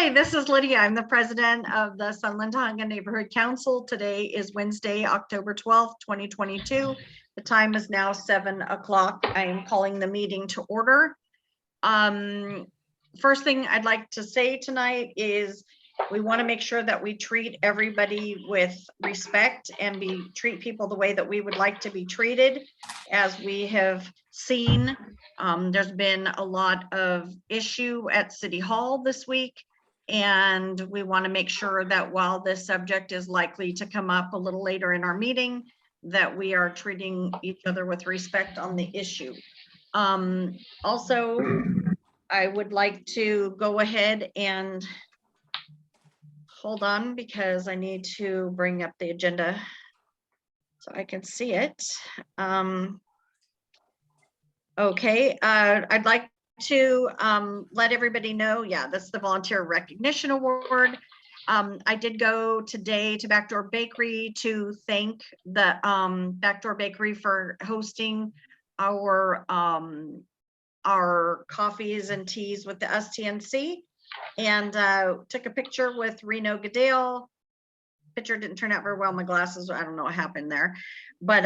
Hi, this is Lydia. I'm the president of the Sunland Tahunga Neighborhood Council. Today is Wednesday, October 12th, 2022. The time is now 7 o'clock. I am calling the meeting to order. First thing I'd like to say tonight is we want to make sure that we treat everybody with respect and treat people the way that we would like to be treated. As we have seen, there's been a lot of issue at City Hall this week, and we want to make sure that while this subject is likely to come up a little later in our meeting, that we are treating each other with respect on the issue. Also, I would like to go ahead and hold on because I need to bring up the agenda so I can see it. Okay, I'd like to let everybody know, yeah, this is the Volunteer Recognition Award. I did go today to Backdoor Bakery to thank the Backdoor Bakery for hosting our coffees and teas with the STNC, and took a picture with Reno Goodale. Picture didn't turn out very well. My glasses, I don't know what happened there, but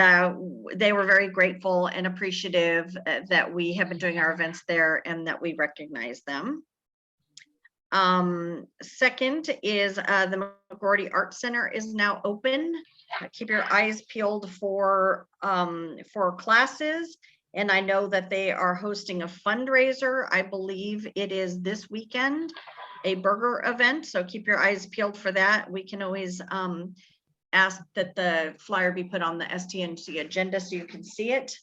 they were very grateful and appreciative that we have been doing our events there and that we recognize them. Second is the McGordy Art Center is now open. Keep your eyes peeled for classes. And I know that they are hosting a fundraiser. I believe it is this weekend, a burger event. So keep your eyes peeled for that. We can always ask that the flyer be put on the STNC agenda so you can see it.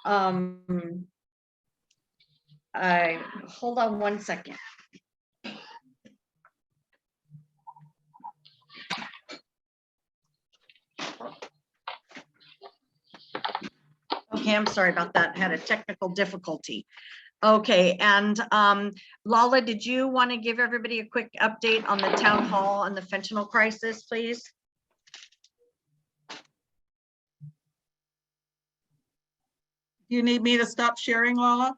Hold on one second. Okay, I'm sorry about that. Had a technical difficulty. Okay, and Lala, did you want to give everybody a quick update on the town hall and the fentanyl crisis, please? You need me to stop sharing, Lala?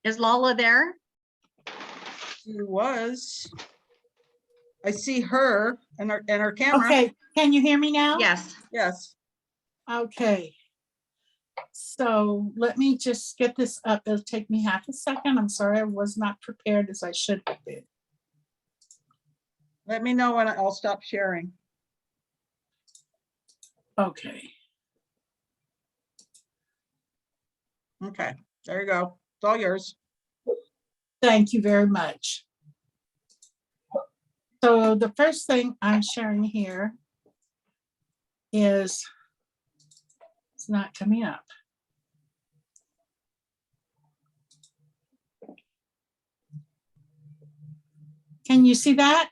Is Lala there? She was. I see her and her camera. Okay, can you hear me now? Yes. Yes. Okay. So let me just get this up. It'll take me half a second. I'm sorry, I was not prepared as I should have been. Let me know when I'll stop sharing. Okay. Okay, there you go. It's all yours. Thank you very much. So the first thing I'm sharing here is, it's not coming up. Can you see that?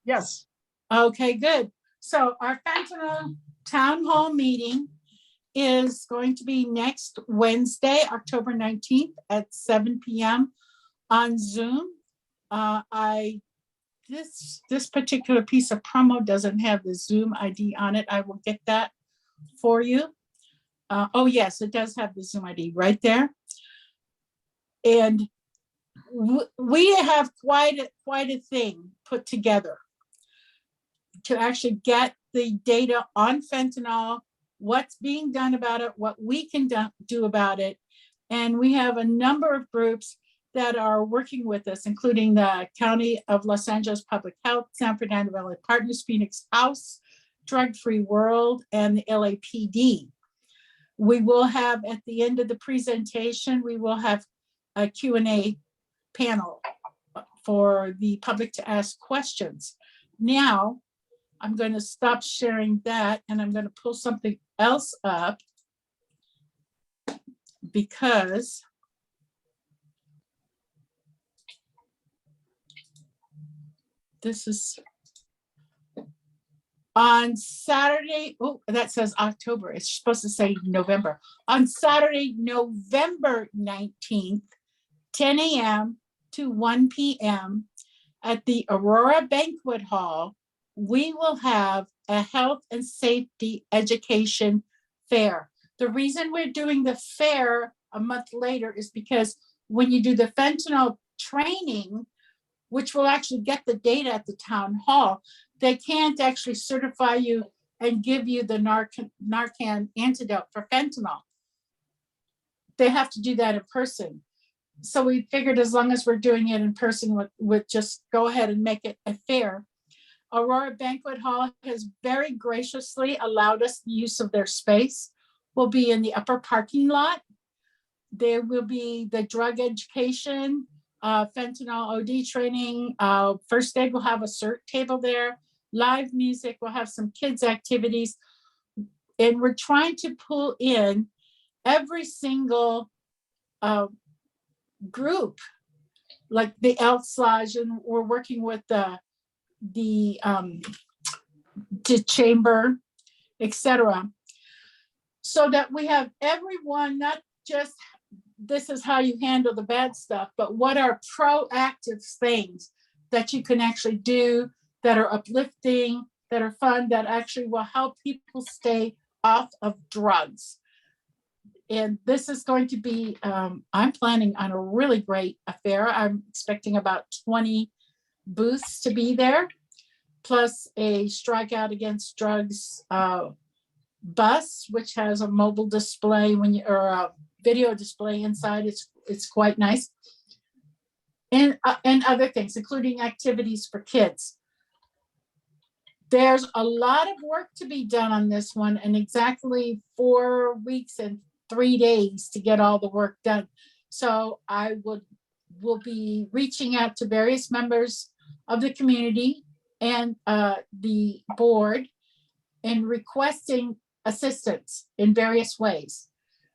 Yes. Okay, good. So our fentanyl town hall meeting is going to be next Wednesday, October 19th at 7 p.m. on Zoom. This particular piece of promo doesn't have the Zoom ID on it. I will get that for you. Oh yes, it does have the Zoom ID right there. And we have quite a thing put together to actually get the data on fentanyl, what's being done about it, what we can do about it. And we have a number of groups that are working with us, including the County of Los Angeles Public Health, San Fernando Valley Partners, Phoenix House, Drug Free World, and the LAPD. We will have, at the end of the presentation, we will have a Q&A panel for the public to ask questions. Now, I'm going to stop sharing that and I'm going to pull something else up because this is on Saturday. Oh, that says October. It's supposed to say November. On Saturday, November 19th, 10 a.m. to 1 p.m. at the Aurora Banquet Hall, we will have a health and safety education fair. The reason we're doing the fair a month later is because when you do the fentanyl training, which will actually get the data at the town hall, they can't actually certify you and give you the Narcan antidote for fentanyl. They have to do that in person. So we figured as long as we're doing it in person, would just go ahead and make it a fair. Aurora Banquet Hall has very graciously allowed us the use of their space. We'll be in the upper parking lot. There will be the drug education, fentanyl OD training. First aid will have a CERT table there. Live music, we'll have some kids activities. And we're trying to pull in every single group, like the Elks Lodge, and we're working with the chamber, etc., so that we have everyone, not just this is how you handle the bad stuff, but what are proactive things that you can actually do that are uplifting, that are fun, that actually will help people stay off of drugs. And this is going to be, I'm planning on a really great affair. I'm expecting about 20 booths to be there, plus a strikeout against drugs bus, which has a mobile display or a video display inside. It's quite nice. And other things, including activities for kids. There's a lot of work to be done on this one, and exactly 4 weeks and 3 days to get all the work done. So I will be reaching out to various members of the community and the board and requesting assistance in various ways.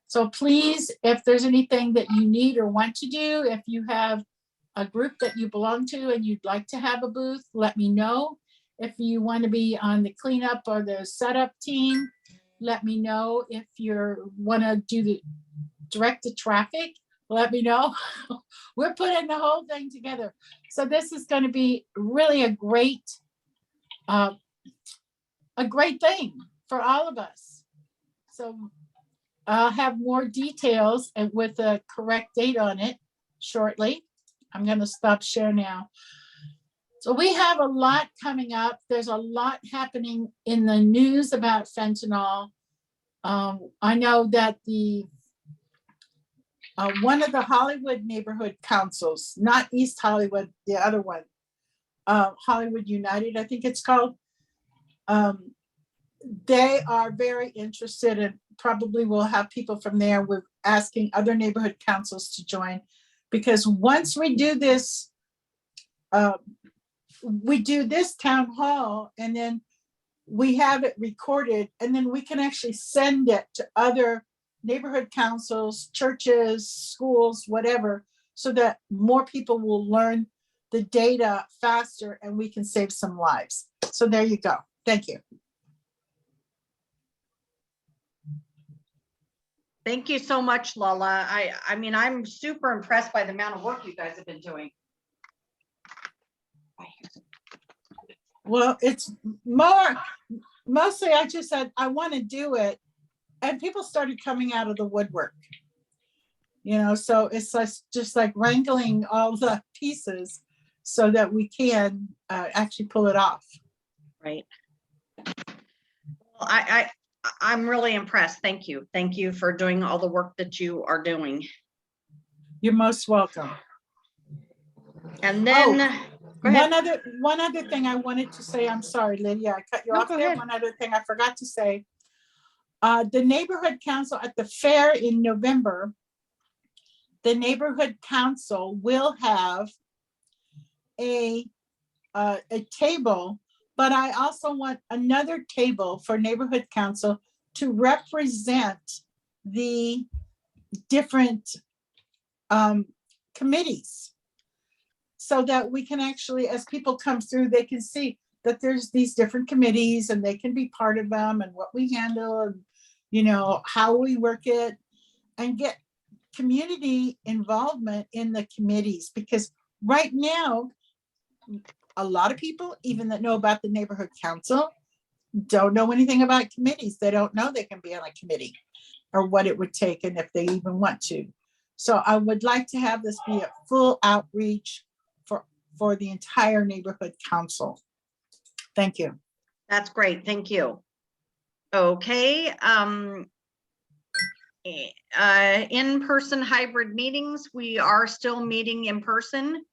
So please, if there's anything that you need or want to do, if you have a group that you belong to and you'd like to have a booth, let me know. If you want to be on the cleanup or the setup team, let me know. If you want to do the direct to traffic, let me know. We're putting the whole thing together. So this is going to be really a great thing for all of us. So I'll have more details and with a correct date on it shortly. I'm going to stop share now. So we have a lot coming up. There's a lot happening in the news about fentanyl. I know that one of the Hollywood neighborhood councils, not East Hollywood, the other one, Hollywood United, I think it's called. They are very interested, and probably will have people from there. We're asking other neighborhood councils to join, because once we do this, town hall, and then we have it recorded, and then we can actually send it to other neighborhood councils, churches, schools, whatever, so that more people will learn the data faster and we can save some lives. So there you go. Thank you. Thank you so much, Lola. I mean, I'm super impressed by the amount of work you guys have been doing. Well, it's mostly I just said, I want to do it. And people started coming out of the woodwork, so it's just like wrangling all the pieces so that we can actually pull it off. Right. Well, I'm really impressed. Thank you. Thank you for doing all the work that you are doing. You're most welcome. And then go ahead. One other thing I wanted to say, I'm sorry, Lydia, I cut you off there. Ahead. One other thing I forgot to say. The neighborhood council at the fair in November, the neighborhood council will have a table, but I also want another table for neighborhood council to represent the different committees, so that we can actually, as people come through, they can see that there's these different committees and they can be part of them and what we handle and how we work it, and get community involvement in the committees. Because right now, a lot of people, even that know about the neighborhood council, don't know anything about committees. They don't know they can be on a committee or what it would take and if they even want to. So I would like to have this be a full outreach for the entire neighborhood council. Thank you. That's great. Thank you. Okay. In-person hybrid meetings, we are still meeting in person.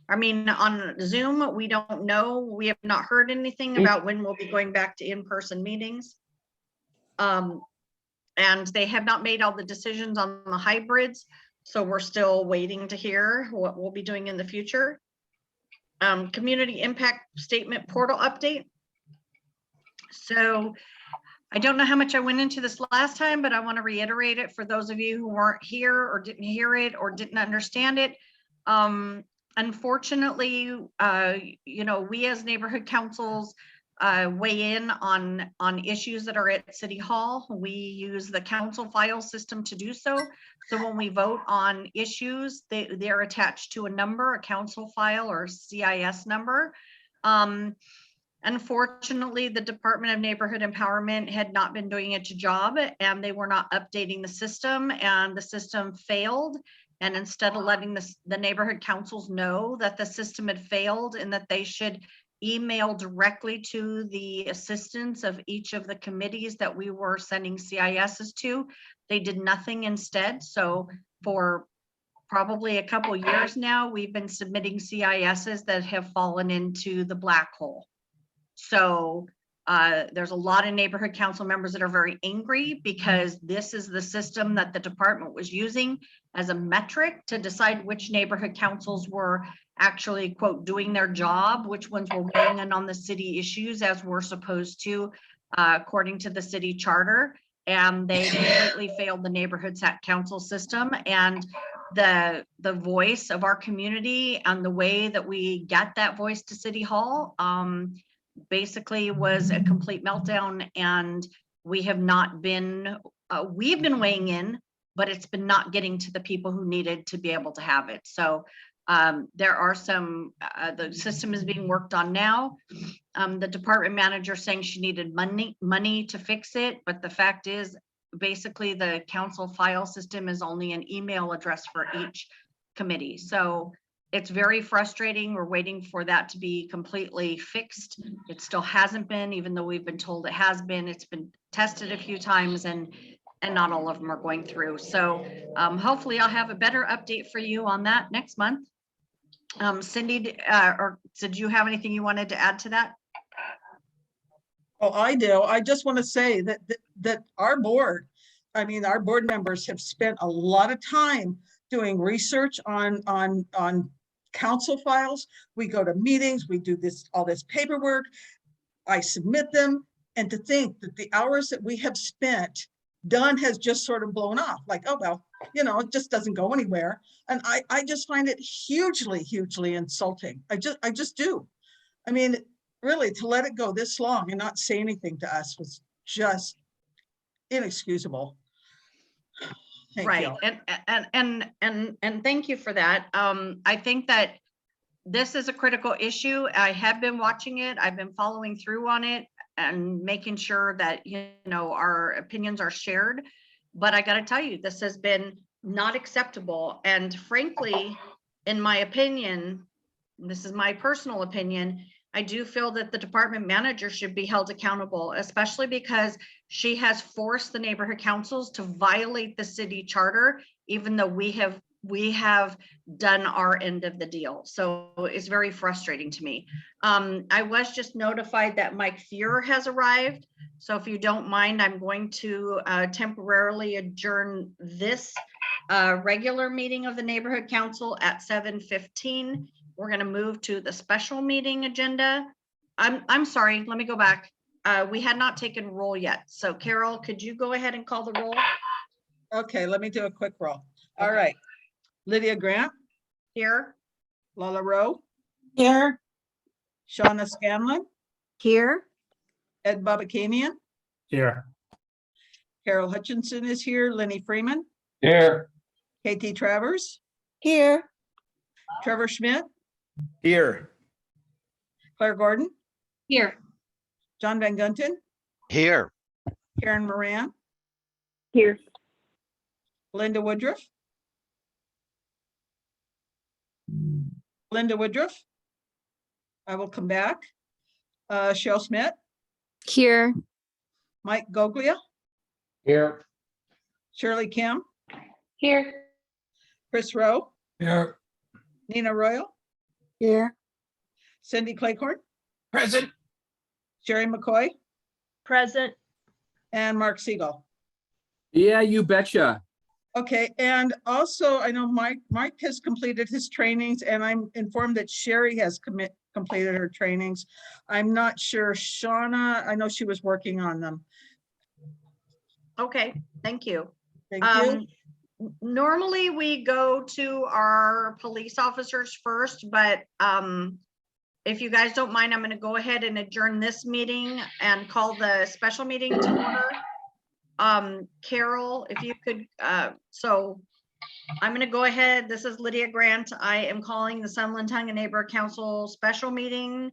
I mean, on Zoom, we don't know. We have not heard anything about when we'll be going back to in-person meetings. And they have not made all the decisions on the hybrids. So we're still waiting to hear what we'll be doing in the future. Community impact statement portal update. So I don't know how much I went into this last time, but I want to reiterate it for those of you who weren't here or didn't hear it or didn't understand it. Unfortunately, you know, we as neighborhood councils weigh in on issues that are at City Hall. We use the council file system to do so. So when we vote on issues, they're attached to a number, a council file or CIS number. Unfortunately, the Department of Neighborhood Empowerment had not been doing its job and they were not updating the system, and the system failed. And instead of letting the neighborhood councils know that the system had failed and that they should email directly to the assistants of each of the committees that we were sending CISs to, they did nothing instead. So for probably a couple years now, we've been submitting CISs that have fallen into the black hole. So there's a lot of neighborhood council members that are very angry because this is the system that the department was using as a metric to decide which neighborhood councils were actually, quote, doing their job, which ones were weighing in on the city issues as we're supposed to, according to the city charter. And they completely failed the neighborhood council system, and the voice of our community and the way that we get that voice to City Hall basically was a complete meltdown. And we have not been, we've been weighing in, but it's been not getting to the people who needed to be able to have it. So there are some, the system is being worked on now. The department manager saying she needed money to fix it. But the fact is, basically the council file system is only an email address for each committee. So it's very frustrating. We're waiting for that to be completely fixed. It still hasn't been, even though we've been told it has been. It's been tested a few times and not all of them are going through. So hopefully I'll have a better update for you on that next month. Cindy, or did you have anything you wanted to add to that? Oh, I do. I just want to say that our board, I mean, our board members have spent a lot of time doing research on council files. We go to meetings, we do all this paperwork. I submit them, and to think that the hours that we have spent done has just sort of blown off, like, oh, well, you know, it just doesn't go anywhere. And I just find it hugely, hugely insulting. I just do. I mean, really, to let it go this long and not say anything to us was just inexcusable. Thank right. you. And thank you for that. I think that this is a critical issue. I have been watching it. I've been following through on it and making sure that, you know, our opinions are shared. But I got to tell you, this has been not acceptable. And frankly, in my opinion, this is my personal opinion, I do feel that the department manager should be held accountable, especially because she has forced the neighborhood councils to violate the city charter, even though we have done our end of the deal. So it's very frustrating to me. I was just notified that Mike Fuhrer has arrived. So if you don't mind, I'm going to temporarily adjourn this regular meeting of the neighborhood council at 7:15. We're going to move to the special meeting agenda. I'm sorry, let me go back. We had not taken roll yet. So Carol, could you go ahead and call the roll? Okay, let me do a quick roll. All right. Lydia Grant, Here. Lala Rowe, Here, Shauna Scanlon, Here. Ed Babakamian, Here. Carol Hutchinson is here, Lenny Freeman, Here. KT Travers, Here. Trevor Schmidt, Here. Claire Gordon, Here. John Van Gunten, Here. Karen Moran, Here. Linda Woodruff. Linda Woodruff. I will come back. Cheryl Smith, Here. Mike Goglia, Here. Shirley Kim, Here. Chris Rowe, Here. Nina Royal, Here. Cindy Claycorn, Present. Sherry McCoy, Present. and Mark Siegel. Yeah, you betcha. Okay, and also I know Mike has completed his trainings, and I'm informed that Sherry has completed her trainings. I'm not sure, Shauna, I know she was working on them. Okay, thank you. Thank you. Normally we go to our police officers first, but if you guys don't mind, I'm gonna go ahead and adjourn this meeting and call the special meeting to order. Carol, if you could, so I'm gonna go ahead. This is Lydia Grant. I am calling the Sunland Tonga Neighborhood Council special meeting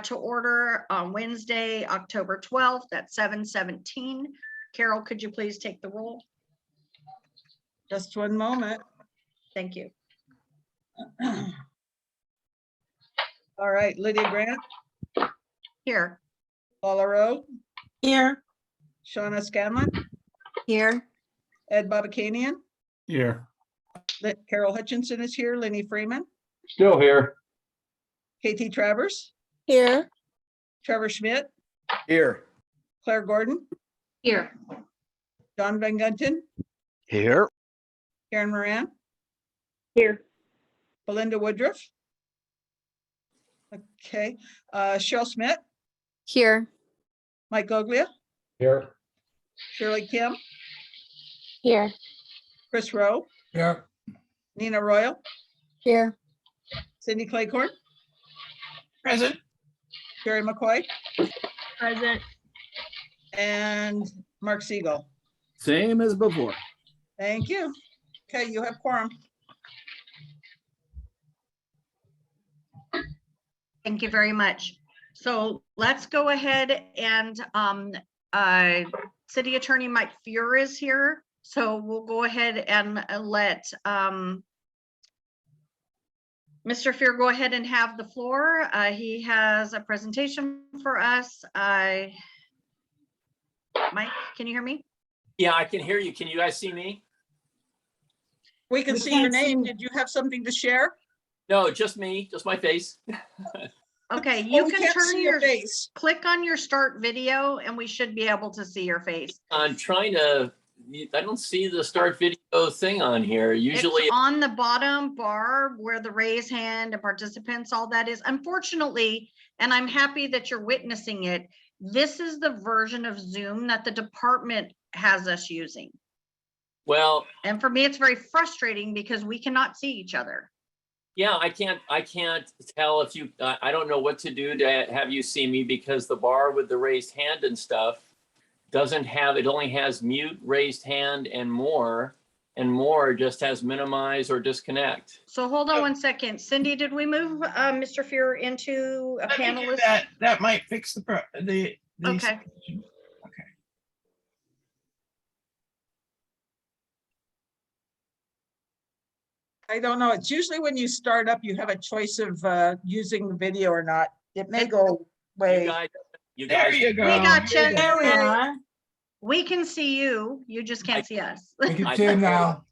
to order on Wednesday, October 12th at 7:17. Carol, could you please take the roll? Just one moment. Thank you. All right, Lydia Grant, Here. Paula Rowe, Here. Shauna Scanlon, Here. Ed Babakanian, Here. Carol Hutchinson is here, Lenny Freeman, Still here. KT Travers, Here. Trevor Schmidt, Here. Claire Gordon, Here. John Van Gunten, Here. Karen Moran, Here. Belinda Woodruff. Okay, Cheryl Smith, Here. Mike Goglia, Here. Shirley Kim, Here. Chris Rowe, Here. Nina Royal, Here. Cindy Claycorn, Present. Sherry McCoy, Present. and Mark Siegel. Same as before. Thank you. Okay, you have quorum. Thank you very much. So let's go ahead and City Attorney Mike Fuhr is here. So we'll go ahead and let Mr. Fuhr go ahead and have the floor. He has a presentation for us. Mike, can you hear me? Yeah, I can hear you. Can you guys see me? We can We see your can't see name. you. Did you have something to share? No, just me, just my face. Okay, Oh, you we can can't turn see your, face. click on your start video and we should be able to see your face. I'm trying to, I don't see the start video thing on here. Usually, It's on the bottom bar where the raise hand and participants, all that is. Unfortunately, and I'm happy that you're witnessing it, this is the version of Zoom that the department has us using. well, And for me, it's very frustrating because we cannot see each other. yeah, I can't tell if you, I don't know what to do to have you see me because the bar with the raised hand and stuff doesn't have, it only has mute, raised hand and more just has minimize or disconnect. So hold on one second. Cindy, did we move Mr. Fuhr into a Let me do panelist? that might fix the Okay. Okay. I don't know. It's usually when you start up, you have a choice of using the video or not. It may go You away. guys, you There guys, you go. We got you. There we are. We can see you. You just can't see us. We can I- see him now.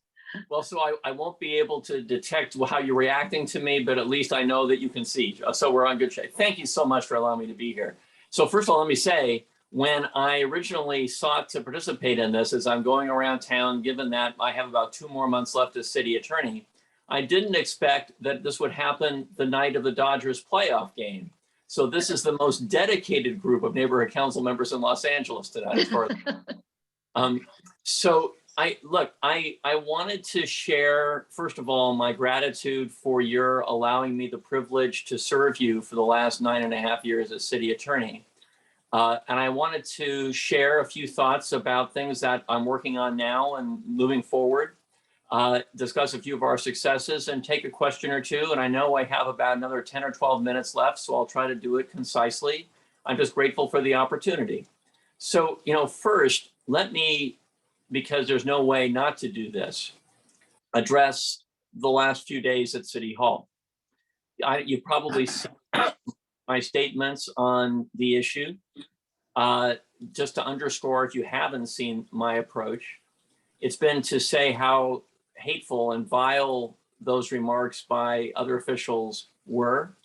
well, so I won't be able to detect how you're reacting to me, but at least I know that you can see. So we're on good shape. Thank you so much for allowing me to be here. So first of all, let me say, when I originally sought to participate in this, as I'm going around town, given that I have about 2 more months left as city attorney, I didn't expect that this would happen the night of the Dodgers playoff game. So this is the most dedicated group of neighborhood council members in Los Angeles tonight. As far as, so I wanted to share, first of all, my gratitude for your allowing me the privilege to serve you for the last 9.5 years as city attorney. And I wanted to share a few thoughts about things that I'm working on now and moving forward, discuss a few of our successes and take a question or two. And I know I have about another 10 or 12 minutes left, so I'll try to do it concisely. I'm just grateful for the opportunity. So, first, let me, because there's no way not to do this, address the last few days at City Hall. You probably saw my statements on the issue. Just to underscore, if you haven't seen my approach, it's been to say how hateful and vile those remarks by other officials were,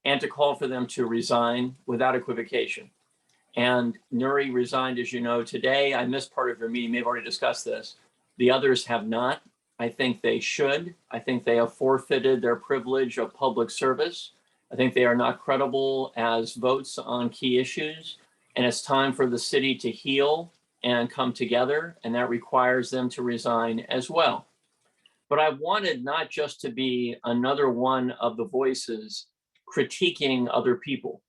and to call for them to resign without equivocation. And Nuri resigned, as you know, today. I missed part of your meeting, may have already discussed this. The others have not. I think they should. I think they have forfeited their privilege of public service. I think they are not credible as votes on key issues. And it's time for the city to heal and come together, and that requires them to resign as well. But I wanted not just to be another one of the voices critiquing other people.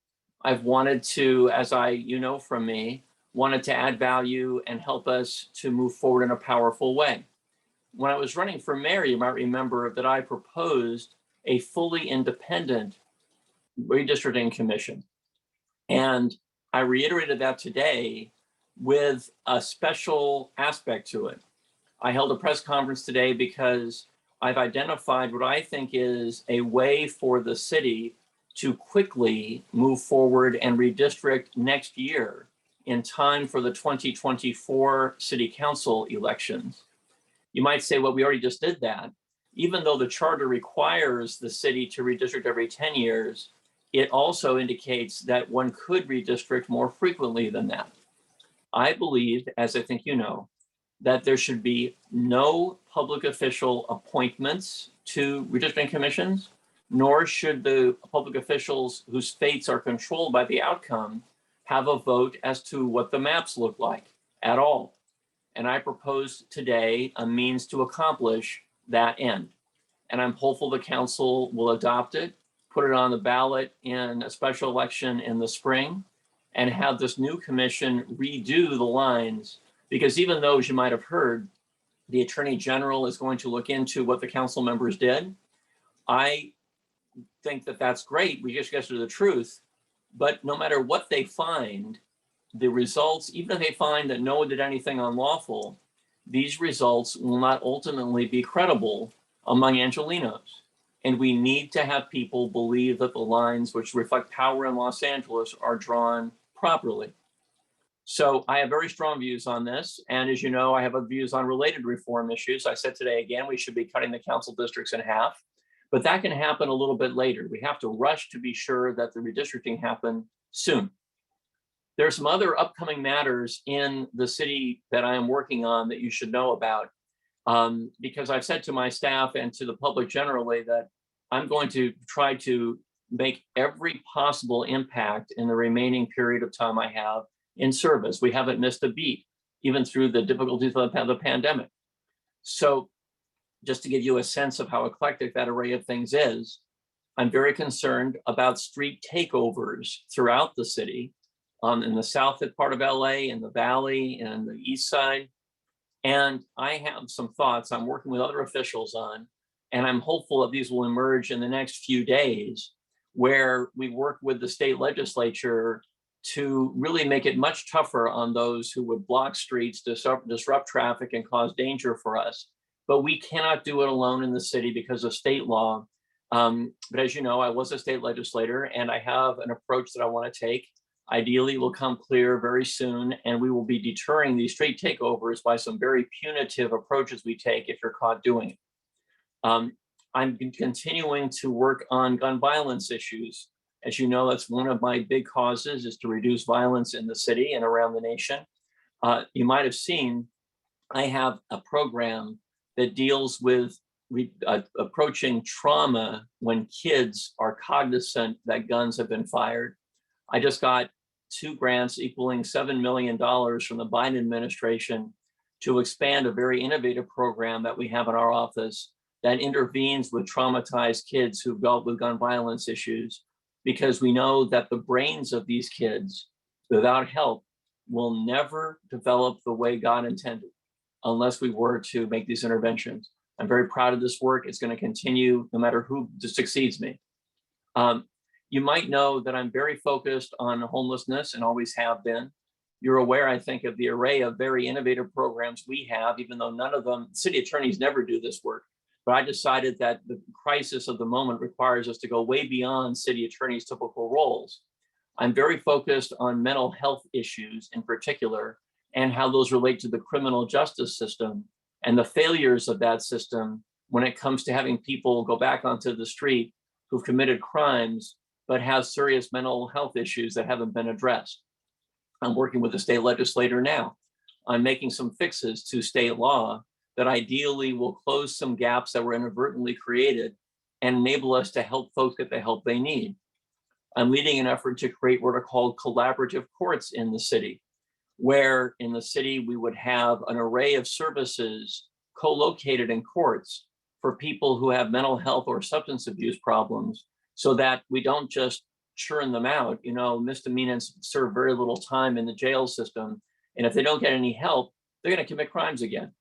I've wanted to, as from me, wanted to add value and help us to move forward in a powerful way. When I was running for mayor, you might remember that I proposed a fully independent redistricting commission. And I reiterated that today with a special aspect to it. I held a press conference today because I've identified what I think is a way for the city to quickly move forward and redistrict next year in time for the 2024 city council elections. You might say, well, we already just did that. Even though the charter requires the city to redistrict every 10 years, it also indicates that one could redistrict more frequently than that. I believe, as I think you know, that there should be no public official appointments to redistricting commissions, nor should the public officials whose fates are controlled by the outcome have a vote as to what the maps look like at all. And I propose today a means to accomplish that end. And I'm hopeful the council will adopt it, put it on the ballot in a special election in the spring, and have this new commission redo the lines. Because even though, as you might have heard, the Attorney General is going to look into what the council members did, I think that that's great. We just get to the truth. But no matter what they find, the results, even if they find that no one did anything unlawful, these results will not ultimately be credible among Angelenos. And we need to have people believe that the lines which reflect power in Los Angeles are drawn properly. So I have very strong views on this. And as you know, I have views on related reform issues. I said today, again, we should be cutting the council districts in half, but that can happen a little bit later. We have to rush to be sure that the redistricting happen soon. There are some other upcoming matters in the city that I am working on that you should know about, because I've said to my staff and to the public generally that I'm going to try to make every possible impact in the remaining period of time I have in service. We haven't missed a beat, even through the difficulties of the pandemic. So just to give you a sense of how eclectic that array of things is, I'm very concerned about street takeovers throughout the city, in the south part of LA, in the Valley, and the east side. And I have some thoughts I'm working with other officials on, and I'm hopeful that these will emerge in the next few days, where we work with the state legislature to really make it much tougher on those who would block streets, disrupt traffic, and cause danger for us. But we cannot do it alone in the city because of state law. But as you know, I was a state legislator, and I have an approach that I want to take. Ideally, will come clear very soon, and we will be deterring these street takeovers by some very punitive approaches we take if you're caught doing it. I'm continuing to work on gun violence issues. As you know, that's one of my big causes, is to reduce violence in the city and around the nation. You might have seen, I have a program that deals with approaching trauma when kids are cognizant that guns have been fired. I just got 2 grants equaling $7 million from the Biden administration to expand a very innovative program that we have in our office that intervenes with traumatized kids who've dealt with gun violence issues, because we know that the brains of these kids, without help, will never develop the way God intended unless we were to make these interventions. I'm very proud of this work. It's going to continue no matter who succeeds me. You might know that I'm very focused on homelessness and always have been. You're aware, I think, of the array of very innovative programs we have, even though none of them, city attorneys never do this work. But I decided that the crisis of the moment requires us to go way beyond city attorneys' typical roles. I'm very focused on mental health issues in particular, and how those relate to the criminal justice system and the failures of that system when it comes to having people go back onto the street who've committed crimes, but have serious mental health issues that haven't been addressed. I'm working with the state legislator now on making some fixes to state law that ideally will close some gaps that were inadvertently created and enable us to help folks get the help they need. I'm leading an effort to create what are called collaborative courts in the city, where in the city we would have an array of services co-located in courts for people who have mental health or substance abuse problems, so that we don't just churn them out. You know, misdemeanors serve very little time in the jail system, and if they don't get any help, they're going to commit crimes again.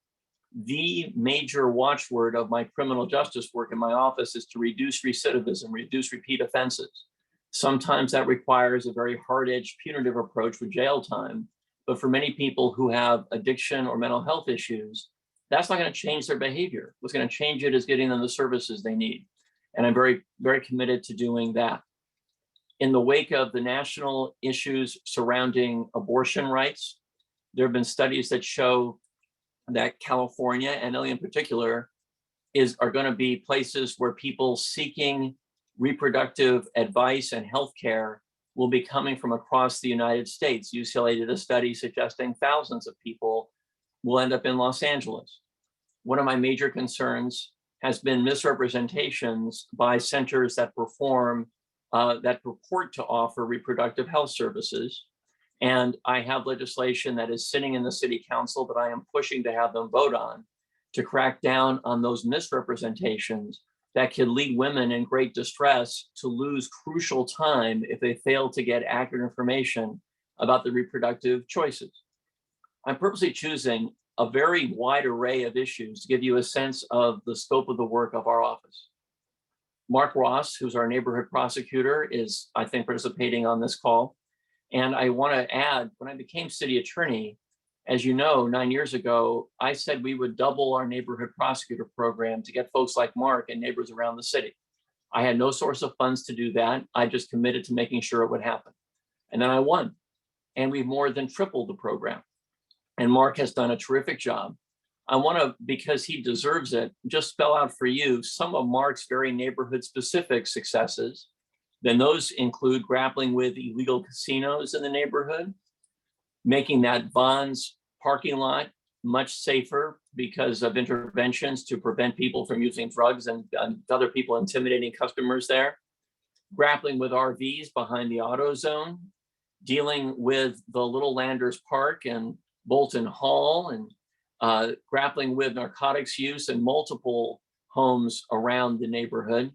The major watchword of my criminal justice work in my office is to reduce recidivism, reduce repeat offenses. Sometimes that requires a very hard-edged punitive approach with jail time, but for many people who have addiction or mental health issues, that's not going to change their behavior. What's going to change it is getting them the services they need. And I'm very, very committed to doing that. In the wake of the national issues surrounding abortion rights, there have been studies that show that California, and LA in particular, are going to be places where people seeking reproductive advice and healthcare will be coming from across the United States. UCLA did a study suggesting thousands of people will end up in Los Angeles. One of my major concerns has been misrepresentations by centers that that purport to offer reproductive health services. And I have legislation that is sitting in the city council that I am pushing to have them vote on to crack down on those misrepresentations that can lead women in great distress to lose crucial time if they fail to get accurate information about the reproductive choices. I'm purposely choosing a very wide array of issues to give you a sense of the scope of the work of our office. Mark Ross, who's our neighborhood prosecutor, is, I think, participating on this call. And I want to add, when I became city attorney, as you know, 9 years ago, I said we would double our neighborhood prosecutor program to get folks like Mark and neighbors around the city. I had no source of funds to do that. I just committed to making sure it would happen. And then I won. And we've more than tripled the program. And Mark has done a terrific job. I want to, because he deserves it, just spell out for you some of Mark's very neighborhood specific successes. Then those include grappling with illegal casinos in the neighborhood, making that Vons parking lot much safer because of interventions to prevent people from using drugs and other people intimidating customers there, grappling with RVs behind the AutoZone, dealing with the Little Landers Park and Bolton Hall, and grappling with narcotics use in multiple homes around the neighborhood.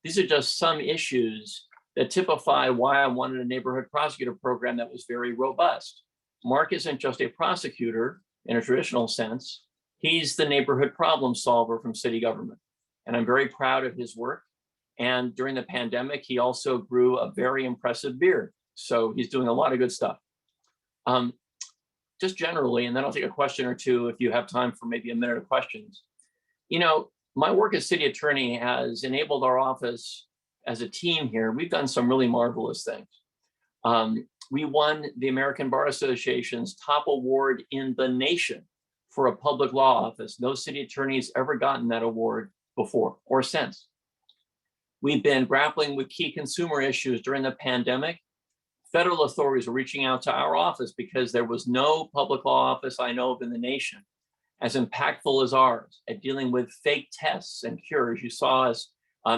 These are just some issues that typify why I wanted a neighborhood prosecutor program that was very robust. Mark isn't just a prosecutor in a traditional sense. He's the neighborhood problem solver from city government. And I'm very proud of his work. And during the pandemic, he also grew a very impressive beard. So he's doing a lot of good stuff. Just generally, and then I'll take a question or two if you have time for maybe a minute of questions. You know, my work as city attorney has enabled our office as a team here. We've done some really marvelous things. We won the American Bar Association's top award in the nation for a public law office. No city attorney's ever gotten that award before or since. We've been grappling with key consumer issues during the pandemic. Federal authorities were reaching out to our office because there was no public law office I know of in the nation as impactful as ours at dealing with fake tests and cures. You saw us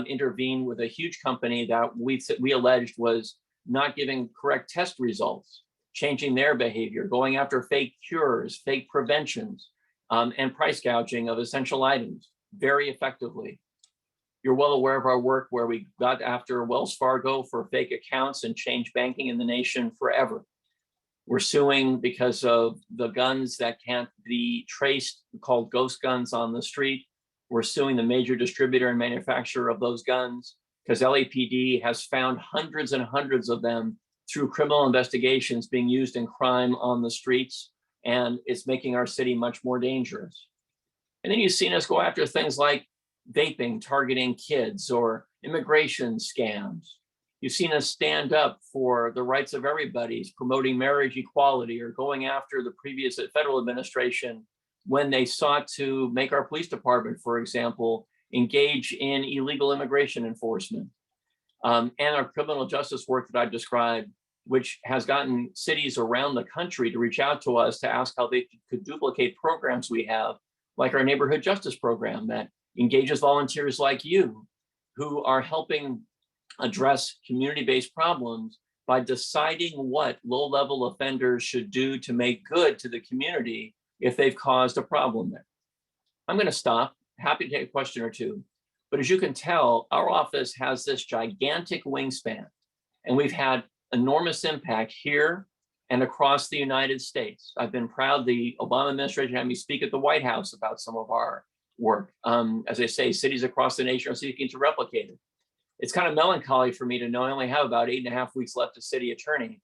intervene with a huge company that we alleged was not giving correct test results, changing their behavior, going after fake cures, fake preventions, and price gouging of essential items very effectively. You're well aware of our work where we got after Wells Fargo for fake accounts and changed banking in the nation forever. We're suing because of the guns that can't be traced, called ghost guns on the street. We're suing the major distributor and manufacturer of those guns. because LAPD has found hundreds and hundreds of them through criminal investigations being used in crime on the streets, and it's making our city much more dangerous. And then you've seen us go after things like vaping, targeting kids, or immigration scams. You've seen us stand up for the rights of everybody, promoting marriage equality, or going after the previous federal administration when they sought to make our police department, for example, engage in illegal immigration enforcement. And our criminal justice work that I've described, which has gotten cities around the country to reach out to us to ask how they could duplicate programs we have, like our neighborhood justice program that engages volunteers like you, who are helping address community-based problems by deciding what low-level offenders should do to make good to the community if they've caused a problem there. I'm going to stop. Happy to take a question or two. But as you can tell, our office has this gigantic wingspan, and we've had enormous impact here and across the United States. I've been proud the Obama administration had me speak at the White House about some of our work. As I say, cities across the nation are seeking to replicate it. It's kind of melancholy for me to know I only have about 8.5 weeks left as city attorney.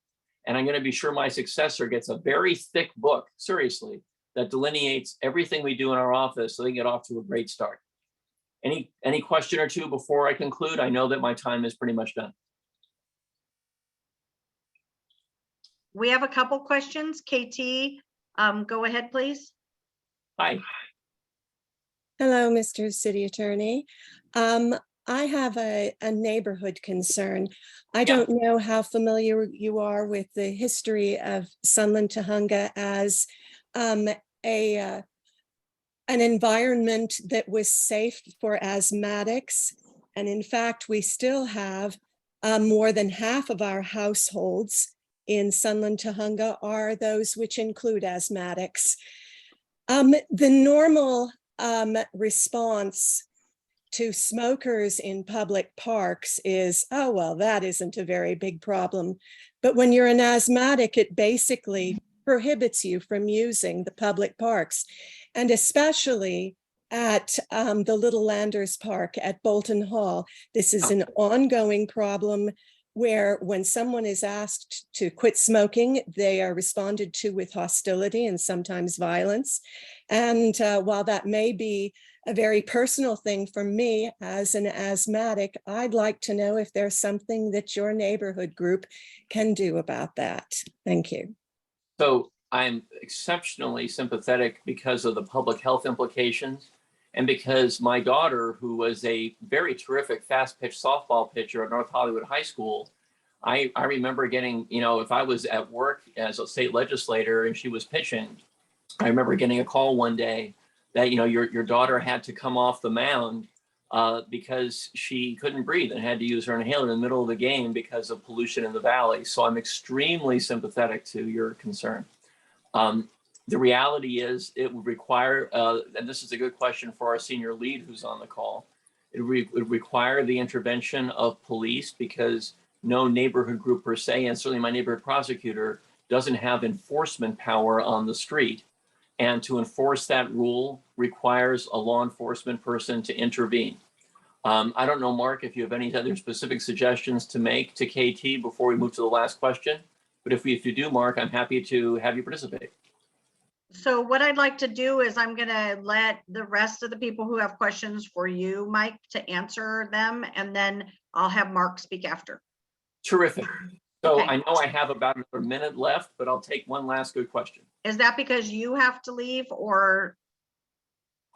And I'm going to be sure my successor gets a very thick book, seriously, that delineates everything we do in our office so they can get off to a great start. Any question or two before I conclude? I know that my time is pretty much done. We have a couple questions. KT, go ahead, please. Hi. Hello, Mr. City Attorney. I have a neighborhood concern. I don't know how familiar you are with the history of Sunland Tujunga as an environment that was safe for asthmatics. And in fact, we still have more than half of our households in Sunland Tujunga are those which include asthmatics. The normal response to smokers in public parks is, oh, well, that isn't a very big problem. But when you're an asthmatic, it basically prohibits you from using the public parks, and especially at the Little Landers Park at Bolton Hall. This is an ongoing problem where when someone is asked to quit smoking, they are responded to with hostility and sometimes violence. And while that may be a very personal thing for me as an asthmatic, I'd like to know if there's something that your neighborhood group can do about that. Thank you. So I'm exceptionally sympathetic because of the public health implications, and because my daughter, who was a very terrific fast pitch softball pitcher at North Hollywood High School, I remember getting, if I was at work as a state legislator and she was pitching, I remember getting a call one day that, your daughter had to come off the mound because she couldn't breathe and had to use her inhaler in the middle of the game because of pollution in the valley. So I'm extremely sympathetic to your concern. The reality is it would require, and this is a good question for our senior lead who's on the call, it would require the intervention of police, because no neighborhood group per se, and certainly my neighborhood prosecutor, doesn't have enforcement power on the street. And to enforce that rule requires a law enforcement person to intervene. I don't know, Mark, if you have any other specific suggestions to make to KT before we move to the last question. But if you do, Mark, I'm happy to have you participate. So what I'd like to do is I'm going to let the rest of the people who have questions for you, Mike, to answer them, and then I'll have Mark speak after. Terrific. So Okay. I know I have about another minute left, but I'll take one last good question. Is that because you have to leave, or?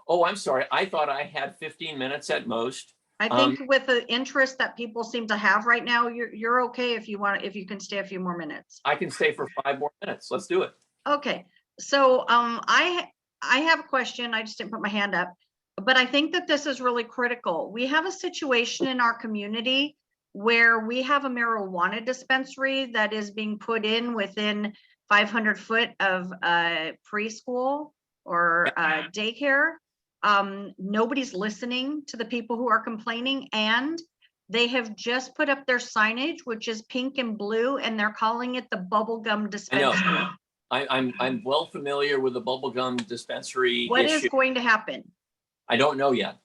Oh, I'm sorry. I thought I had 15 minutes at most. I think with the interest that people seem to have right now, you're okay if you can stay a few more minutes. I can stay for 5 more minutes. Let's do it. Okay, so I have a question. I just didn't put my hand up, but I think that this is really critical. We have a situation in our community where we have a marijuana dispensary that is being put in within 500 foot of a preschool or daycare. Nobody's listening to the people who are complaining, and they have just put up their signage, which is pink and blue, and they're calling it the bubblegum dispensary. I'm well familiar with the bubblegum dispensary What is issue. going to happen? I don't know yet.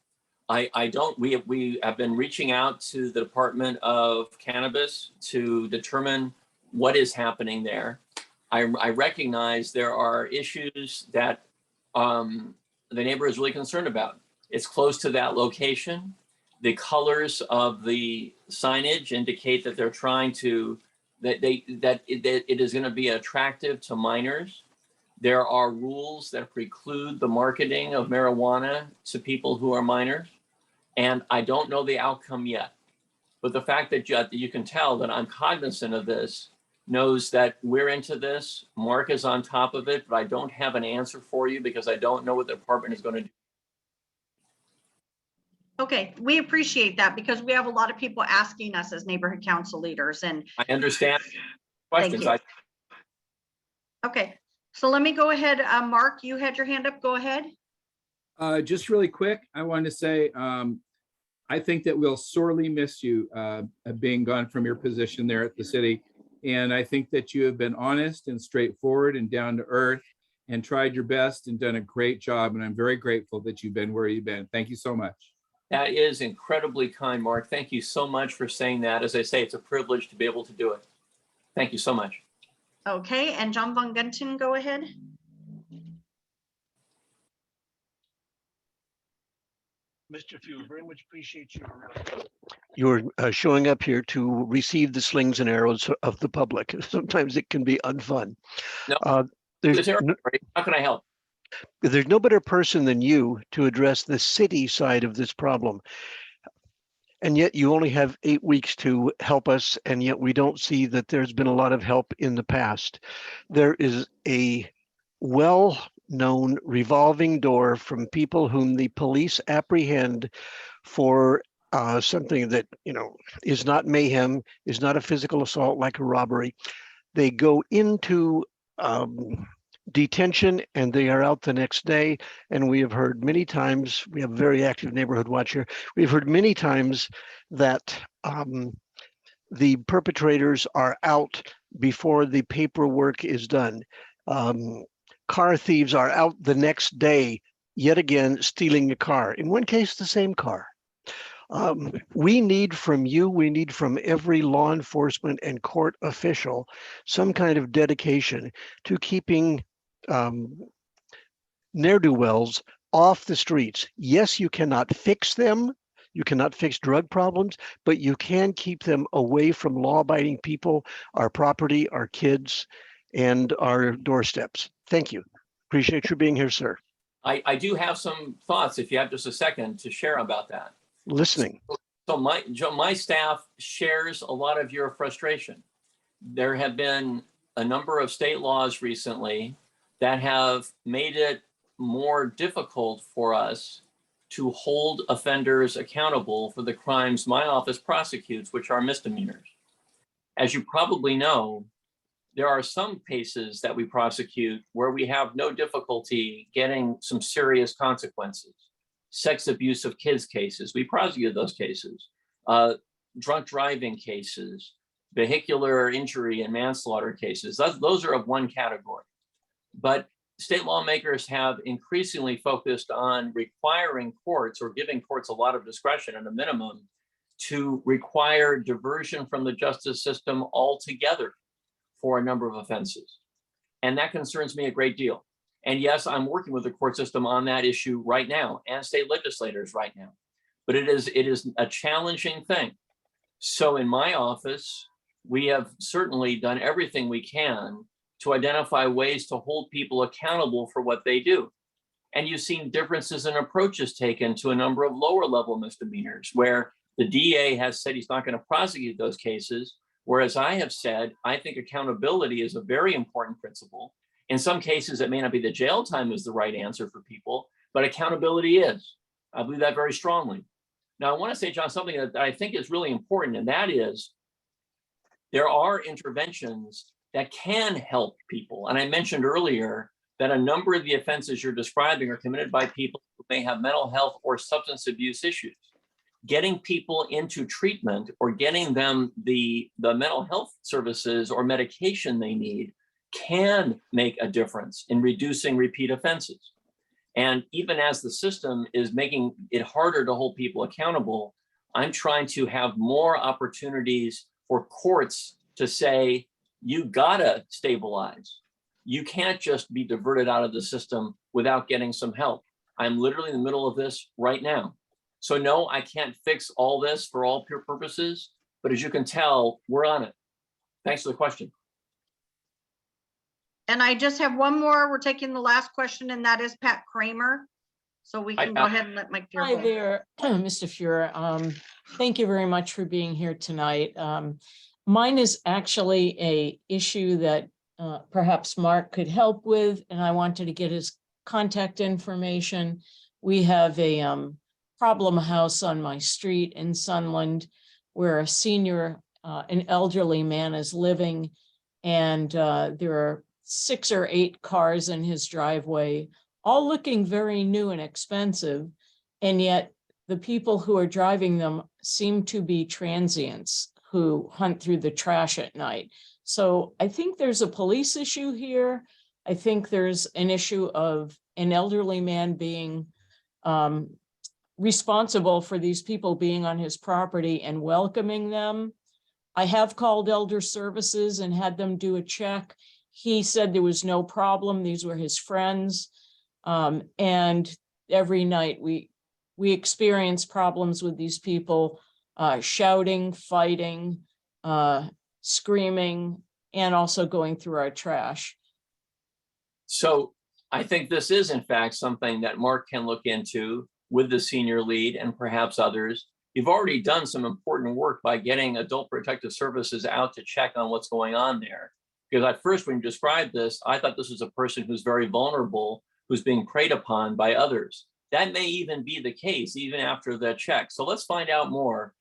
I don't, we have been reaching out to the Department of Cannabis to determine what is happening there. I recognize there are issues that the neighbor is really concerned about. It's close to that location. The colors of the signage indicate that they're trying to, that it is going to be attractive to minors. There are rules that preclude the marketing of marijuana to people who are minors. And I don't know the outcome yet. But the fact that you can tell that I'm cognizant of this, knows that we're into this, Mark is on top of it, but I don't have an answer for you because I don't know what the department is going to do. Okay, we appreciate that because we have a lot of people asking us as neighborhood council leaders, and I understand Thank questions. you. Okay, so let me go ahead. Mark, you had your hand up. Go ahead. Just really quick, I wanted to say, I think that we'll sorely miss you being gone from your position there at the city. And I think that you have been honest and straightforward and down to earth and tried your best and done a great job. And I'm very grateful that you've been where you've been. Thank you so much. That is incredibly kind, Mark. Thank you so much for saying that. As I say, it's a privilege to be able to do it. Thank you so much. Okay, and John Von Gunten, go ahead. Mr. Few, very much appreciate You're showing up here to receive the slings and arrows of the public. Sometimes it can be unfun. No, how can I help? There's no better person than you to address the city side of this problem. And yet you only have 8 weeks to help us, and yet we don't see that there's been a lot of help in the past. There is a well-known revolving door from people whom the police apprehend for something that, is not mayhem, is not a physical assault like a robbery. They go into detention and they are out the next day. And we have heard many times, we have a very active neighborhood watch here. We've heard many times that the perpetrators are out before the paperwork is done. Car thieves are out the next day, yet again, stealing a car. In one case, the same car. We need from you, we need from every law enforcement and court official, some kind of dedication to keeping ne'er-do-wells off the streets. Yes, you cannot fix them. You cannot fix drug problems, but you can keep them away from law-abiding people, our property, our kids, and our doorsteps. Thank you. Appreciate you being here, sir. I do have some thoughts, if you have just a second, to share about that. Listening. So my staff shares a lot of your frustration. There have been a number of state laws recently that have made it more difficult for us to hold offenders accountable for the crimes my office prosecutes, which are misdemeanors. As you probably know, there are some cases that we prosecute where we have no difficulty getting some serious consequences. Sex abuse of kids cases, we prosecute those cases. Drunk driving cases, vehicular injury and manslaughter cases, those are of one category. But state lawmakers have increasingly focused on requiring courts or giving courts a lot of discretion at a minimum to require diversion from the justice system altogether for a number of offenses. And that concerns me a great deal. And yes, I'm working with the court system on that issue right now and state legislators right now. But it is a challenging thing. So in my office, we have certainly done everything we can to identify ways to hold people accountable for what they do. And you've seen differences in approaches taken to a number of lower level misdemeanors where the DA has said he's not going to prosecute those cases. Whereas I have said, I think accountability is a very important principle. In some cases, it may not be the jail time is the right answer for people, but accountability is. I believe that very strongly. Now, I want to say, John, something that I think is really important, and that is there are interventions that can help people. And I mentioned earlier that a number of the offenses you're describing are committed by people who may have mental health or substance abuse issues. Getting people into treatment or getting them the mental health services or medication they need can make a difference in reducing repeat offenses. And even as the system is making it harder to hold people accountable, I'm trying to have more opportunities for courts to say, you gotta stabilize. You can't just be diverted out of the system without getting some help. I'm literally in the middle of this right now. So no, I can't fix all this for all pure purposes, but as you can tell, we're on it. Thanks for the question. And I just have one more. We're taking the last question, and that is Pat Kramer. So we Hi, can go Pat. ahead and let Mike Fuhrer Hi go. there, Mr. Fuhrer. Thank you very much for being here tonight. Mine is actually a issue that perhaps Mark could help with, and I wanted to get his contact information. We have a problem house on my street in Sunland where a senior, an elderly man is living, and there are 6 or 8 cars in his driveway, all looking very new and expensive. And yet the people who are driving them seem to be transients who hunt through the trash at night. So I think there's a police issue here. I think there's an issue of an elderly man being responsible for these people being on his property and welcoming them. I have called Elder Services and had them do a check. He said there was no problem. These were his friends. And every night we experience problems with these people shouting, fighting, screaming, and also going through our trash. So I think this is in fact something that Mark can look into with the senior lead and perhaps others. You've already done some important work by getting Adult Protective Services out to check on what's going on there. Because at first, when you described this, I thought this was a person who's very vulnerable, who's being preyed upon by others. That may even be the case, even after the check. So let's find out more.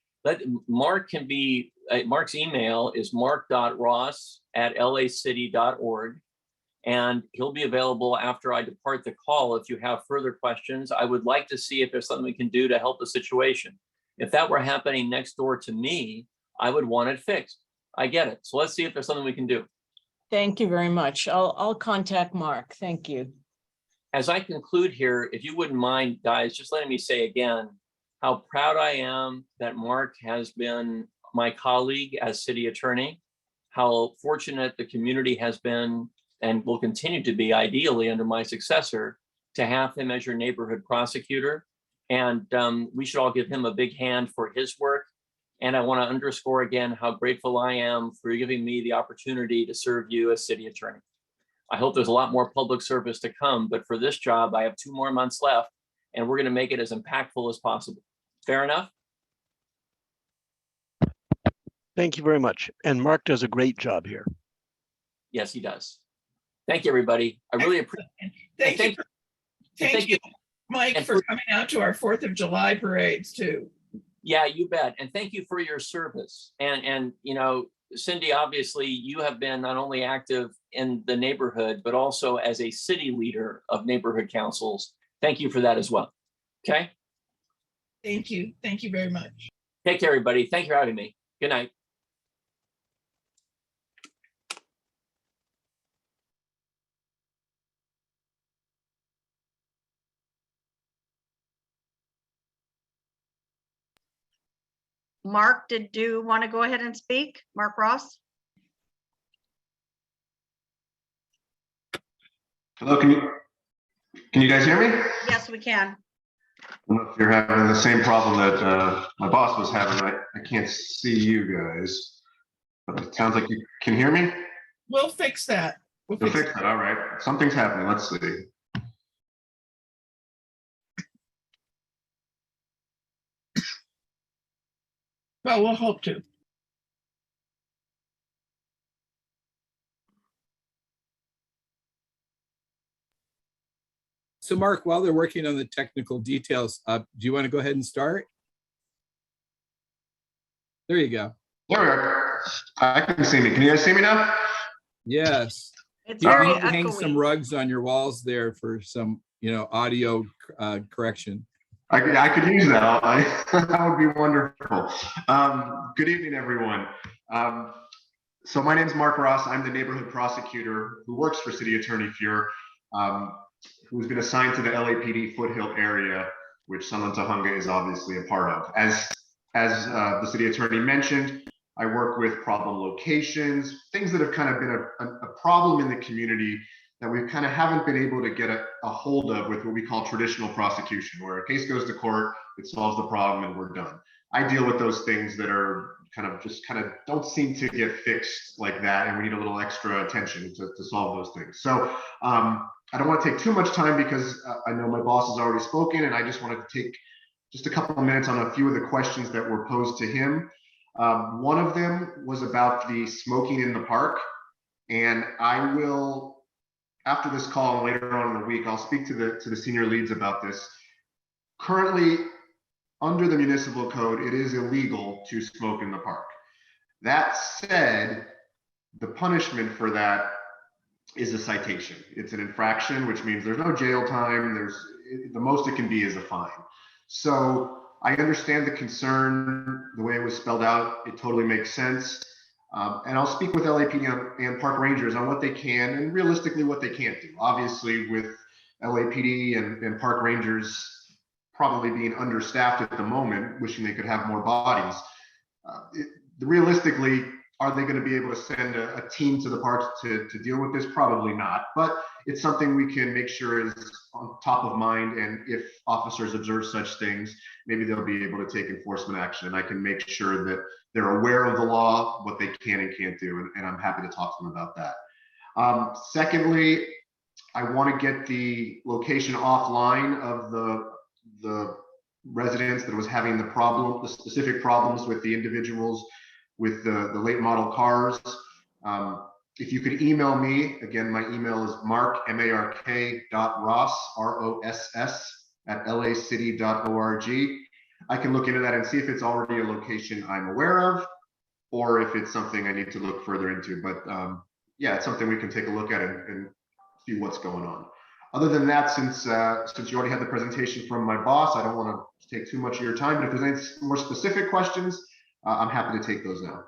Mark can be, Mark's email is mark.ross@lacity.org. And he'll be available after I depart the call if you have further questions. I would like to see if there's something we can do to help the situation. If that were happening next door to me, I would want it fixed. I get it. So let's see if there's something we can do. Thank you very much. I'll contact Mark. Thank you. As I conclude here, if you wouldn't mind, guys, just letting me say again, how proud I am that Mark has been my colleague as city attorney, how fortunate the community has been and will continue to be, ideally under my successor, to have him as your neighborhood prosecutor. And we should all give him a big hand for his work. And I want to underscore again how grateful I am for giving me the opportunity to serve you as city attorney. I hope there's a lot more public service to come, but for this job, I have 2 more months left, and we're going to make it as impactful as possible. Fair enough? Thank you very much. And Mark does a great job here. Yes, he does. Thank you, everybody. I really appreciate it. Thank you, Mike, and for coming out to our 4th of July parades too. Yeah, you bet. And thank you for your service. And you know, Cindy, obviously you have been not only active in the neighborhood, but also as a city leader of neighborhood councils. Thank you for that as well. Okay. Thank you. Thank you very much. Take care, everybody. Thank you for having me. Good night. Mark, did you want to go ahead and speak? Mark Ross? Hello, can you guys hear me? Yes, we can. I don't know if you're having the same problem that my boss was having. I can't see you guys, but it sounds like you can hear me. We'll fix that. We'll fix it. All right. Something's happening. Let's see. Well, we'll hope to. So Mark, while they're working on the technical details, do you want to go ahead and start? There you go. There we are. I can see me. Can you guys see me now? Yes. It's You very need to hang echoey. some rugs on your walls there for some, audio correction. I could use that. That would be wonderful. Good evening, everyone. So my name is Mark Ross. I'm the neighborhood prosecutor who works for City Attorney Fuhrer. who's been assigned to the LAPD Foothill area, which Sunland Tahunga is obviously a part of. As the city attorney mentioned, I work with problem locations, things that have kind of been a problem in the community that we kind of haven't been able to get a hold of with what we call traditional prosecution, where a case goes to court, it solves the problem, and we're done. I deal with those things that are kind of don't seem to get fixed like that, and we need a little extra attention to solve those things. So I don't want to take too much time because I know my boss has already spoken, and I just wanted to take just a couple of minutes on a few of the questions that were posed to him. One of them was about the smoking in the park, and I will, after this call and later on in the week, I'll speak to the senior leads about this. Currently, under the municipal code, it is illegal to smoke in the park. That said, the punishment for that is a citation. It's an infraction, which means there's no jail time. The most it can be is a fine. So I understand the concern, the way it was spelled out, it totally makes sense. And I'll speak with LAPD and park rangers on what they can and realistically what they can't do. Obviously, with LAPD and park rangers probably being understaffed at the moment, wishing they could have more bodies. Realistically, are they going to be able to send a team to the parks to deal with this? Probably not, but it's something we can make sure is on top of mind. And if officers observe such things, maybe they'll be able to take enforcement action. And I can make sure that they're aware of the law, what they can and can't do. And I'm happy to talk to them about that. Secondly, I want to get the location offline of the residents that was having the specific problems with the individuals with the late model cars. If you could email me, again, my email is mark, mark.ross, ROSS, @lacity.org. I can look into that and see if it's already a location I'm aware of, or if it's something I need to look further into. But yeah, it's something we can take a look at and see what's going on. Other than that, since you already had the presentation from my boss, I don't want to take too much of your time, but if there's any more specific questions, I'm happy to take those now.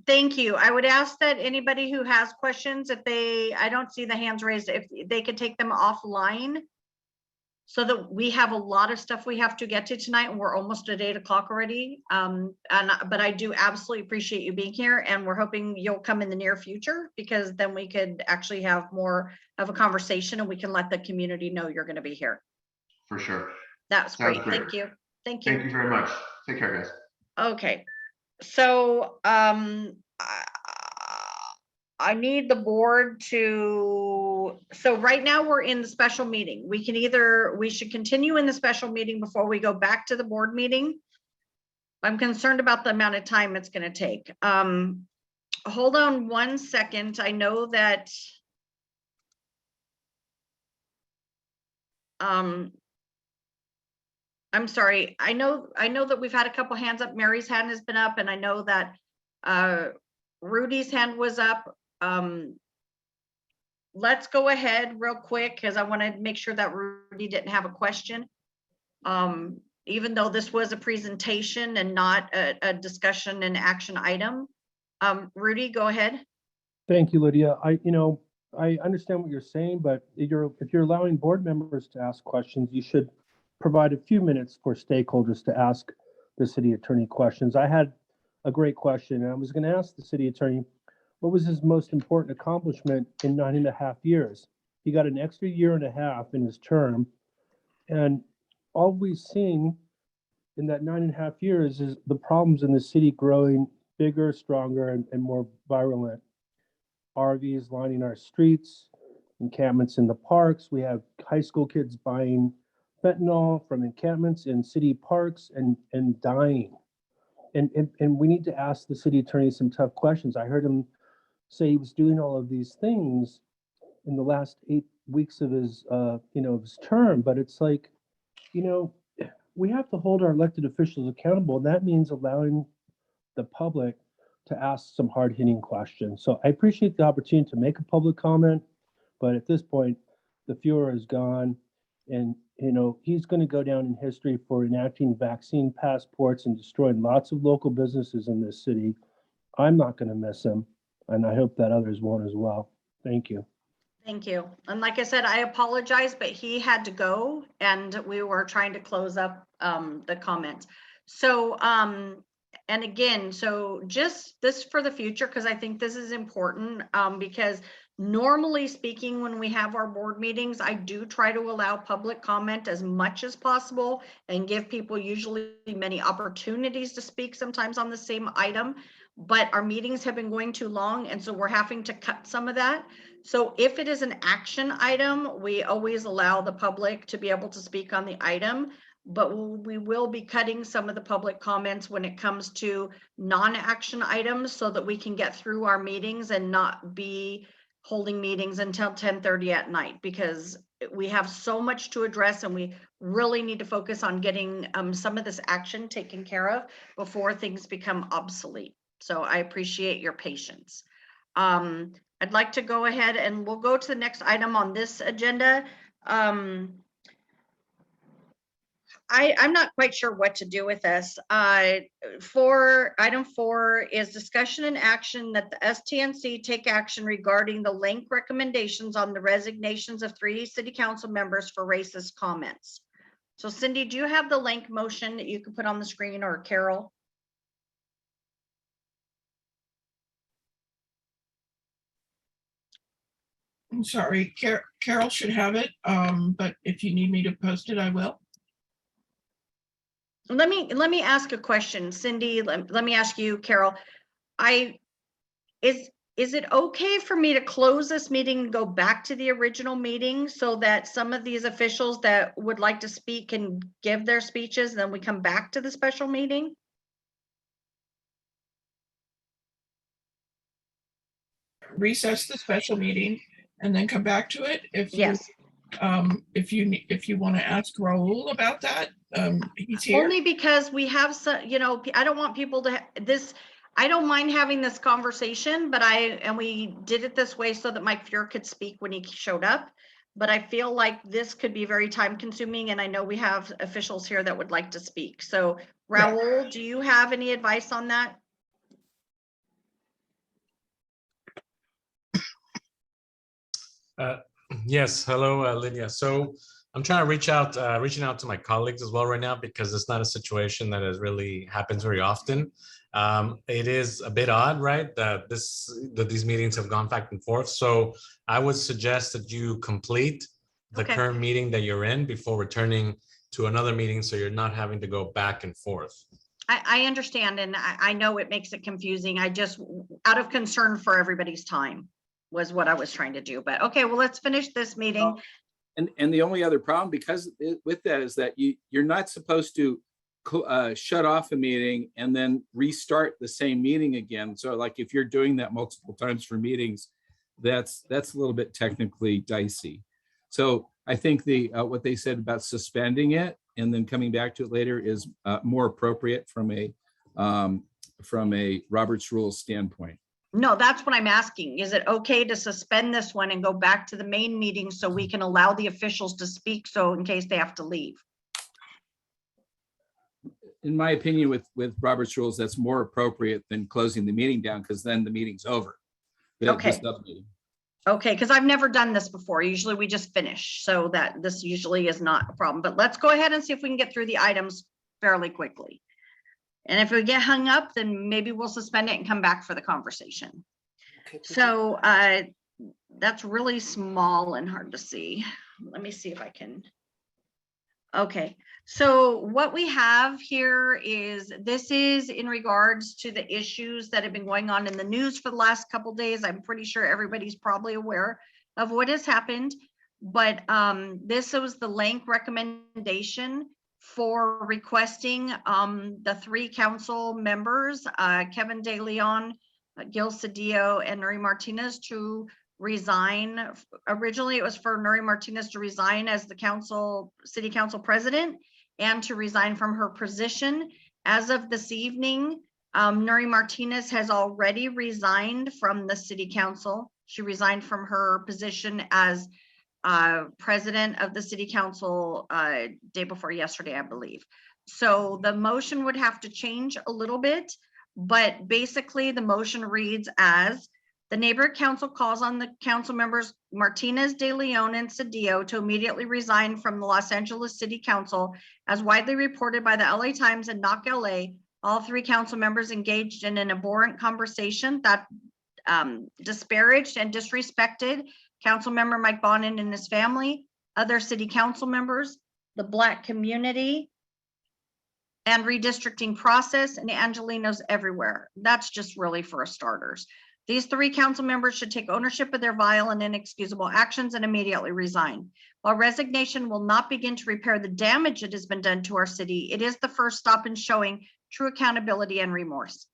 Thank you. I would ask that anybody who has questions, I don't see the hands raised, if they could take them offline, so that we have a lot of stuff we have to get to tonight, and we're almost at 8 o'clock already. But I do absolutely appreciate you being here, and we're hoping you'll come in the near future, because then we could actually have more of a conversation, and we can let the community know you're going to be here. For sure. That's Sounds great. great. Thank you. Thank you. Thank you very much. Take care, guys. Okay, so I need the board to, so right now we're in the special meeting. We should continue in the special meeting before we go back to the board meeting. I'm concerned about the amount of time it's going to take. Hold on one second. I know that I'm sorry. I know that we've had a couple hands up. Mary's hand has been up, and I know that Rudy's hand was up. Let's go ahead real quick, because I want to make sure that Rudy didn't have a question. Even though this was a presentation and not a discussion and action item. Rudy, go ahead. Thank you, Lydia. I understand what you're saying, but if you're allowing board members to ask questions, you should provide a few minutes for stakeholders to ask the city attorney questions. I had a great question, and I was going to ask the city attorney, what was his most important accomplishment in 9.5 years? He got an extra 1.5 years in his term, and all we've seen in that 9.5 years is the problems in the city growing bigger, stronger, and more virulent. RVs lining our streets, encampments in the parks. We have high school kids buying fentanyl from encampments in city parks and dying. And we need to ask the city attorney some tough questions. I heard him say he was doing all of these things in the last 8 weeks of his his term, but it's like, we have to hold our elected officials accountable. And that means allowing the public to ask some hard-hitting questions. So I appreciate the opportunity to make a public comment, but at this point, the Fuhrer is gone, and he's going to go down in history for enacting vaccine passports and destroying lots of local businesses in this city. I'm not going to miss him, and I hope that others won't as well. Thank you. Thank you. And like I said, I apologize, but he had to go and we were trying to close up the comments. So, and again, so just this for the future, because I think this is important, because normally speaking, when we have our board meetings, I do try to allow public comment as much as possible and give people usually many opportunities to speak sometimes on the same item. But our meetings have been going too long, and so we're having to cut some of that. So if it is an action item, we always allow the public to be able to speak on the item, but we will be cutting some of the public comments when it comes to non-action items so that we can get through our meetings and not be holding meetings until 10:30 at night, because we have so much to address and we really need to focus on getting some of this action taken care of before things become obsolete. So I appreciate your patience. I'd like to go ahead and we'll go to the next item on this agenda. I'm not quite sure what to do with this. For item 4 is discussion and action that the STNC take action regarding the length recommendations on the resignations of 3 city council members for racist comments. So Cindy, do you have the length motion that you can put on the screen, or Carol? I'm sorry, Carol should have it, but if you need me to post it, I will. Let me ask a question, Cindy. Let me ask you, Carol. Is it okay for me to close this meeting and go back to the original meeting so that some of these officials that would like to speak can give their speeches, and then we come back to the special meeting? Recess the special meeting and then come back to it if you, Yes. if you want to ask Raul about that. He's here. Only because we have some, you know, I don't want people to I don't mind having this conversation, but we did it this way so that Mike Fuhr could speak when he showed up. But I feel like this could be very time consuming, and I know we have officials here that would like to speak. So Raul, do you have any advice on that? Yes, hello, Lydia. So I'm trying to reaching out to my colleagues as well right now, because it's not a situation that has really happens very often. It is a bit odd, right, that these meetings have gone back and forth. So I would suggest that you complete the current meeting that you're in before returning to another meeting, so you're not having to go back and forth. I understand, and I know it makes it confusing. I just, out of concern for everybody's time, was what I was trying to do. But okay, well, let's finish this meeting. And the only other problem with that is that you're not supposed to shut off a meeting and then restart the same meeting again. So like if you're doing that multiple times for meetings, that's a little bit technically dicey. So I think what they said about suspending it and then coming back to it later is more appropriate from a Robert's Rules standpoint. No, that's what I'm asking. Is it okay to suspend this one and go back to the main meeting so we can allow the officials to speak, so in case they have to leave? In my opinion, with Robert's Rules, that's more appropriate than closing the meeting down, because then the meeting's over. Okay. Okay, because I've never done this before. Usually we just finish, so that this usually is not a problem. But let's go ahead and see if we can get through the items fairly quickly. And if we get hung up, then maybe we'll suspend it and come back for the conversation. So that's really small and hard to see. Let me see if I can. Okay, so what we have here is, this is in regards to the issues that have been going on in the news for the last couple of days. I'm pretty sure everybody's probably aware of what has happened, but this was the length recommendation for requesting the 3 council members, Kevin De Leon, Gil Cedillo, and Nuri Martinez to resign. Originally, it was for Nuri Martinez to resign as the city council president and to resign from her position. As of this evening, Nuri Martinez has already resigned from the city council. She resigned from her position as president of the city council day before yesterday, I believe. So the motion would have to change a little bit, but basically the motion reads as The neighborhood council calls on the council members Martinez, De Leon, and Cedillo to immediately resign from the Los Angeles City Council. As widely reported by the LA Times and Knock LA, all three council members engaged in an abhorrent conversation that disparaged and disrespected Councilmember Mike Bonin and his family, other city council members, the Black community, and redistricting process, and Angelenos everywhere. That's just really for starters. These three council members should take ownership of their vile and inexcusable actions and immediately resign. While resignation will not begin to repair the damage that has been done to our city, it is the first stop in showing true accountability and remorse.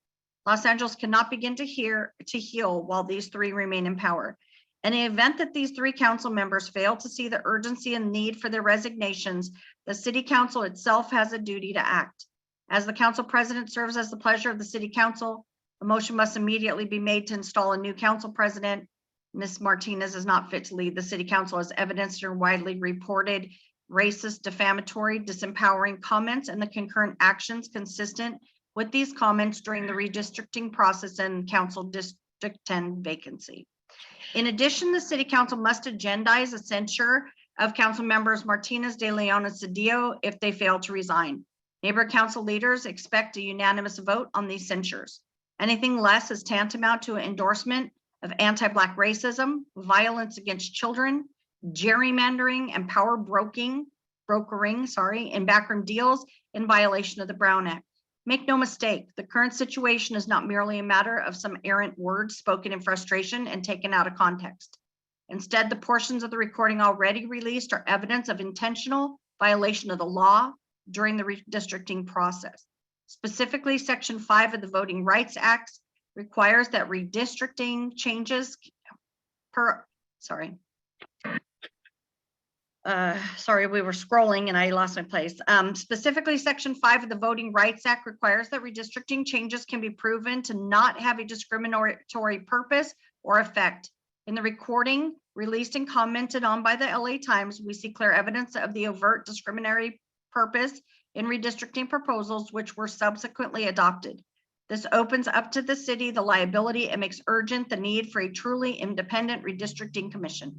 Los Angeles cannot begin to heal while these three remain in power. In the event that these three council members fail to see the urgency and need for their resignations, the city council itself has a duty to act. As the council president serves as the pleasure of the city council, a motion must immediately be made to install a new council president. Ms. Martinez is not fit to lead the city council as evidenced in widely reported racist, defamatory, disempowering comments and the concurrent actions consistent with these comments during the redistricting process and council district 10 vacancy. In addition, the city council must agendize a censure of council members Martinez, De Leon, and Cedillo if they fail to resign. Neighborhood council leaders expect a unanimous vote on these censures. Anything less is tantamount to an endorsement of anti-Black racism, violence against children, gerrymandering, and power brokering in backroom deals in violation of the Brown Act. Make no mistake, the current situation is not merely a matter of some errant words spoken in frustration and taken out of context. Instead, the portions of the recording already released are evidence of intentional violation of the law during the redistricting process. Specifically, Section 5 of the Voting Rights Act requires that redistricting changes we were scrolling and I lost my place. Specifically, Section 5 of the Voting Rights Act requires that redistricting changes can be proven to not have a discriminatory purpose or effect. In the recording released and commented on by the LA Times, we see clear evidence of the overt discriminatory purpose in redistricting proposals, which were subsequently adopted. This opens up to the city the liability and makes urgent the need for a truly independent redistricting commission.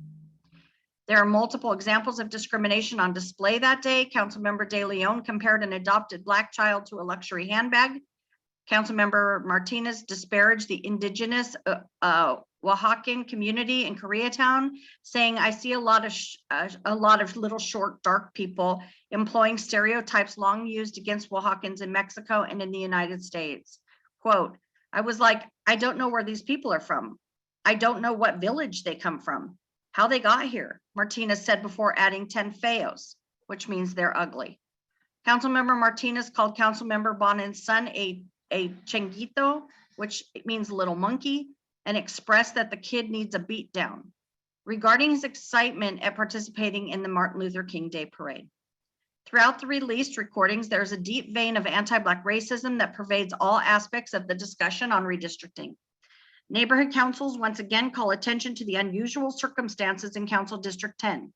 There are multiple examples of discrimination on display that day. Councilmember De Leon compared an adopted Black child to a luxury handbag. Councilmember Martinez disparaged the indigenous Oaxacan community in Koreatown, saying, "I see a lot of little short, dark people employing stereotypes long used against Oaxacans in Mexico and in the United States." Quote, "I was like, I don't know where these people are from. I don't know what village they come from, how they got here," Martinez said before adding 10 feos, which means they're ugly. Councilmember Martinez called Councilmember Bonin's son a changuito, which means little monkey, and expressed that the kid needs a beat down regarding his excitement at participating in the Martin Luther King Day parade. Throughout the released recordings, there's a deep vein of anti-Black racism that pervades all aspects of the discussion on redistricting. Neighborhood councils once again call attention to the unusual circumstances in Council District 10.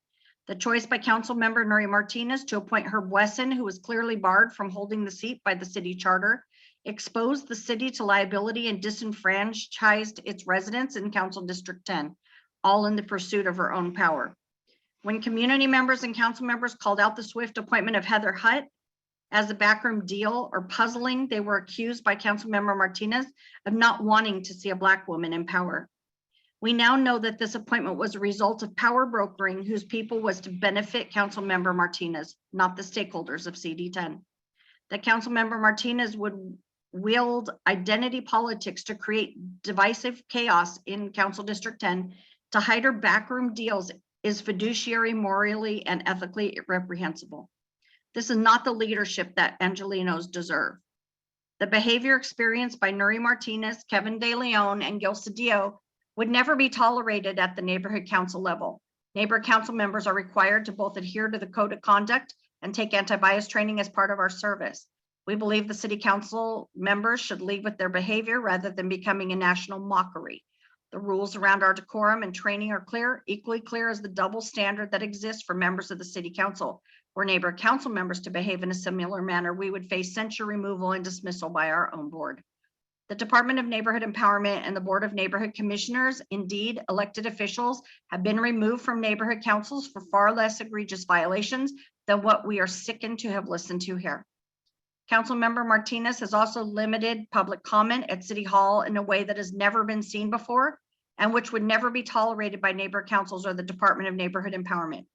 The choice by Council Member Nuri Martinez to appoint Herb Wesson, who was clearly barred from holding the seat by the city charter, exposed the city to liability and disenfranchised its residents in Council District 10, all in the pursuit of her own power. When community members and council members called out the swift appointment of Heather Hutt as a backroom deal or puzzling, they were accused by Councilmember Martinez of not wanting to see a Black woman in power. We now know that this appointment was a result of power brokering whose people was to benefit Councilmember Martinez, not the stakeholders of CD10. That Councilmember Martinez would wield identity politics to create divisive chaos in Council District 10 to hide her backroom deals is fiduciary, morally, and ethically reprehensible. This is not the leadership that Angelenos deserve. The behavior experienced by Nuri Martinez, Kevin De Leon, and Gil Cedillo would never be tolerated at the neighborhood council level. Neighborhood council members are required to both adhere to the code of conduct and take anti-bias training as part of our service. We believe the city council members should lead with their behavior rather than becoming a national mockery. The rules around our decorum and training are clear, equally clear as the double standard that exists for members of the city council. Were neighborhood council members to behave in a similar manner, we would face censure, removal, and dismissal by our own board. The Department of Neighborhood Empowerment and the Board of Neighborhood Commissioners, indeed, elected officials, have been removed from neighborhood councils for far less egregious violations than what we are sickened to have listened to here. Councilmember Martinez has also limited public comment at City Hall in a way that has never been seen before and which would never be tolerated by neighbor councils or the Department of Neighborhood Empowerment.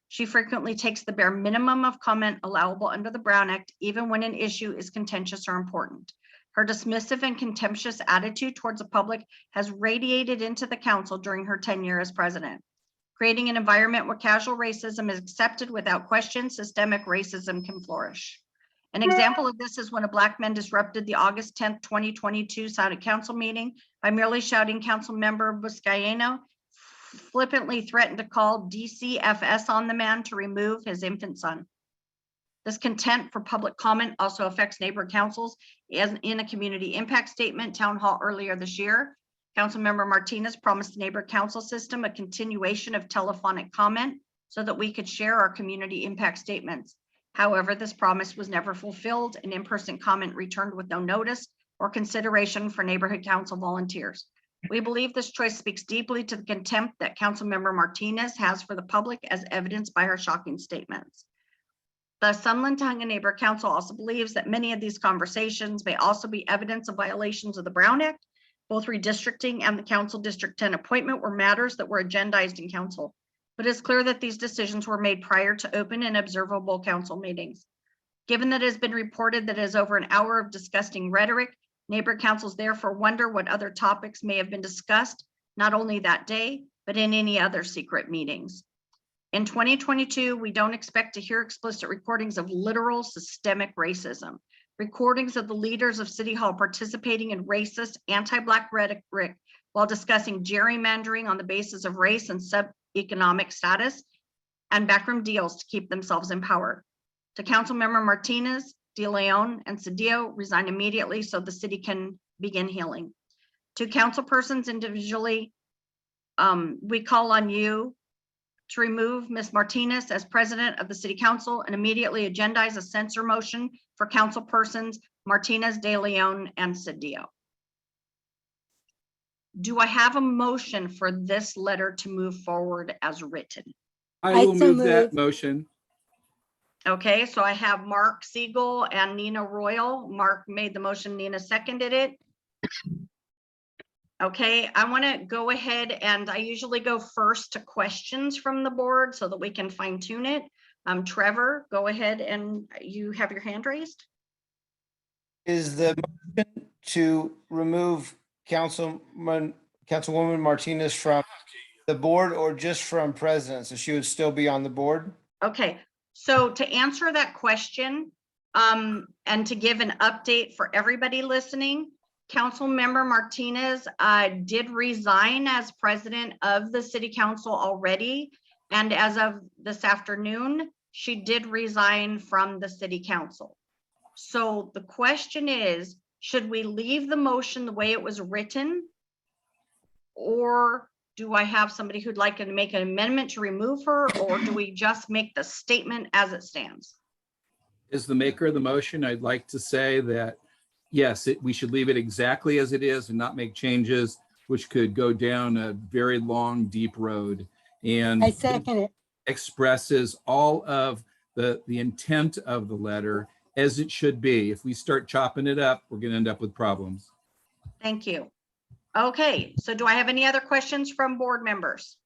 She frequently takes the bare minimum of comment allowable under the Brown Act, even when an issue is contentious or important. Her dismissive and contemptuous attitude towards the public has radiated into the council during her tenure as president. Creating an environment where casual racism is accepted without question, systemic racism can flourish. An example of this is when a Black man disrupted the August 10th, 2022 Senate Council meeting by merely shouting Councilmember Buscaino flippantly threatened to call DCFS on the man to remove his infant son. This contempt for public comment also affects neighbor councils. As in a community impact statement town hall earlier this year, Councilmember Martinez promised the neighbor council system a continuation of telephonic comment so that we could share our community impact statements. However, this promise was never fulfilled, and in-person comment returned with no notice or consideration for neighborhood council volunteers. We believe this choice speaks deeply to the contempt that Councilmember Martinez has for the public, as evidenced by her shocking statements. The Sunland Tonga Neighbor Council also believes that many of these conversations may also be evidence of violations of the Brown Act. Both redistricting and the Council District 10 appointment were matters that were agendized in council, but it's clear that these decisions were made prior to open and observable council meetings. Given that it has been reported that it is over an hour of disgusting rhetoric, neighbor councils therefore wonder what other topics may have been discussed, not only that day, but in any other secret meetings. In 2022, we don't expect to hear explicit recordings of literal systemic racism. Recordings of the leaders of City Hall participating in racist, anti-Black rhetoric while discussing gerrymandering on the basis of race and sub-economic status and backroom deals to keep themselves in power. To Councilmember Martinez, De Leon, and Cedillo, resign immediately so the city can begin healing. To council persons individually, we call on you to remove Ms. Martinez as president of the city council and immediately agendize a censure motion for council persons Martinez, De Leon, and Cedillo. Do I have a motion for this letter to move forward as written? I will move that motion. Okay, so I have Mark Siegel and Nina Royal. Mark made the motion, Nina seconded it. Okay, I want to go ahead and I usually go first to questions from the board so that we can fine tune it. Trevor, go ahead, and you have your hand raised. Is the motion to remove Councilwoman Martinez from the board or just from president? So she would still be on the board? Okay, so to answer that question, and to give an update for everybody listening, Councilmember Martinez did resign as president of the city council already. And as of this afternoon, she did resign from the city council. So the question is, should we leave the motion the way it was written? Or do I have somebody who'd like to make an amendment to remove her, or do we just make the statement as it stands? As the maker of the motion, I'd like to say that, yes, we should leave it exactly as it is and not make changes, which could go down a very long, deep road. And I second it. expresses all of the intent of the letter as it should be. If we start chopping it up, we're going to end up with problems. Thank you. Okay, so do I have any other questions from board members?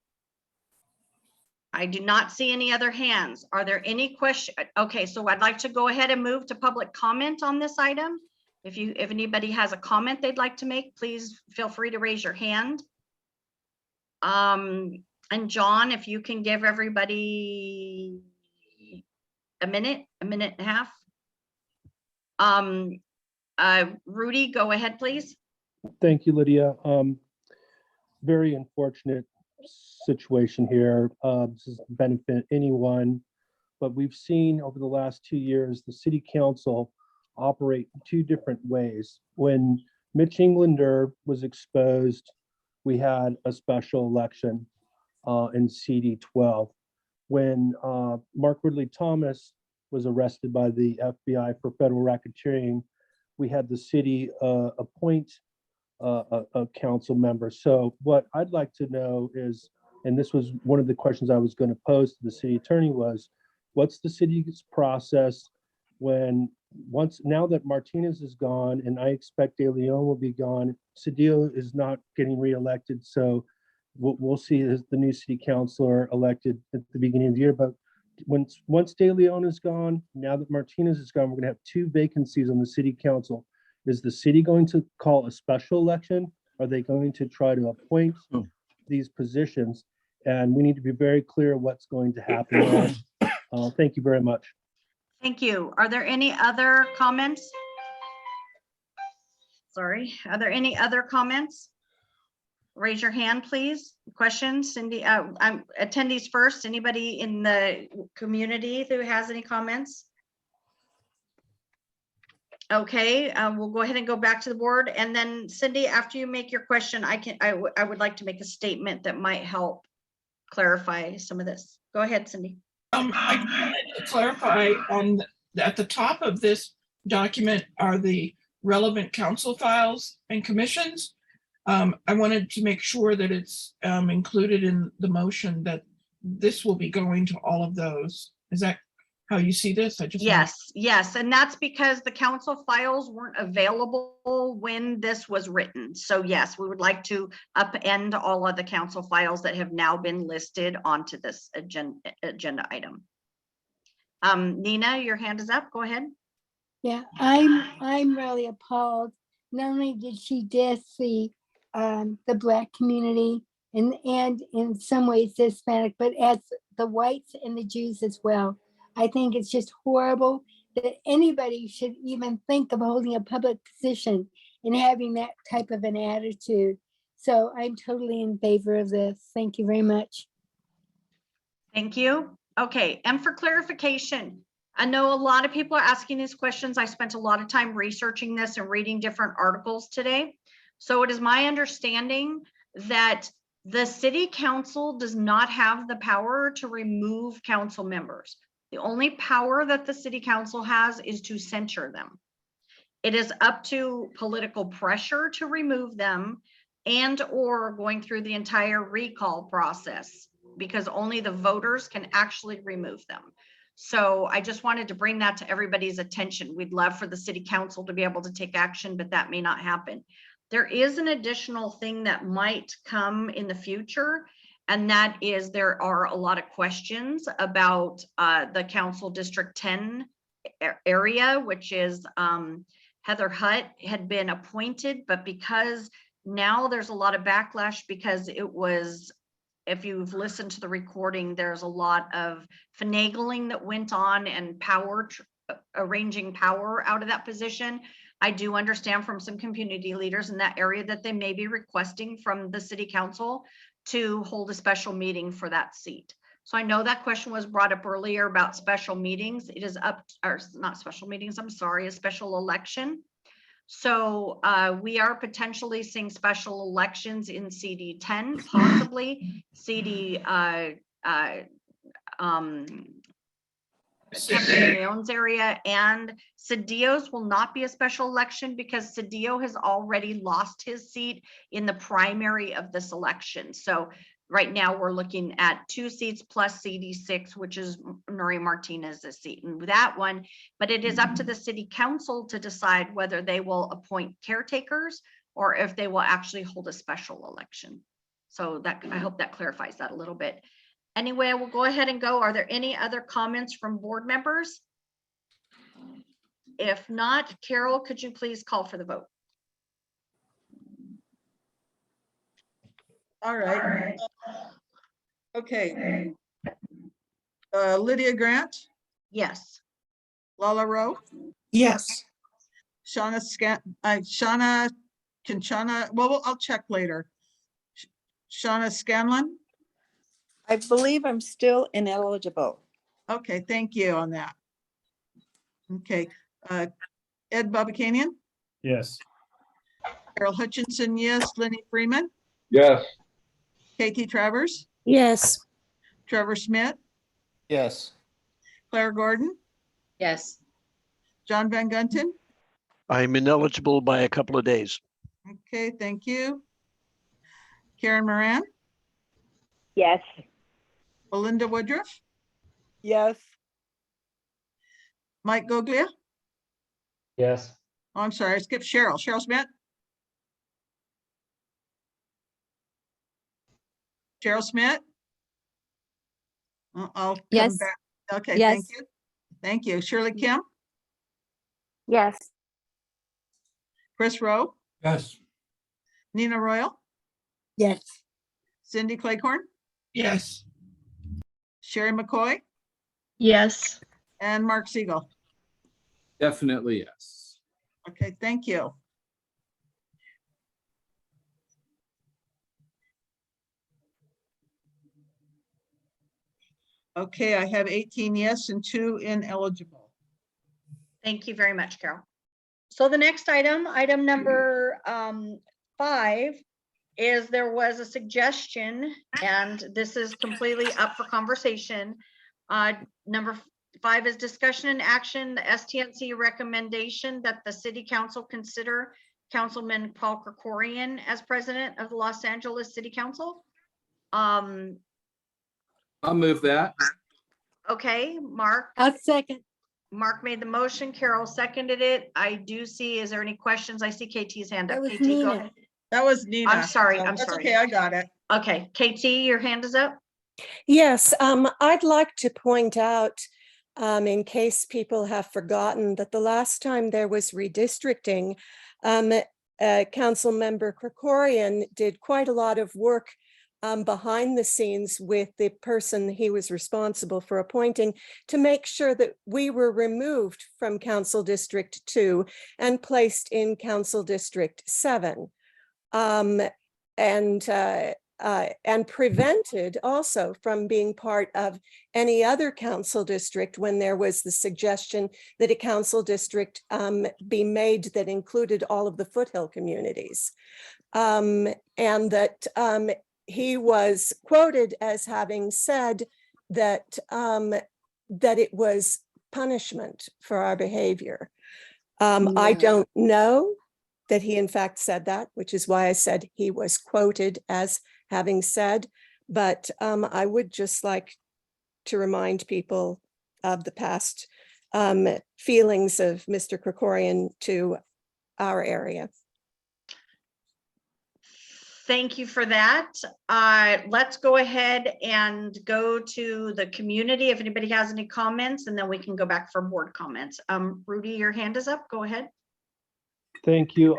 I do not see any other hands. Are there any questions? Okay, so I'd like to go ahead and move to public comment on this item. If anybody has a comment they'd like to make, please feel free to raise your hand. And John, if you can give everybody a minute and a half. Rudy, go ahead, please. Thank you, Lydia. Very unfortunate situation here. This doesn't benefit anyone, but we've seen over the last 2 years, the city council operate in two different ways. When Mitch Englander was exposed, we had a special election in CD 12. When Mark Ridley Thomas was arrested by the FBI for federal racketeering, we had the city appoint a council member. So what I'd like to know is, and this was one of the questions I was going to pose to the city attorney, was what's the city's process when now that Martinez is gone, and I expect De Leon will be gone, Cedillo is not getting reelected, so we'll see the new city councilor elected at the beginning of the year. But once De Leon is gone, now that Martinez is gone, we're gonna have 2 vacancies on the city council. Is the city going to call a special election? Are they going to try to appoint these positions? And we need to be very clear what's going to happen there. Thank you very much. Thank you. Are there any other comments? Sorry, are there any other comments? Raise your hand, please. Questions, Cindy? I'm attendees first. Anybody in the community who has any comments? Okay, we'll go ahead and go back to the board, and then Cindy, after you make your question, I would like to make a statement that might help clarify some of this. Go ahead, Cindy. I wanted to clarify at the top of this document are the relevant council files and commissions. I wanted to make sure that it's included in the motion that this will be going to all of those. Is that how you see this? Yes, and that's because the council files weren't available when this was written. So yes, we would like to upend all of the council files that have now been listed onto this agenda item. Nina, your hand is up. Go ahead. Yeah, I'm really appalled. Not only did she diss the Black community and in some ways the Hispanic, but as the whites and the Jews as well. I think it's just horrible that anybody should even think of holding a public position and having that type of an attitude. So I'm totally in favor of this. Thank you very much. Thank you. Okay, and for clarification, I know a lot of people are asking these questions. I spent a lot of time researching this and reading different articles today. So it is my understanding that the city council does not have the power to remove council members. The only power that the city council has is to censure them. It is up to political pressure to remove them and or going through the entire recall process, because only the voters can actually remove them. So I just wanted to bring that to everybody's attention. We'd love for the city council to be able to take action, but that may not happen. There is an additional thing that might come in the future, and that is there are a lot of questions about the council district 10 area, which is Heather Hutt had been appointed, but because now there's a lot of backlash because it was, if you've listened to the recording, there's a lot of finagling that went on and arranging power out of that position. I do understand from some community leaders in that area that they may be requesting from the city council to hold a special meeting for that seat. So I know that question was brought up earlier about special meetings. It is up, or not special meetings, I'm sorry, a special election. So we are potentially seeing special elections in CD 10, possibly CD Leon's area, and Cedillo's will not be a special election because Cedillo has already lost his seat in the primary of this election. So right now we're looking at 2 seats plus CD6, which is Nuri Martinez's seat in that one, but it is up to the city council to decide whether they will appoint caretakers or if they will actually hold a special election. So that, I hope that clarifies that a little bit. Anyway, we'll go ahead and go. Are there any other comments from board members? If not, Carol, could you please call for the vote? All right. Okay. Lydia Grant, Yes. Lala Rowe, Yes. Shauna Conchana, well, I'll check later. Shauna Scanlon. I believe I'm still ineligible. Okay, thank you on that. Okay, Ed Babakanian, Yes. Carol Hutchinson, yes. Lenny Freeman, Yes. Katie Travers, Yes. Trevor Smith, Yes. Claire Gordon, Yes. John Van Gunten, I'm ineligible by a couple of days. Okay, thank you. Karen Moran, Yes. Belinda Woodruff, Yes. Mike Goglia. Yes. Oh, I'm sorry, I skipped Cheryl. Cheryl Smith. Cheryl Smith. I'll come Yes. back. Okay, Yes. thank you. Thank you. Shirley Kim, Yes. Chris Rowe, Yes. Nina Royal, Yes. Cindy Claycorn, Yes. Sherry McCoy, Yes. and Mark Siegel. Definitely yes. Okay, thank you. Okay, I have 18 yes and 2 ineligible. Thank you very much, Carol. So the next item number 5, is there was a suggestion, and this is completely up for conversation. Number 5 is discussion and action, the STNC recommendation that the city council consider Councilman Paul Krikorian as president of the Los Angeles City Council. I'll move that. Okay, Mark. I'll second. Mark made the motion, Carol seconded it. I do see, is there any questions? I see KT's hand up. That was KT, go Nina. ahead. That was Nina. I'm sorry, So I'm that's sorry. okay, I got it. Okay, KT, your hand is up. Yes, I'd like to point out, in case people have forgotten, that the last time there was redistricting, Council Member Krikorian did quite a lot of work behind the scenes with the person he was responsible for appointing to make sure that we were removed from Council District 2 and placed in Council District 7. And prevented also from being part of any other council district when there was the suggestion that a council district be made that included all of the foothill communities. And that he was quoted as having said that, that it was punishment for our behavior. I don't know that he in fact said that, which is why I said he was quoted as having said, but I would just like to remind people of the past feelings of Mr. Krikorian to our area. Thank you for that. Let's go ahead and go to the community if anybody has any comments, and then we can go back for board comments. Rudy, your hand is up. Go ahead. Thank you.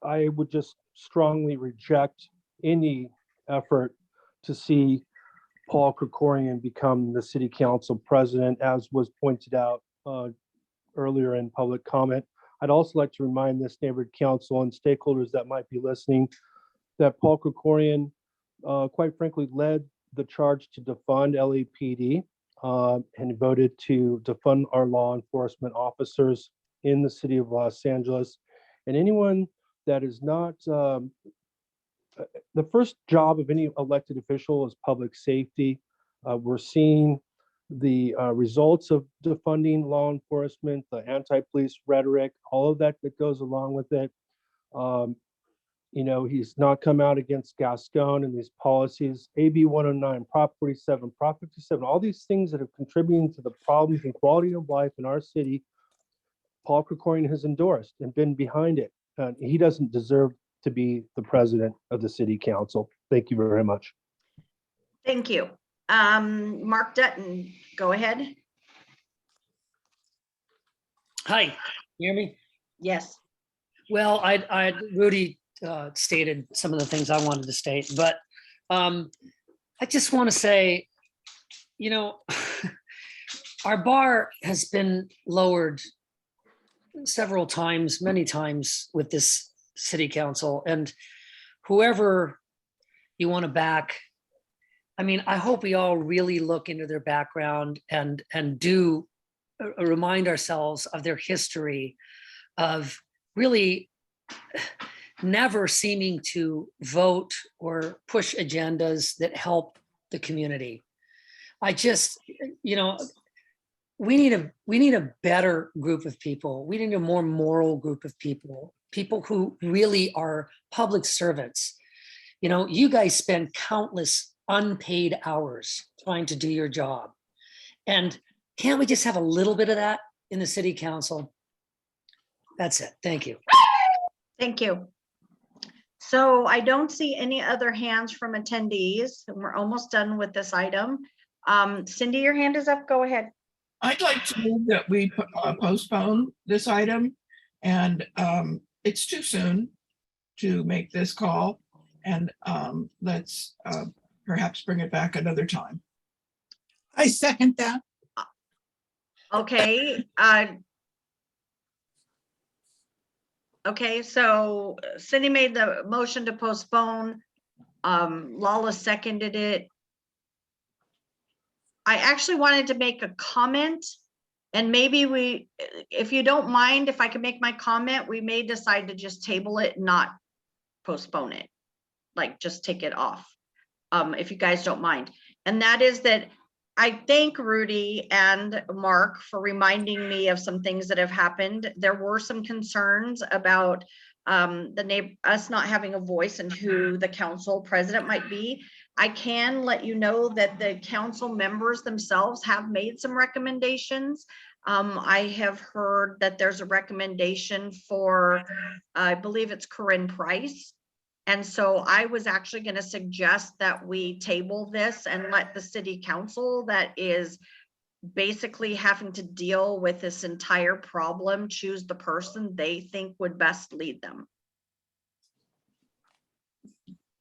I would just strongly reject any effort to see Paul Krikorian become the city council president, as was pointed out earlier in public comment. I'd also like to remind this neighborhood council and stakeholders that might be listening that Paul Krikorian, quite frankly, led the charge to defund LAPD and voted to defund our law enforcement officers in the city of Los Angeles. And anyone that is not, the first job of any elected official is public safety. We're seeing the results of defunding law enforcement, the anti-police rhetoric, all of that goes along with it. You know, he's not come out against Gascon and these policies, AB 109, Prop 47, Prop 57, all these things that have contributed to the problems and quality of life in our city. Paul Krikorian has endorsed and been behind it. He doesn't deserve to be the president of the city council. Thank you very much. Thank you. Mark Dutton, go ahead. Hi, you hear me? Yes. Well, Rudy stated some of the things I wanted to state, but I just want to say, you know, our bar has been lowered several times, many times with this city council, and whoever you want to back, I mean, I hope we all really look into their background and do remind ourselves of their history of really never seeming to vote or push agendas that help the community. I just, you know, we need a better group of people. We need a more moral group of people, people who really are public servants. You know, you guys spend countless unpaid hours trying to do your job. And can't we just have a little bit of that in the city council? That's it. Thank you. Thank you. So I don't see any other hands from attendees, and we're almost done with this item. Cindy, your hand is up. Go ahead. I'd like to move that we postpone this item, and it's too soon to make this call, and let's perhaps bring it back another time. I second that. Okay. Okay, so Cindy made the motion to postpone. Lala seconded it. I actually wanted to make a comment, and maybe if you don't mind, if I can make my comment, we may decide to just table it, not postpone it. Like just take it off, if you guys don't mind. And that is that I thank Rudy and Mark for reminding me of some things that have happened. There were some concerns about us not having a voice in who the council president might be. I can let you know that the council members themselves have made some recommendations. I have heard that there's a recommendation for, I believe it's Corinne Price. And so I was actually going to suggest that we table this and let the city council that is basically having to deal with this entire problem choose the person they think would best lead them.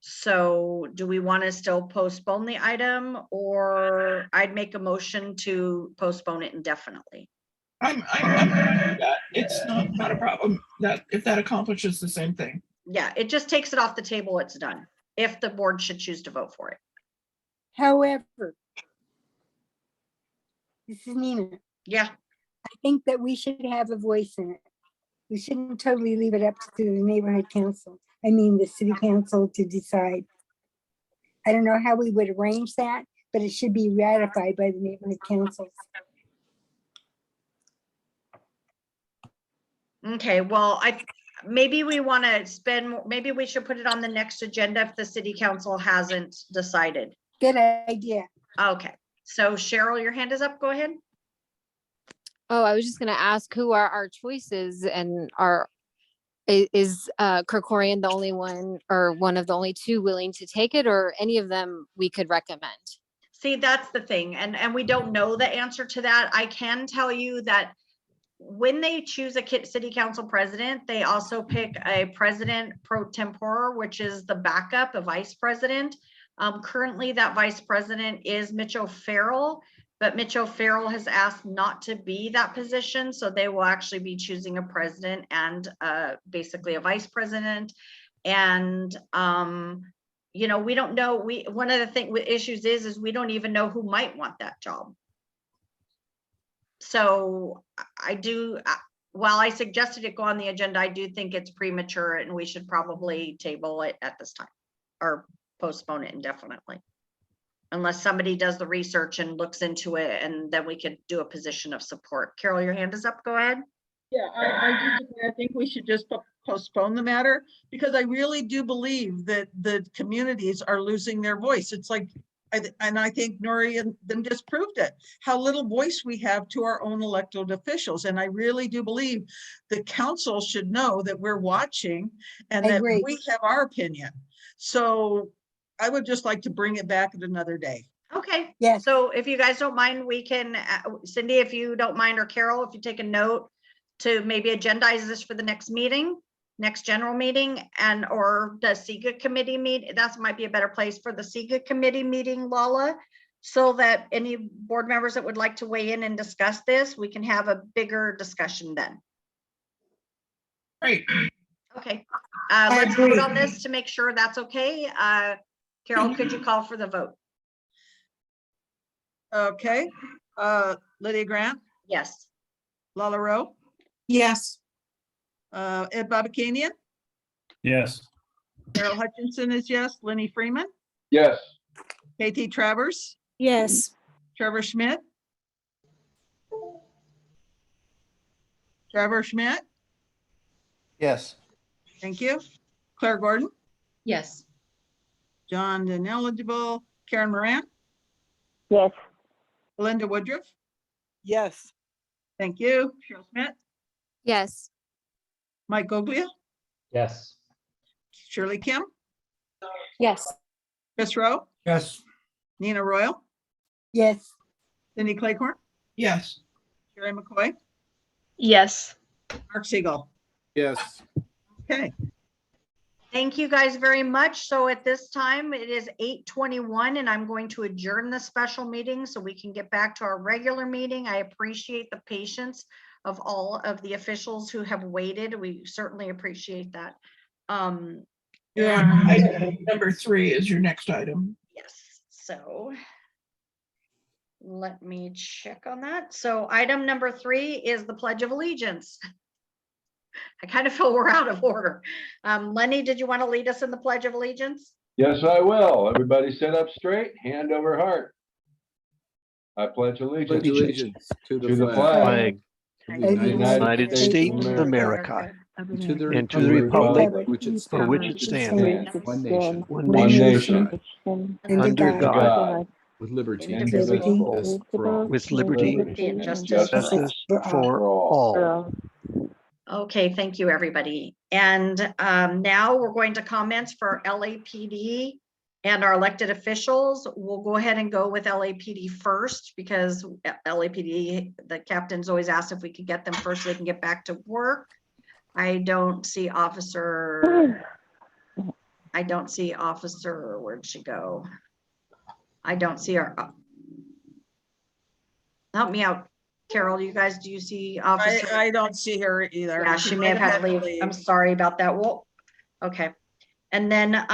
So do we want to still postpone the item, or I'd make a motion to postpone it indefinitely? I'm that. It's not a problem that if that accomplishes the same thing. Yeah, it just takes it off the table. It's done. If the board should choose to vote for it. However, this is Nina. Yeah. I think that we should have a voice in it. We shouldn't totally leave it up to the neighborhood council. I mean, the city council to decide. I don't know how we would arrange that, but it should be ratified by the neighborhood councils. Okay, well, maybe we want to maybe we should put it on the next agenda if the city council hasn't decided. Good idea. Okay, so Cheryl, your hand is up. Go ahead. Oh, I was just going to ask who are our choices, and is Kerkorian the only one or one of the only two willing to take it, or any of them we could recommend? See, that's the thing. And we don't know the answer to that. I can tell you that when they choose a city council president, they also pick a president pro tempore, which is the backup, a vice president. Currently, that vice president is Mitch O'Farrell, but Mitch O'Farrell has asked not to be that position. So they will actually be choosing a president and basically a vice president. And, you know, we don't know. One of the issues is we don't even know who might want that job. So while I suggested it go on the agenda, I do think it's premature and we should probably table it at this time or postpone it indefinitely. Unless somebody does the research and looks into it, and then we could do a position of support. Carol, your hand is up. Go ahead. Yeah, I think we should just postpone the matter, because I really do believe that the communities are losing their voice. It's like, and I think Nori and them just proved it, how little voice we have to our own elected officials. And I really do believe the council should know that we're watching and that we have our opinion. So I would just like to bring it back at another day. Okay. Yeah. So if you guys don't mind, we can, Cindy, if you don't mind, or Carol, if you take a note to maybe agendize this for the next meeting, next general meeting, and or the SIGA committee meet. That might be a better place for the SIGA committee meeting, Lala, so that any board members that would like to weigh in and discuss this, we can have a bigger discussion then. Great. Okay. Let's vote on this to make sure that's okay. Carol, could you call for the vote? Okay. Lydia Grant? Yes. Lala Rowe? Yes. Ed Babakanian? Yes. Carol Hutchinson is yes. Lenny Freeman? Yes. KT Travers? Yes. Trevor Schmidt? Trevor Schmidt, Yes. thank you. Claire Gordon, Yes. John ineligible, Karen Moran, Yes. Belinda Woodruff, Yes. thank you. Cheryl Smith, Yes. Mike Goglia, Yes. Shirley Kim, Yes. Chris Rowe, Yes. Nina Royal, Yes. Cindy Claycorn, Yes. Sherry McCoy, Yes. Mark Siegel. Yes. Okay, Thank you guys very much. So at this time, it is 8:21 and I'm going to adjourn the special meeting so we can get back to our regular meeting. I appreciate the patience of all of the officials who have waited. We certainly appreciate that. Yeah, And item number 3 is your next item. yes, so let me check on that. So item number 3 is the Pledge of Allegiance. I kind of feel we're out of order. Lenny, did you want to lead us in the Pledge of Allegiance? Yes, I will. Everybody sit up straight, hand over heart. I pledge Pledge allegiance allegiance to to the the flag Flag of the United States of America and to the and to the republic which it for which it stands, one nation, one one nation, nation, under under God, God, with liberty and and indivisible, justice for all. with liberty And and justice for all. justice for for all. all. Okay, thank you, everybody. And now we're going to comments for LAPD and our elected officials. We'll go ahead and go with LAPD first because LAPD, the captains always ask if we could get them first so they can get back to work. I don't see officer, where'd she go? I don't see her. Help me out, Carol, you guys, do you see officer? I don't see her either. Yeah, she may have had to leave. I'm sorry about that. Well, okay. And then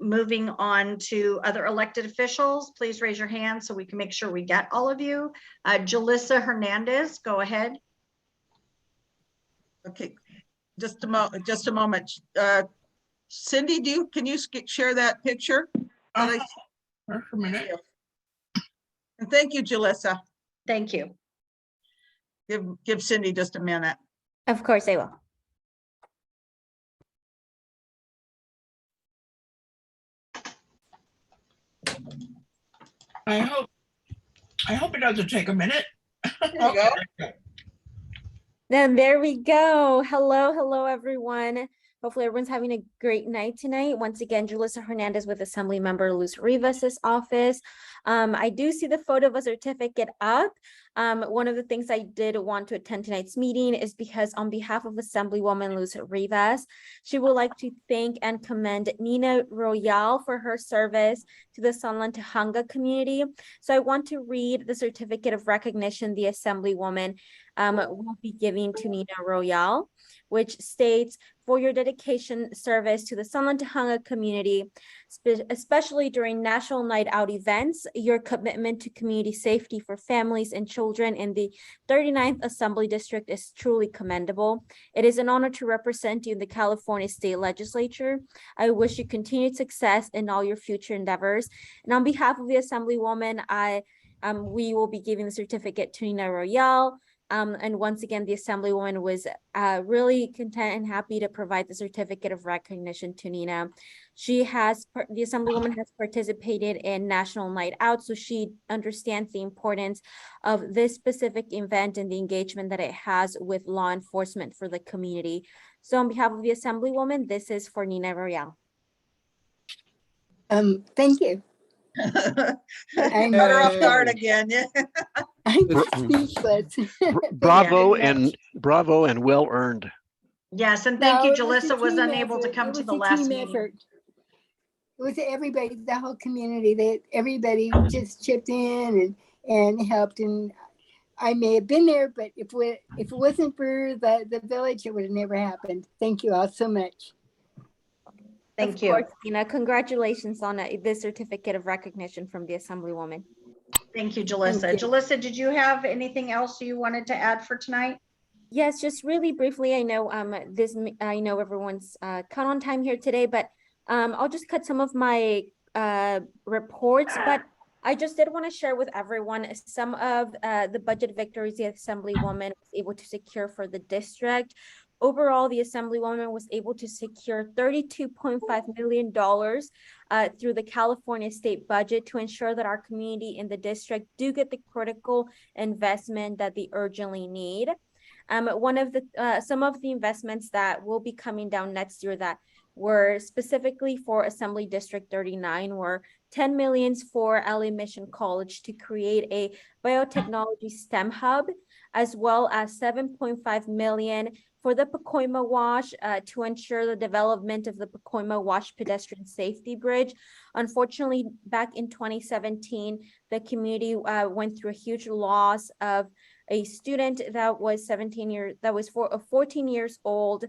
moving on to other elected officials, please raise your hand so we can make sure we get all of you. Jalissa Hernandez, go ahead. Okay, just a moment. Cindy, can you share that picture? For a minute. And thank you, Jalissa. Thank you. Give Cindy just a minute. Of course I will. I hope it doesn't take a minute. There you go. Then there we go. Hello, everyone. Hopefully everyone's having a great night tonight. Once again, Jalissa Hernandez with Assembly Member Luz Rivas's office. I do see the photo of a certificate up. One of the things I did want to attend tonight's meeting is because on behalf of Assemblywoman Luz Rivas, she would like to thank and commend Nina Royale for her service to the Sunland Tahunga community. So I want to read the certificate of recognition the Assemblywoman will be giving to Nina Royale, which states, for your dedication service to the Sunland Tahunga community, especially during National Night Out events, your commitment to community safety for families and children in the 39th Assembly District is truly commendable. It is an honor to represent you in the California State Legislature. I wish you continued success in all your future endeavors. And on behalf of the Assemblywoman, we will be giving the certificate to Nina Royale. And once again, the Assemblywoman was really content and happy to provide the certificate of recognition to Nina. The Assemblywoman has participated in National Night Out, so she understands the importance of this specific event and the engagement that it has with law enforcement for the community. So on behalf of the Assemblywoman, this is for Nina Royale. Thank you. Better off guard again. Yeah. I'm speechless. Bravo and well earned. Yes, and thank you, No, it was a Jalissa was team unable to effort. come It to was the a last team meeting. effort. It was everybody, the whole community, that everybody just chipped in and helped. And I may have been there, but if it wasn't for the village, it would have never happened. Thank you all so much. Thank you. Of course, Nina, congratulations on this certificate of recognition from the Assemblywoman. Thank you, Jalissa. Thank you. Jalissa, did you have anything else you wanted to add for tonight? Yes, just really briefly, I know I know everyone's cut on time here today, but I'll just cut some of my reports. But I just did want to share with everyone some of the budget victories the Assemblywoman was able to secure for the district. Overall, the Assemblywoman was able to secure $32.5 million through the California state budget to ensure that our community in the district do get the critical investment that they urgently need. Some of the investments that will be coming down next year that were specifically for Assembly District 39 were 10 millions for LA Mission College to create a biotechnology STEM hub, as well as 7.5 million for the Pacoima Wash to ensure the development of the Pacoima Wash pedestrian safety bridge. Unfortunately, back in 2017, the community went through a huge loss of a student that was 14 years old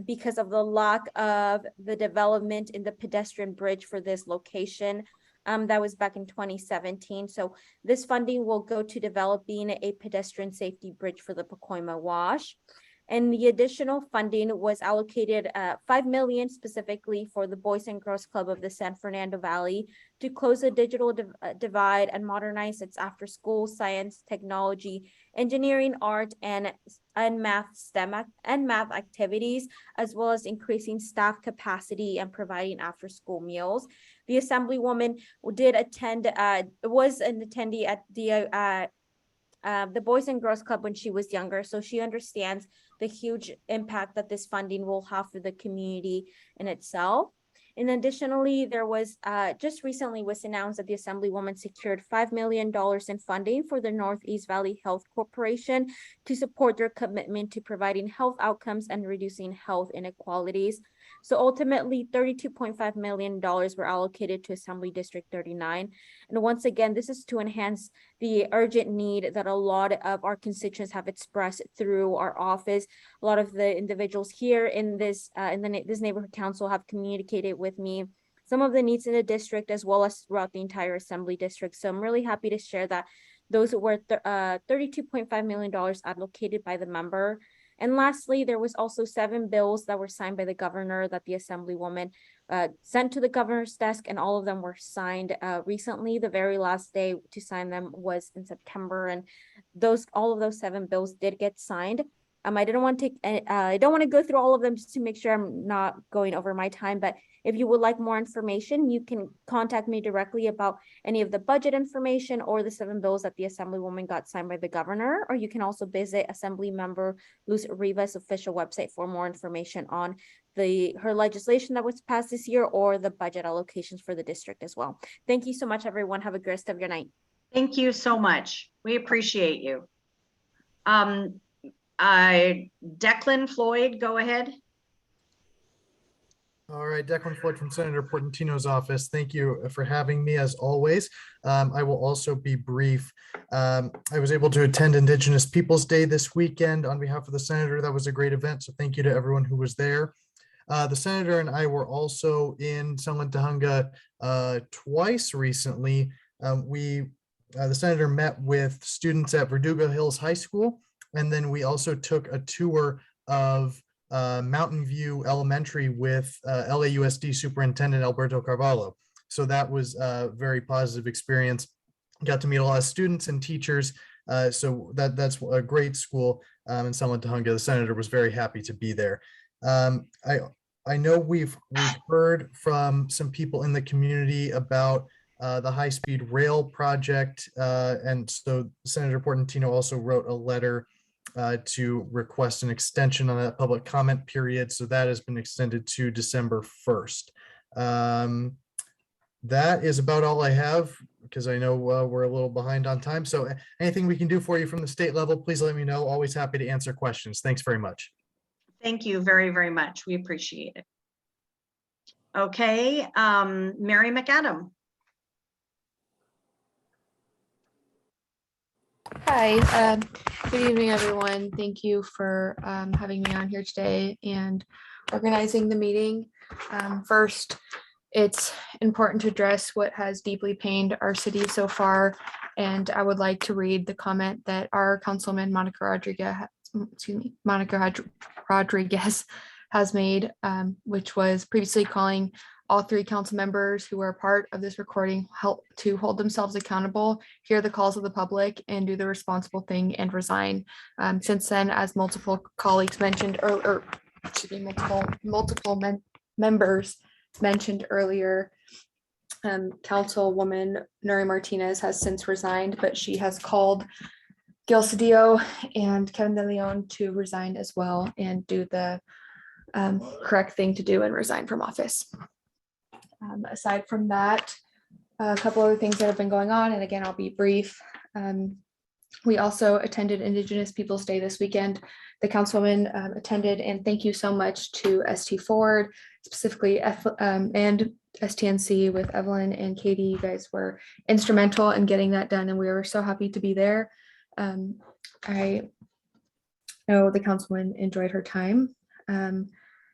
because of the lack of the development in the pedestrian bridge for this location. That was back in 2017. So this funding will go to developing a pedestrian safety bridge for the Pacoima Wash. And the additional funding was allocated $5 million specifically for the Boys and Girls Club of the San Fernando Valley to close the digital divide and modernize its after-school science, technology, engineering, art, and math STEM and math activities, as well as increasing staff capacity and providing after-school meals. The Assemblywoman did attend, was an attendee at the Boys and Girls Club when she was younger, so she understands the huge impact that this funding will have for the community in itself. And additionally, there was just recently was announced that the Assemblywoman secured $5 million in funding for the Northeast Valley Health Corporation to support their commitment to providing health outcomes and reducing health inequalities. So ultimately, $32.5 million were allocated to Assembly District 39. And once again, this is to enhance the urgent need that a lot of our constituents have expressed through our office. A lot of the individuals here in this neighborhood council have communicated with me some of the needs in the district as well as throughout the entire Assembly District. So I'm really happy to share that those were $32.5 million allocated by the member. And lastly, there was also 7 bills that were signed by the governor that the Assemblywoman sent to the governor's desk, and all of them were signed recently. The very last day to sign them was in September, and all of those 7 bills did get signed. I don't want to go through all of them just to make sure I'm not going over my time, but if you would like more information, you can contact me directly about any of the budget information or the 7 bills that the Assemblywoman got signed by the governor, or you can also visit Assembly Member Luz Rivas' official website for more information on her legislation that was passed this year or the budget allocations for the district as well. Thank you so much, everyone. Have a great rest of your night. Thank you so much. We appreciate you. Declan Floyd, go ahead. All right, Declan Floyd from Senator Portantino's office. Thank you for having me as always. I will also be brief. I was able to attend Indigenous Peoples Day this weekend on behalf of the Senator. That was a great event, so thank you to everyone who was there. The Senator and I were also in Sunland Tujunga twice recently. The Senator met with students at Verdugo Hills High School, and then we also took a tour of Mountain View Elementary with LAUSD Superintendent Alberto Carvalho. So that was a very positive experience. Got to meet a lot of students and teachers. So that's a great school in Sunland Tujunga. The Senator was very happy to be there. I know we've heard from some people in the community about the high-speed rail project. And so Senator Portantino also wrote a letter to request an extension on that public comment period. So that has been extended to December 1st. That is about all I have because I know we're a little behind on time. So anything we can do for you from the state level, please let me know. Always happy to answer questions. Thanks very much. Thank you very, very much. We appreciate it. Okay, Mary McAdam. Hi, good evening, everyone. Thank you for having me on here today and organizing the meeting. First, it's important to address what has deeply pained our city so far, and I would like to read the comment that our Councilman Monica Rodriguez has made, which was previously calling all three council members who are part of this recording help to hold themselves accountable, hear the calls of the public, and do the responsible thing and resign. Since then, as multiple colleagues mentioned, or excuse me, members mentioned earlier, Councilwoman Nuri Martinez has since resigned, but she has called Gil Cedillo and Kevin De Leon to resign as well and do the correct thing to do and resign from office. Aside from that, a couple other things that have been going on, and again, I'll be brief. We also attended Indigenous Peoples Day this weekend. The councilwoman attended, and thank you so much to ST Ford, specifically and STNC with Evelyn and Katie. You guys were instrumental in getting that done, and we were so happy to be there. I know the councilwoman enjoyed her time.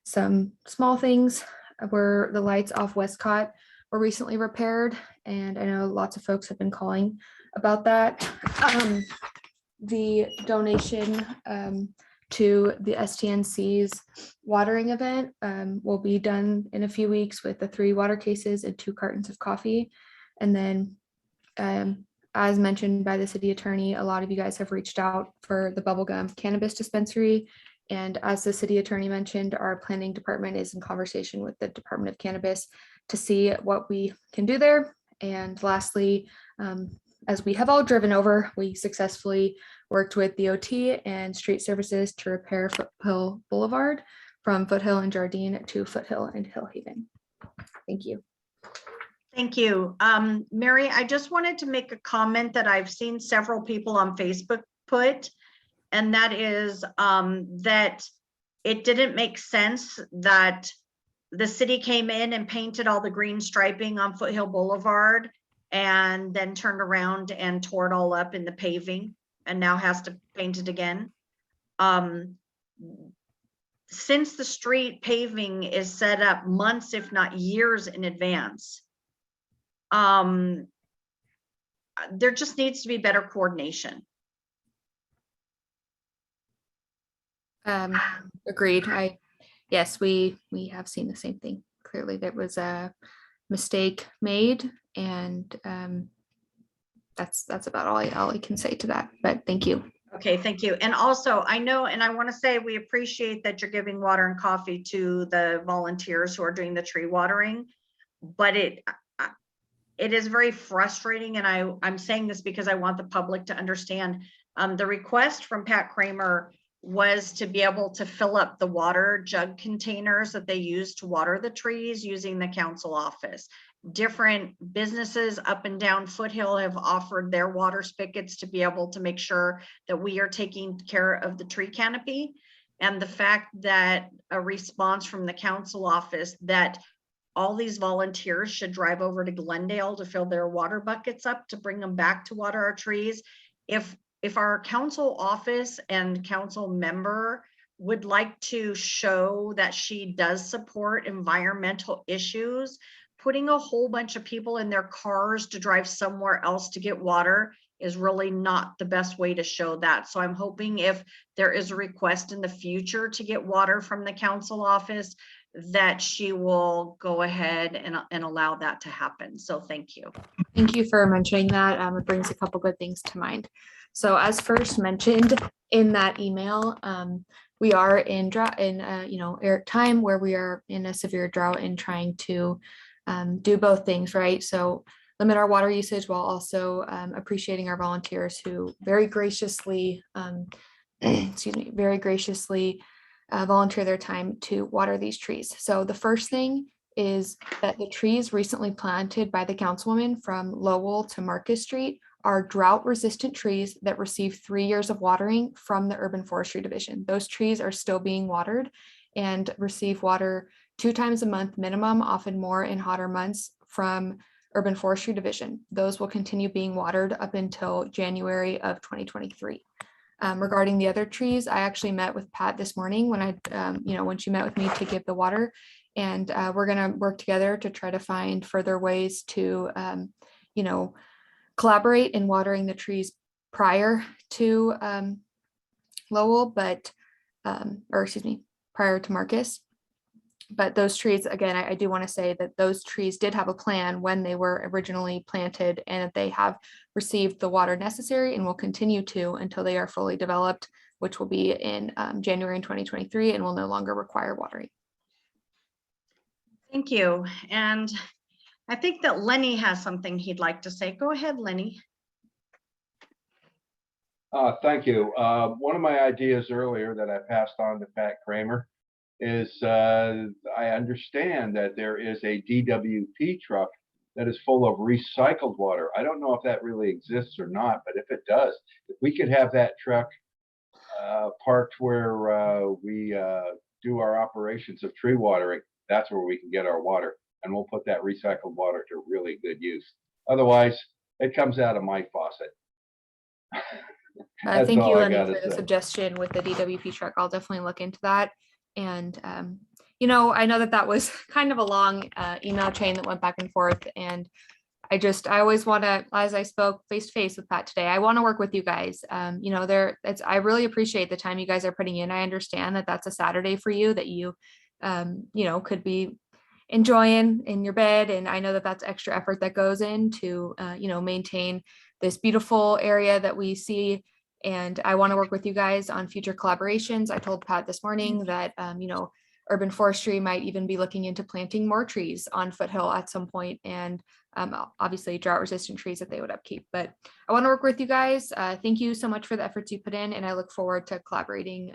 Some small things were the lights off Westcott were recently repaired, and I know lots of folks have been calling about that. The donation to the STNC's watering event will be done in a few weeks with the 3 water cases and 2 cartons of coffee. And then as mentioned by the city attorney, a lot of you guys have reached out for the bubblegum cannabis dispensary. And as the city attorney mentioned, our planning department is in conversation with the Department of Cannabis to see what we can do there. And lastly, as we have all driven over, we successfully worked with DOT and street services to repair Foothill Boulevard from Foothill and Jardine to Foothill and Hillhaven. Thank you. Thank you. Mary, I just wanted to make a comment that I've seen several people on Facebook put, and that is that it didn't make sense that the city came in and painted all the green striping on Foothill Boulevard and then turned around and tore it all up in the paving and now has to paint it again. Since the street paving is set up months, if not years in advance, there just needs to be better coordination. Agreed. Yes, we have seen the same thing. Clearly, there was a mistake made, and that's about all I can say to that. But thank you. Okay, thank you. And also, I know, and I want to say we appreciate that you're giving water and coffee to the volunteers who are doing the tree watering, but it is very frustrating, and I'm saying this because I want the public to understand. The request from Pat Kramer was to be able to fill up the water jug containers that they use to water the trees using the council office. Different businesses up and down Foothill have offered their water spigots to be able to make sure that we are taking care of the tree canopy. And the fact that a response from the council office that all these volunteers should drive over to Glendale to fill their water buckets up to bring them back to water our trees. If our council office and council member would like to show that she does support environmental issues, putting a whole bunch of people in their cars to drive somewhere else to get water is really not the best way to show that. So I'm hoping if there is a request in the future to get water from the council office, that she will go ahead and allow that to happen. So thank you. Thank you for mentioning that. It brings a couple good things to mind. So as first mentioned in that email, we are in time where we are in a severe drought and trying to do both things, right? So limit our water usage while also appreciating our volunteers who very graciously, volunteer their time to water these trees. So the first thing is that the trees recently planted by the councilwoman from Lowell to Marcus Street are drought-resistant trees that receive 3 years of watering from the Urban Forestry Division. Those trees are still being watered and receive water 2 times a month minimum, often more in hotter months, from Urban Forestry Division. Those will continue being watered up until January of 2023. Regarding the other trees, I actually met with Pat this morning when when she met with me to give the water, and we're going to work together to try to find further ways to, collaborate in watering the trees prior to Lowell, prior to Marcus. But those trees, again, I do want to say that those trees did have a plan when they were originally planted, and that they have received the water necessary and will continue to until they are fully developed, which will be in January in 2023 and will no longer require watering. Thank you. And I think that Lenny has something he'd like to say. Go ahead, Lenny. Thank you. One of my ideas earlier that I passed on to Pat Kramer is I understand that there is a DWP truck that is full of recycled water. I don't know if that really exists or not, but if it does, if we could have that truck parked where we do our operations of tree watering, that's where we can get our water, and we'll put that recycled water to really good use. Otherwise, it comes out of my faucet. That's Thank you, all I Lenny, gotta for the say. suggestion with the DWP truck. I'll definitely look into that. And, you know, I know that that was kind of a long email chain that went back and forth. And I always want to, as I spoke face to face with Pat today, I want to work with you guys. You know, I really appreciate the time you guys are putting in. I understand that that's a Saturday for you that you, you know, could be enjoying in your bed. And I know that that's extra effort that goes into, you know, maintain this beautiful area that we see. And I want to work with you guys on future collaborations. I told Pat this morning that, you know, urban forestry might even be looking into planting more trees on Foothill at some point, and obviously drought resistant trees that they would upkeep. But I want to work with you guys. Thank you so much for the efforts you put in, and I look forward to collaborating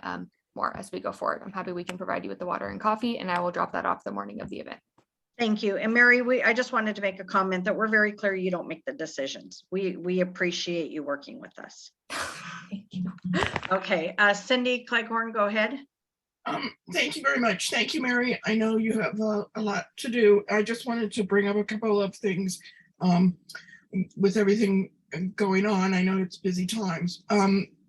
more as we go forward. I'm happy we can provide you with the water and coffee, and I will drop that off the morning of the event. Thank you. And Mary, I just wanted to make a comment that we're very clear you don't make the decisions. We appreciate you working with us. Thank you. Okay, Cindy Cleghorn, go ahead. Thank you very much. Thank you, Mary. I know you have a lot to do. I just wanted to bring up a couple of things with everything going on. I know it's busy times,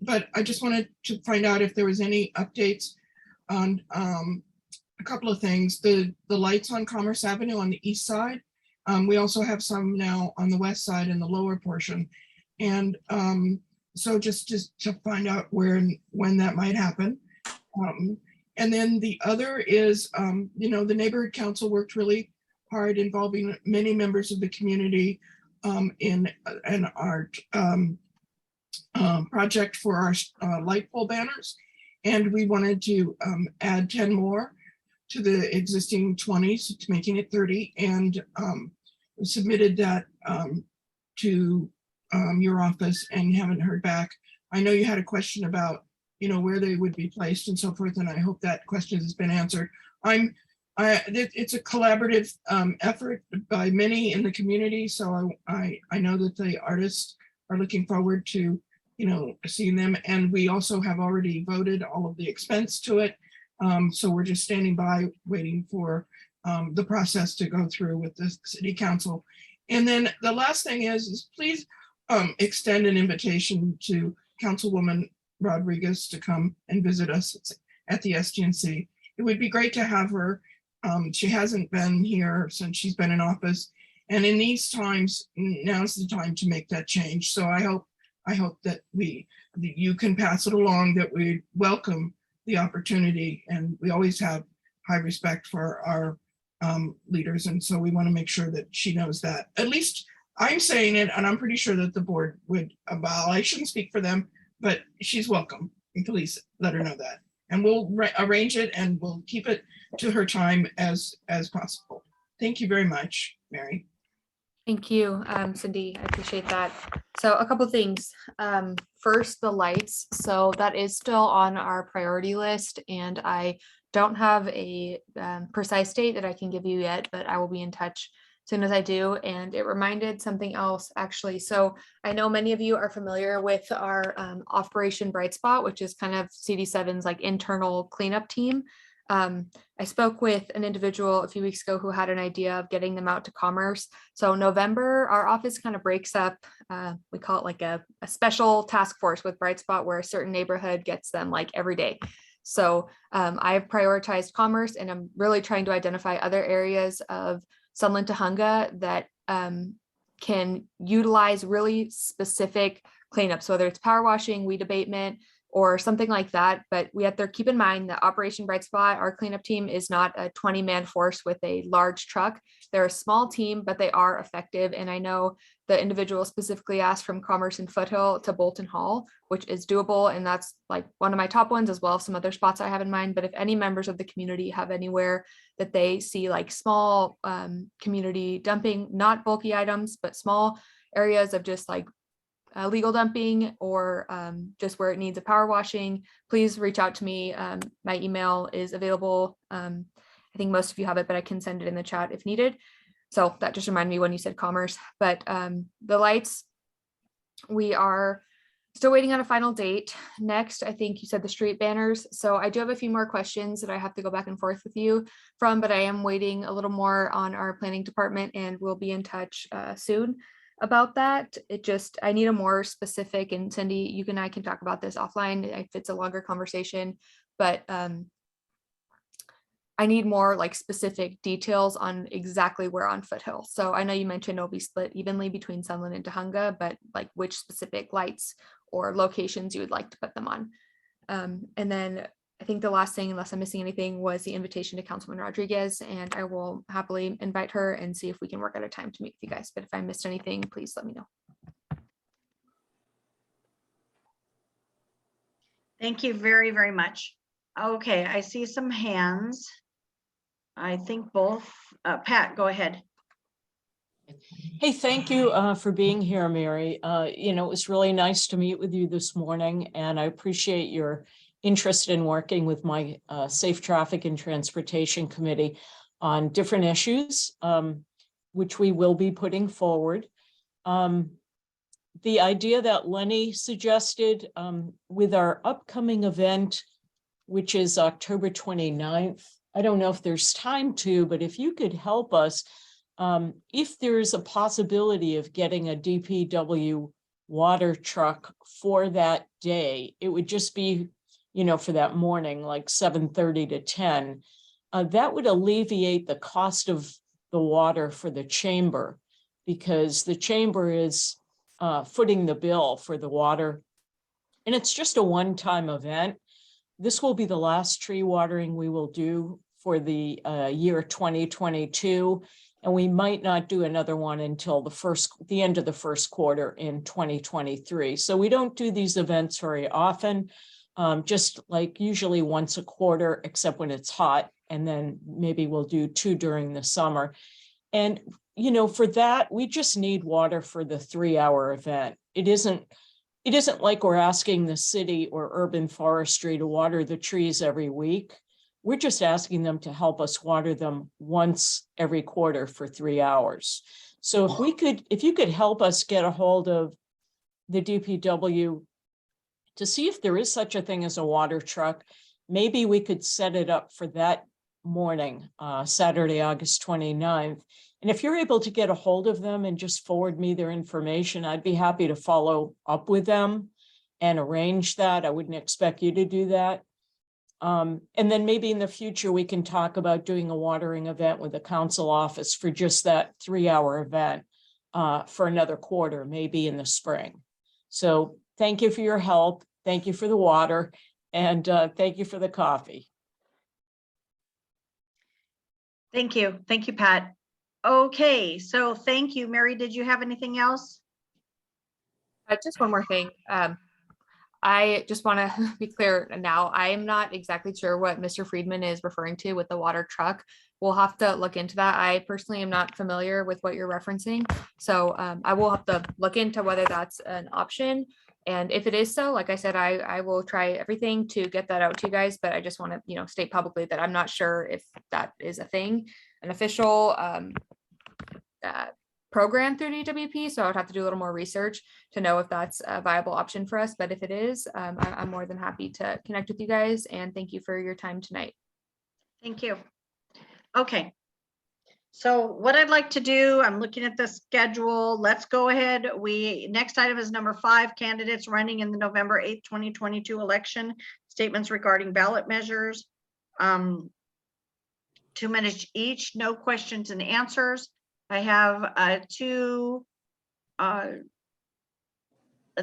but I just wanted to find out if there was any updates on a couple of things. The lights on Commerce Avenue on the east side. We also have some now on the west side in the lower portion. And so just to find out where and when that might happen. And then the other is, you know, the neighborhood council worked really hard involving many members of the community in an art project for our light pole banners. And we wanted to add 10 more to the existing 20s, to making it 30. And submitted that to your office and haven't heard back. I know you had a question about, you know, where they would be placed and so forth, and I hope that question has been answered. It's a collaborative effort by many in the community, so I know that the artists are looking forward to, you know, seeing them, and we also have already voted all of the expense to it. So we're just standing by waiting for the process to go through with the city council. And then the last thing is please extend an invitation to Councilwoman Rodriguez to come and visit us at the STNC. It would be great to have her. She hasn't been here since she's been in office. And in these times, now's the time to make that change. So I hope that you can pass it along, that we welcome the opportunity, and we always have high respect for our leaders. And so we want to make sure that she knows that. At least I'm saying it, and I'm pretty sure that the board would, well, I shouldn't speak for them, but she's welcome. And please let her know that. And we'll arrange it, and we'll keep it to her time as possible. Thank you very much, Mary. Thank you, Cindy. I appreciate that. So a couple things. First, the lights. So that is still on our priority list, and I don't have a precise date that I can give you yet, but I will be in touch as soon as I do. And it reminded something else, actually. So I know many of you are familiar with our Operation Bright Spot, which is kind of CD7's like internal cleanup team. I spoke with an individual a few weeks ago who had an idea of getting them out to Commerce. So November, our office kind of breaks up. We call it like a special task force with Bright Spot, where a certain neighborhood gets them like every day. So I've prioritized Commerce, and I'm really trying to identify other areas of Sunland Tahunga that can utilize really specific cleanups, whether it's power washing, weed abatement, or something like that. But we have to keep in mind that Operation Bright Spot, our cleanup team, is not a 20-man force with a large truck. They're a small team, but they are effective. And I know the individual specifically asked from Commerce and Foothill to Bolton Hall, which is doable. And that's like one of my top ones, as well as some other spots I have in mind. But if any members of the community have anywhere that they see like small community dumping, not bulky items, but small areas of just like legal dumping, or just where it needs a power washing, please reach out to me. My email is available. I think most of you have it, but I can send it in the chat if needed. So that just reminded me when you said Commerce. But the lights, we are still waiting on a final date. Next, I think you said the street banners. So I do have a few more questions that I have to go back and forth with you from, but I am waiting a little more on our planning department, and we'll be in touch soon about that. I need a more specific, and Cindy, you and I can talk about this offline if it's a longer conversation, but I need more like specific details on exactly where on Foothill. So I know you mentioned it'll be split evenly between Sunland and Tahunga, but like which specific lights or locations you would like to put them on. And then I think the last thing, unless I'm missing anything, was the invitation to Councilman Rodriguez, and I will happily invite her and see if we can work out a time to meet with you guys. But if I missed anything, please let me know. Thank you very, very much. Okay, I see some hands. I think both. Pat, go ahead. Hey, thank you for being here, Mary. It was really nice to meet with you this morning, and I appreciate your interest in working with my Safe Traffic and Transportation Committee on different issues, which we will be putting forward. The idea that Lenny suggested with our upcoming event, which is October 29th, I don't know if there's time to, but if you could help us, if there's a possibility of getting a DPW water truck for that day, it would just be, for that morning, like 7:30 to 10, that would alleviate the cost of the water for the chamber, because the chamber is footing the bill for the water. And it's just a one-time event. This will be the last tree watering we will do for the year 2022. And we might not do another one until the end of the first quarter in 2023. So we don't do these events very often, just like usually once a quarter, except when it's hot. And then maybe we'll do 2 during the summer. And, for that, we just need water for the 3-hour event. It isn't like we're asking the city or urban forestry to water the trees every week. We're just asking them to help us water them once every quarter for 3 hours. So if you could help us get a hold of the DPW to see if there is such a thing as a water truck, maybe we could set it up for that morning, Saturday, August 29th. And if you're able to get a hold of them and just forward me their information, I'd be happy to follow up with them and arrange that. I wouldn't expect you to do that. And then maybe in the future, we can talk about doing a watering event with the council office for just that 3-hour event for another quarter, maybe in the spring. So thank you for your help. Thank you for the water, and thank you for the coffee. Thank you. Thank you, Pat. Okay, so thank you. Mary, did you have anything else? Just one more thing. I just want to be clear now. I am not exactly sure what Mr. Friedman is referring to with the water truck. We'll have to look into that. I personally am not familiar with what you're referencing. So I will have to look into whether that's an option. And if it is so, like I said, I will try everything to get that out to you guys, but I just want to, state publicly that I'm not sure if that is a thing, an official program through DWP. So I would have to do a little more research to know if that's a viable option for us. But if it is, I'm more than happy to connect with you guys, and thank you for your time tonight. Thank you. Okay. So what I'd like to do, I'm looking at the schedule. Let's go ahead. Next item is number 5, candidates running in the November 8th, 2022 election, statements regarding ballot measures. 2 minutes each, no questions and answers. I have I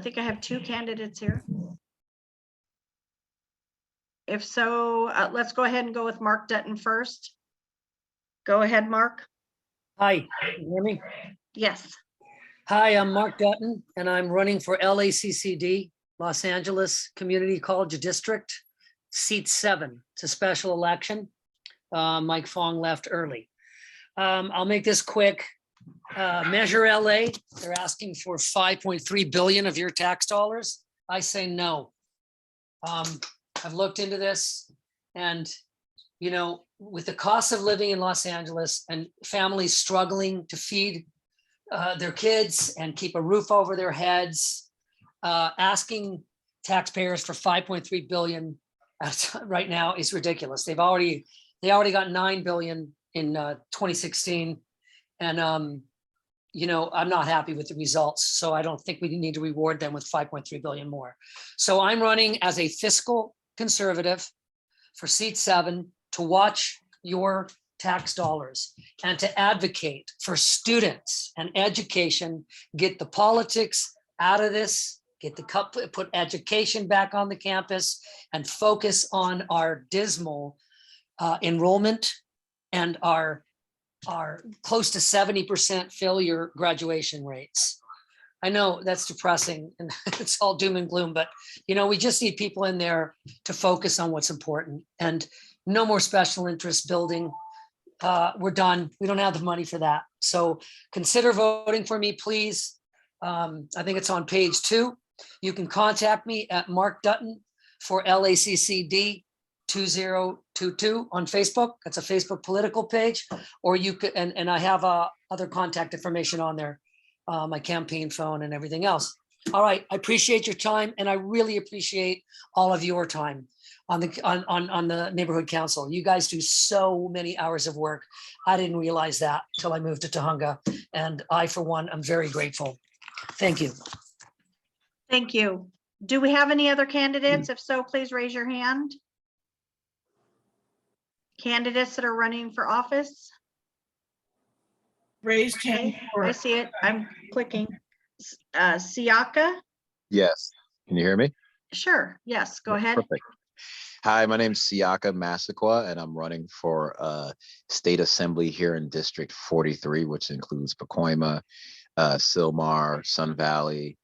think I have 2 candidates here. If so, let's go ahead and go with Mark Dutton first. Go ahead, Mark. Hi, can you hear me? Yes. Hi, I'm Mark Dutton, and I'm running for LACCD, Los Angeles Community College District, seat 7. It's a special election. Mike Fong left early. I'll make this quick. Measure LA, they're asking for 5.3 billion of your tax dollars. I say no. I've looked into this, and you know, with the cost of living in Los Angeles and families struggling to feed their kids and keep a roof over their heads, asking taxpayers for 5.3 billion right now is ridiculous. They already got 9 billion in 2016, and you know, I'm not happy with the results, so I don't think we need to reward them with 5.3 billion more. So I'm running as a fiscal conservative for seat 7 to watch your tax dollars and to advocate for students and education, get the politics out of this, put education back on the campus, and focus on our dismal enrollment and our close to 70% failure graduation rates. I know that's depressing and it's all doom and gloom, but you know, we just need people in there to focus on what's important, and no more special interest building. We're done. We don't have the money for that. So consider voting for me, please. I think it's on page 2. You can contact me at Mark Dutton for LACCD 2022 on Facebook. That's a Facebook political page, or you could, and I have other contact information on there, my campaign phone and everything else. All right, I appreciate your time, and I really appreciate all of your time on the neighborhood council. You guys do so many hours of work. I didn't realize that till I moved to Tahunga, and I, for one, am very grateful. Thank you. Thank you. Do we have any other candidates? If so, please raise your hand. Candidates that are running for office? Raised hand. Okay, I see it. I'm clicking. Siaka? Yes. Can you hear me? Sure. Yes, go ahead. Perfect. Hi, my name's Siaka Massaquoi, and I'm running for state assembly here in District 43, which includes Pacoima, Sylmar, Sun Valley,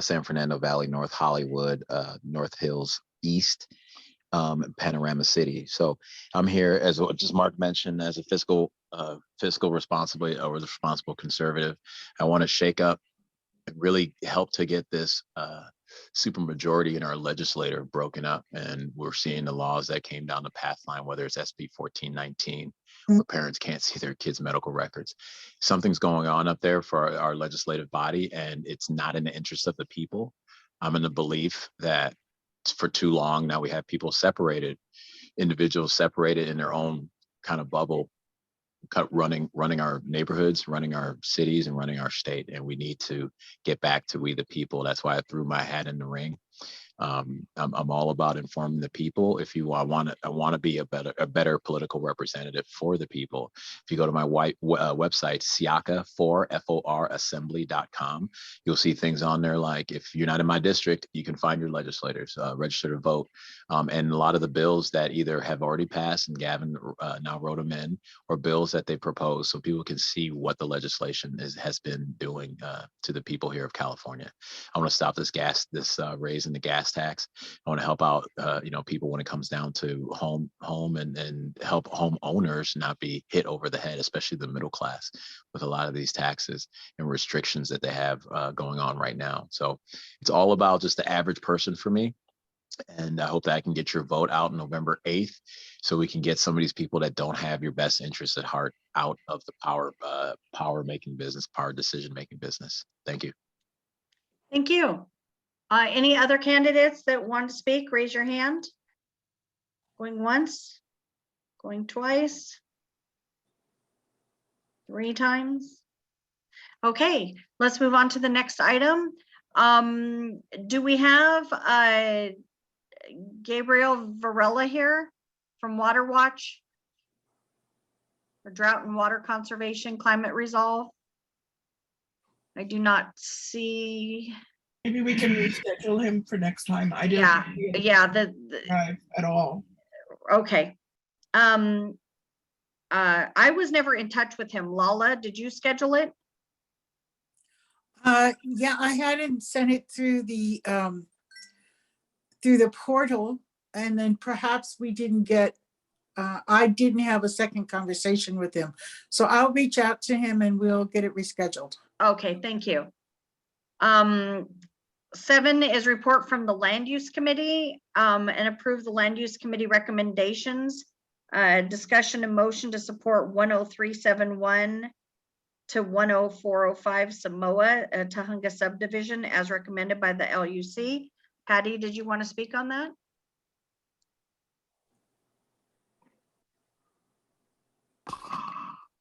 San Fernando Valley, North Hollywood, North Hills East, Panorama City. So I'm here, as just Mark mentioned, as a fiscal responsible conservative. I want to shake up and really help to get this super majority in our legislature broken up. And we're seeing the laws that came down the path line, whether it's SB 1419, where parents can't see their kids' medical records. Something's going on up there for our legislative body, and it's not in the interest of the people. I'm in the belief that for too long now we have people separated, individuals separated in their own kind of bubble, running our neighborhoods, running our cities, and running our state. And we need to get back to we the people. That's why I threw my hat in the ring. I'm all about informing the people. If you I want to be a better political representative for the people. If you go to my website, siaka4assembly.com, you'll see things on there like, if you're not in my district, you can find your legislators, register to vote. And a lot of the bills that either have already passed and Gavin now wrote them in, or bills that they propose, so people can see what the legislation has been doing to the people here of California. I want to stop this raise in the gas tax. I want to help out, people when it comes down to home and help homeowners not be hit over the head, especially the middle class, with a lot of these taxes and restrictions that they have going on right now. So it's all about just the average person for me. And I hope that I can get your vote out November 8th, so we can get some of these people that don't have your best interests at heart out of the power decision-making business. Thank you. Thank you. Any other candidates that want to speak, raise your hand. Going once, going twice, 3 times. Okay, let's move on to the next item. Do we have Gabriel Varela here from Water Watch for Drought and Water Conservation Climate Resolve? I do not see. Maybe we can reschedule him for next time. I didn't. Yeah, yeah, Drive at all. okay. I was never in touch with him. Lala, did you schedule it? Yeah, I hadn't sent it through the portal, and then perhaps we didn't get, I didn't have a second conversation with him. So I'll reach out to him and we'll get it rescheduled. Okay, thank you. 7 is report from the Land Use Committee, and approve the Land Use Committee recommendations. Discussion and motion to support 10371 to 10405 Samoa Tahunga subdivision as recommended by the LUC. Patty, did you want to speak on that?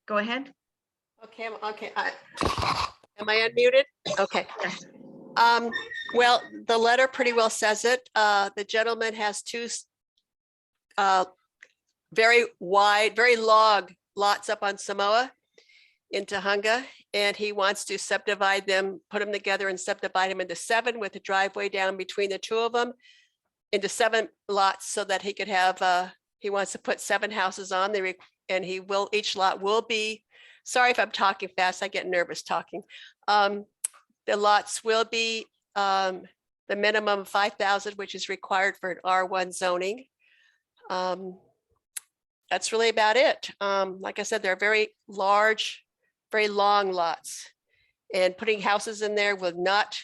Go ahead. Okay, okay. Am I unmuted? Okay. Yes. Well, the letter pretty well says it. The gentleman has 2 very wide, very long lots up on Samoa in Tahunga, and he wants to subdivide them, put them together and subdivide them into 7 with a driveway down between the 2 of them into 7 lots so that he could have, he wants to put 7 houses on there, and he will, each lot will be, sorry if I'm talking fast, I get nervous talking. The lots will be the minimum 5,000, which is required for an R1 zoning. That's really about it. Like I said, they're very large, very long lots, and putting houses in there will not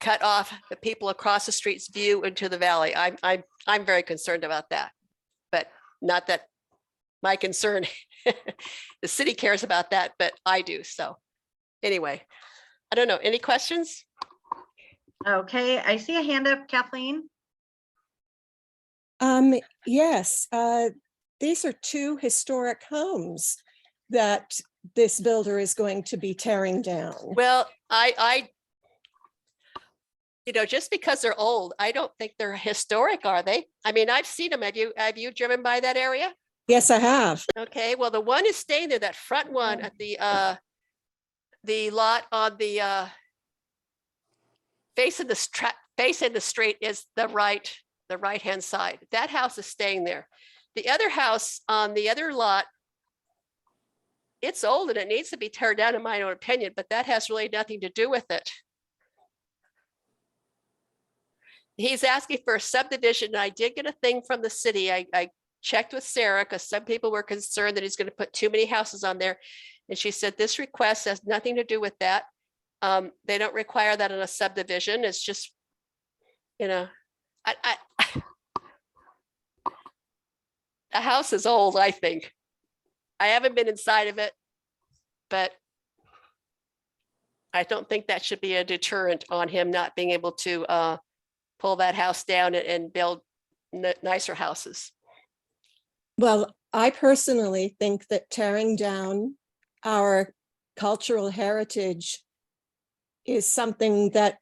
cut off the people across the street's view into the valley. I'm very concerned about that, but not that my concern, the city cares about that, but I do. So anyway, I don't know. Any questions? Okay, I see a hand up, Kathleen. Yes, these are 2 historic homes that this builder is going to be tearing down. Well, you know, just because they're old, I don't think they're historic, are they? I mean, I've seen them. Have you driven by that area? Yes, I have. Okay, well, the one is staying there, that front one at the lot on the facing the street is the right-hand side. That house is staying there. The other house on the other lot, it's old and it needs to be torn down in my own opinion, but that has really nothing to do with it. He's asking for a subdivision. And I did get a thing from the city. I checked with Sarah because some people were concerned that he's going to put too many houses on there. And she said, this request has nothing to do with that. They don't require that in a subdivision. It's just, you know, the house is old, I think. I haven't been inside of it, but I don't think that should be a deterrent on him not being able to pull that house down and build nicer houses. Well, I personally think that tearing down our cultural heritage is something that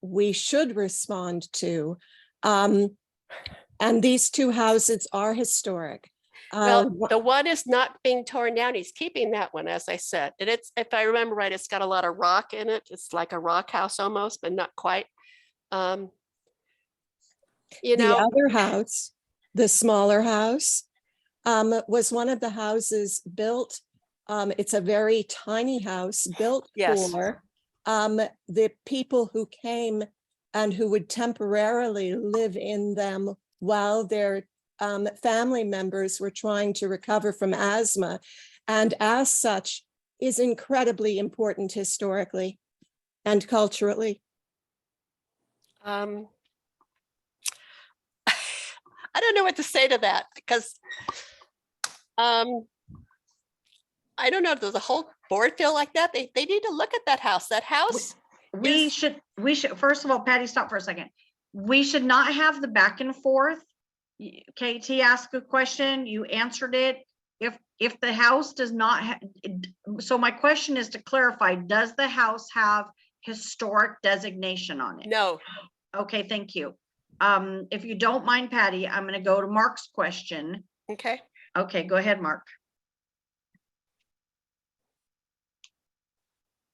we should respond to. And these 2 houses are historic. Well, the one is not being torn down. He's keeping that one, as I said. And it's, if I remember right, it's got a lot of rock in it. It's like a rock house almost, but not quite. You know, the other house, the smaller house, was one of the houses built. It's a very tiny house built Yes. for the people who came and who would temporarily live in them while their family members were trying to recover from asthma, and as such is incredibly important historically and culturally. I don't know what to say to that because I don't know if there's a whole board feel like that. They need to look at that house. That house. We should, first of all, Patty, stop for a second. We should not have the back and forth. KT asked a question, you answered it. If the house does not have, so my question is to clarify, does the house have historic designation on it? No. Okay, thank you. If you don't mind, Patty, I'm going to go to Mark's question. Okay. Okay, go ahead, Mark.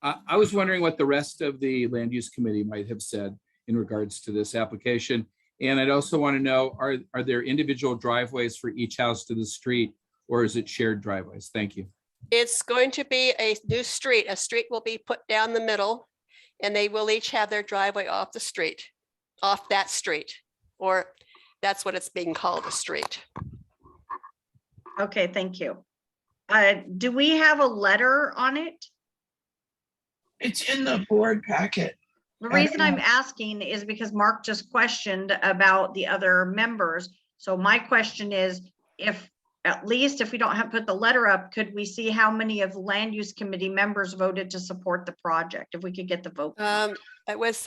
I was wondering what the rest of the land use committee might have said in regards to this application. And I'd also want to know, are there individual driveways for each house to the street, or is it shared driveways? Thank you. It's going to be a new street. A street will be put down the middle, and they will each have their driveway off the street, off that street, or that's what it's being called, a street. Okay, thank you. Do we have a letter on it? It's in the board packet. The reason I'm asking is because Mark just questioned about the other members. So my question is, if at least if we don't have put the letter up, could we see how many of land use committee members voted to support the project? If we could get the vote. It was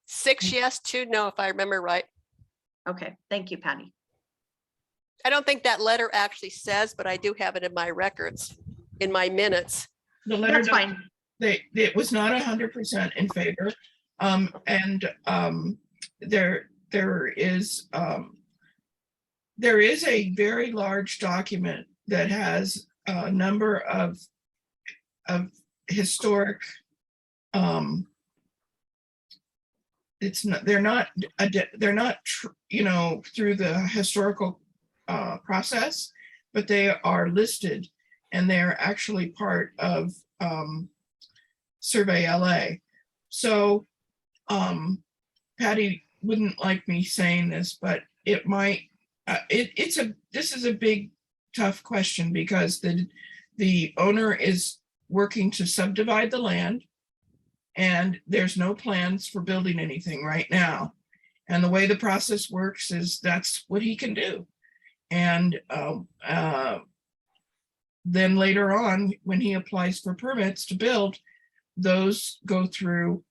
6 yes, 2 no, if I remember right. Okay, thank you, Patty. I don't think that letter actually says, but I do have it in my records, in my minutes. The letter, That's fine. it was not 100% in favor. There is a very large document that has a number of historic, they're not through the historical process, but they are listed, and they're actually part of Survey LA. So Patty wouldn't like me saying this, but it might, this is a big, tough question, because the owner is working to subdivide the land, and there's no plans for building anything right now. And the way the process works is that's what he can do. And then later on, when he applies for permits to build, those go through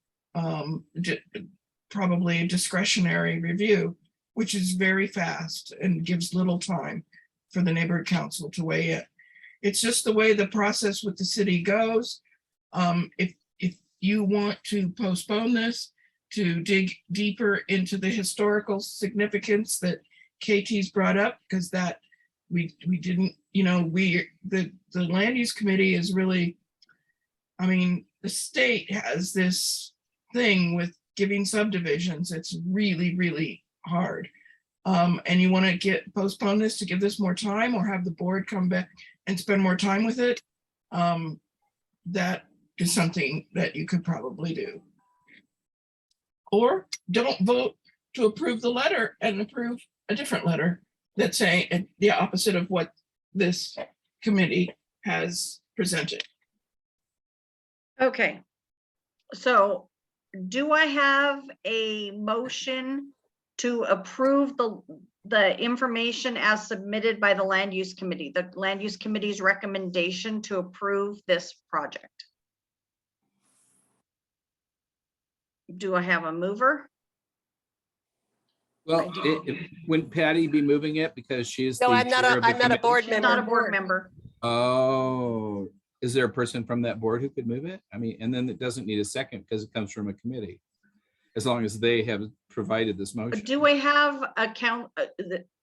probably a discretionary review, which is very fast and gives little time for the neighborhood council to weigh in. It's just the way the process with the city goes. If you want to postpone this to dig deeper into the historical significance that KT's brought up, because that we didn't, the land use committee is really, I mean, the state has this thing with giving subdivisions. It's really, really hard. And you want to postpone this to give this more time, or have the board come back and spend more time with it. That is something that you could probably do. Or don't vote to approve the letter and approve a different letter that's saying the opposite of what this committee has presented. Okay. So do I have a motion to approve the information as submitted by the land use committee, the land use committee's recommendation to approve this project? Do I have a mover? Well, wouldn't Patty be moving it because she's No, the I'm not chair of the I'm not a committee? board She's member. not a board member. Oh, is there a person from that board who could move it? I mean, and then it doesn't need a second because it comes from a committee, as long as they have provided this motion. Do we have a count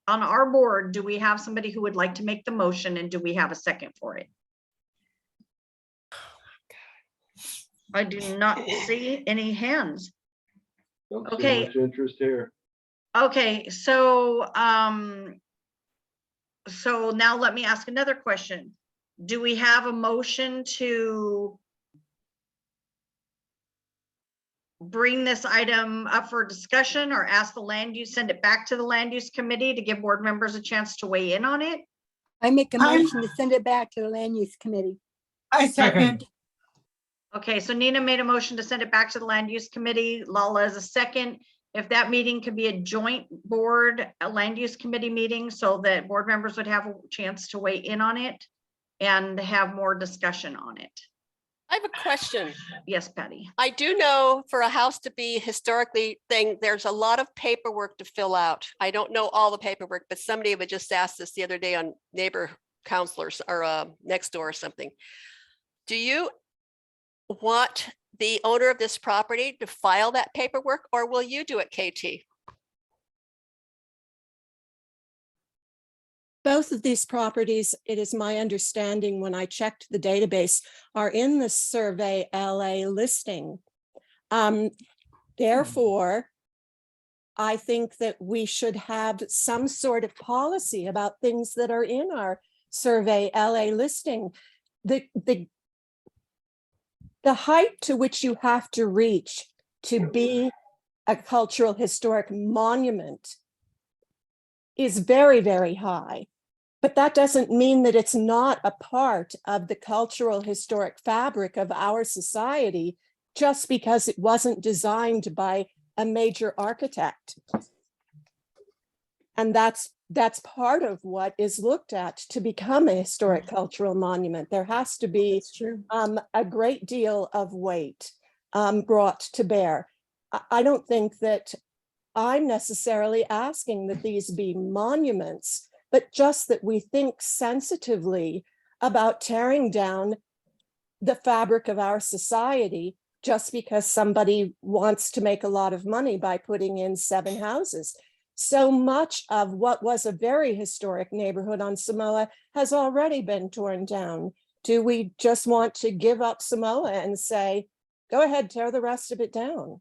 on our board? Do we have somebody who would like to make the motion, and do we have a second for it? I do not see any hands. Don't see Okay. much interest here. Okay, so so now let me ask another question. Do we have a motion to bring this item up for discussion, or ask the land use, send it back to the land use committee to give board members a chance to weigh in on it? I make a motion to send it back to the land use committee. I second. Okay, so Nina made a motion to send it back to the land use committee. Lala is a second. If that meeting could be a joint board, a land use committee meeting, so that board members would have a chance to weigh in on it and have more discussion on it. I have a question. Yes, Patty. I do know for a house to be historically thing, there's a lot of paperwork to fill out. I don't know all the paperwork, but somebody would just ask this the other day on neighbor counselors or next door or something. Do you want the owner of this property to file that paperwork, or will you do it, KT? Both of these properties, it is my understanding when I checked the database, are in the Survey LA listing. Therefore, I think that we should have some sort of policy about things that are in our Survey LA listing. The height to which you have to reach to be a cultural historic monument is very, very high. But that doesn't mean that it's not a part of the cultural historic fabric of our society just because it wasn't designed by a major architect. And that's part of what is looked at to become a historic cultural monument. There has to be a great deal of weight brought to bear. I don't think that I'm necessarily asking that these be monuments, but just that we think sensitively about tearing down the fabric of our society just because somebody wants to make a lot of money by putting in 7 houses. So much of what was a very historic neighborhood on Samoa has already been torn down. Do we just want to give up Samoa and say, go ahead, tear the rest of it down?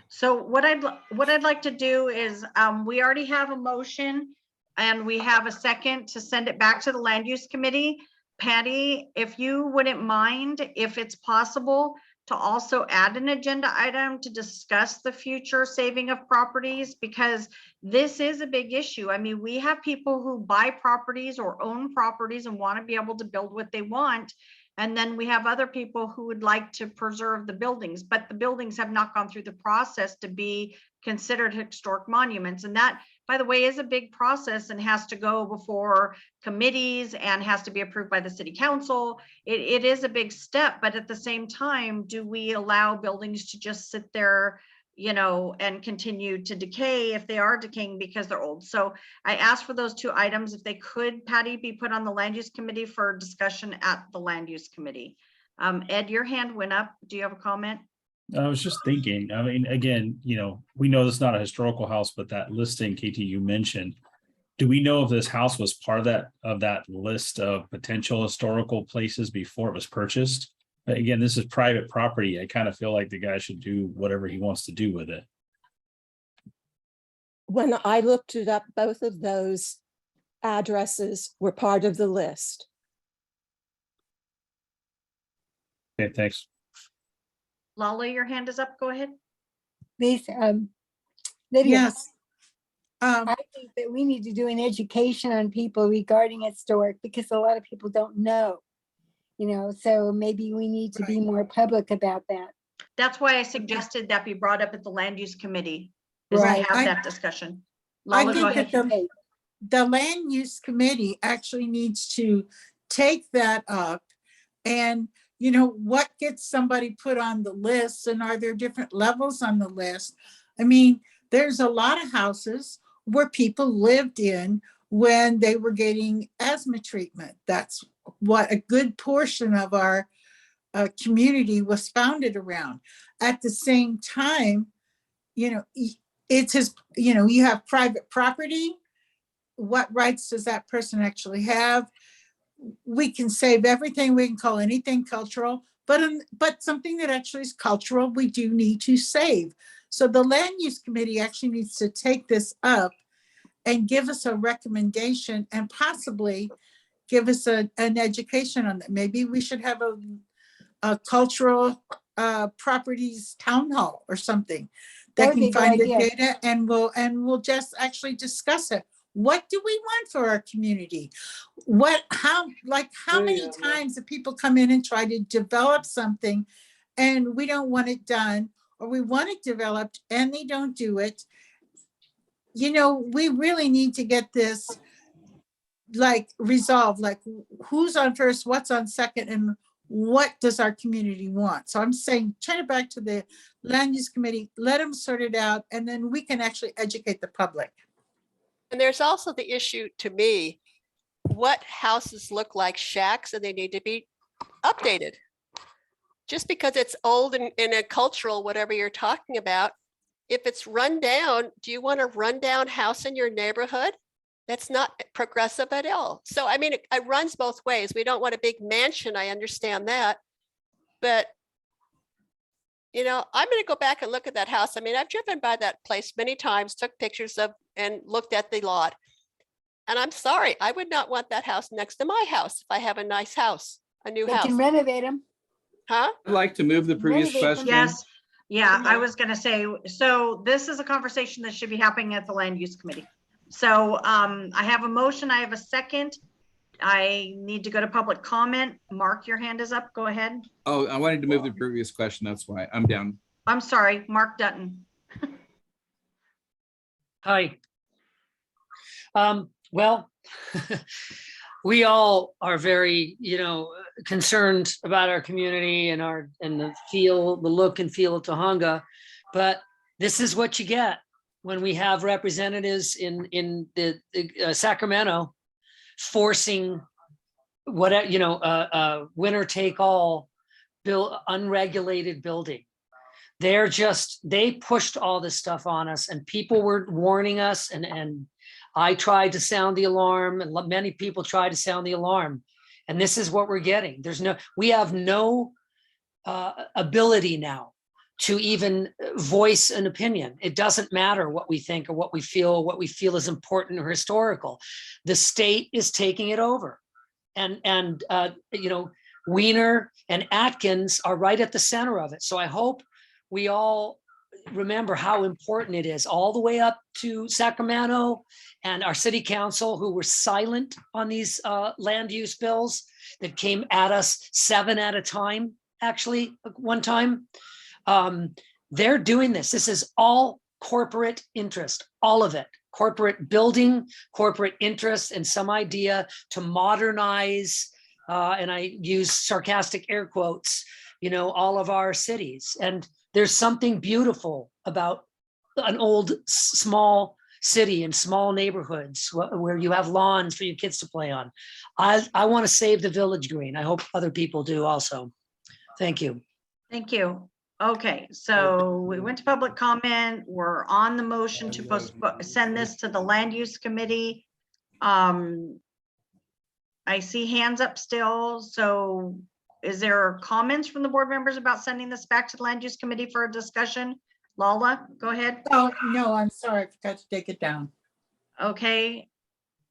So what I'd like to do is, we already have a motion and we have a second to send it back to the land use committee. Patty, if you wouldn't mind, if it's possible, to also add an agenda item to discuss the future saving of properties, because this is a big issue. I mean, we have people who buy properties or own properties and want to be able to build what they want. And then we have other people who would like to preserve the buildings, but the buildings have not gone through the process to be considered historic monuments. And that, by the way, is a big process and has to go before committees and has to be approved by the city council. It is a big step, but at the same time, do we allow buildings to just sit there, you know, and continue to decay if they are decaying because they're old? So I asked for those 2 items, if they could, Patty, be put on the land use committee for discussion at the land use committee. Ed, your hand went up. Do you have a comment? I was just thinking, I mean, again, you know, we know it's not a historical house, but that listing, KT, you mentioned, do we know if this house was part of that list of potential historical places before it was purchased? Again, this is private property. I kind of feel like the guy should do whatever he wants to do with it. When I looked it up, both of those addresses were part of the list. Okay, thanks. Lala, your hand is up. Go ahead. Lydia, Yes. I think that we need to do an education on people regarding historic, because a lot of people don't know, you know, so maybe we need to be more public about that. That's why I suggested that be brought up at the land use committee, is to Right. have that discussion. I Lala, go think ahead. that the land use committee actually needs to take that up and, you know, what gets somebody put on the list, and are there different levels on the list? I mean, there's a lot of houses where people lived in when they were getting asthma treatment. That's what a good portion of our community was founded around. At the same time, you know, it's his, you know, you have private property. What rights does that person actually have? We can save everything, we can call anything cultural, but something that actually is cultural, we do need to save. So the land use committee actually needs to take this up and give us a recommendation and possibly give us an education on that. Maybe we should have a cultural properties town hall or something that can find the data, and we'll just actually discuss it. What do we want for our community? How many times do people come in and try to develop something and we don't want it done, or we want it developed and they don't do it? You know, we really need to get this like resolved, like who's on first, what's on second, and what does our community want? So I'm saying, turn it back to the land use committee, let them sort it out, and then we can actually educate the public. And there's also the issue to me, what houses look like shacks and they need to be updated. Just because it's old and in a cultural, whatever you're talking about, if it's run down, do you want a rundown house in your neighborhood? That's not progressive at all. So, I mean, it runs both ways. We don't want a big mansion. I understand that. But, you know, I'm going to go back and look at that house. I mean, I've driven by that place many times, took pictures of and looked at the lot. And I'm sorry, I would not want that house next to my house if I have a nice house, a new They house. can renovate them. Huh? I'd like to move the previous Renovate them. question. Yes, yeah, I was gonna say, so this is a conversation that should be happening at the land use committee. So I have a motion, I have a second. I need to go to public comment. Mark, your hand is up, go ahead. Oh, I wanted to move the previous question. That's why I'm down. I'm sorry, Mark Dutton. Hi. Well, we all are very, concerned about our community and the look and feel of Tahunga, but this is what you get when we have representatives in the Sacramento forcing winner take all unregulated building. They pushed all this stuff on us, and people were warning us, and I tried to sound the alarm, and many people tried to sound the alarm, and this is what we're getting. We have no ability now to even voice an opinion. It doesn't matter what we think or what we feel is important or historical. The state is taking it over, and Wiener and Atkins are right at the center of it. So I hope we all remember how important it is, all the way up to Sacramento and our city council, who were silent on these land use bills that came at us 7 at a time, actually, one time. They're doing this. This is all corporate interest, all of it. Corporate building, corporate interest, and some idea to modernize, and I use sarcastic air quotes, all of our cities. And there's something beautiful about an old, small city and small neighborhoods where you have lawns for your kids to play on. I want to save the village green. I hope other people do also. Thank you. Thank you. Okay, so we went to public comment. We're on the motion to send this to the land use committee. I see hands up still. So is there comments from the board members about sending this back to the land use committee for a discussion? Lala, go ahead. Oh, no, I'm sorry, I forgot to take it down. Okay,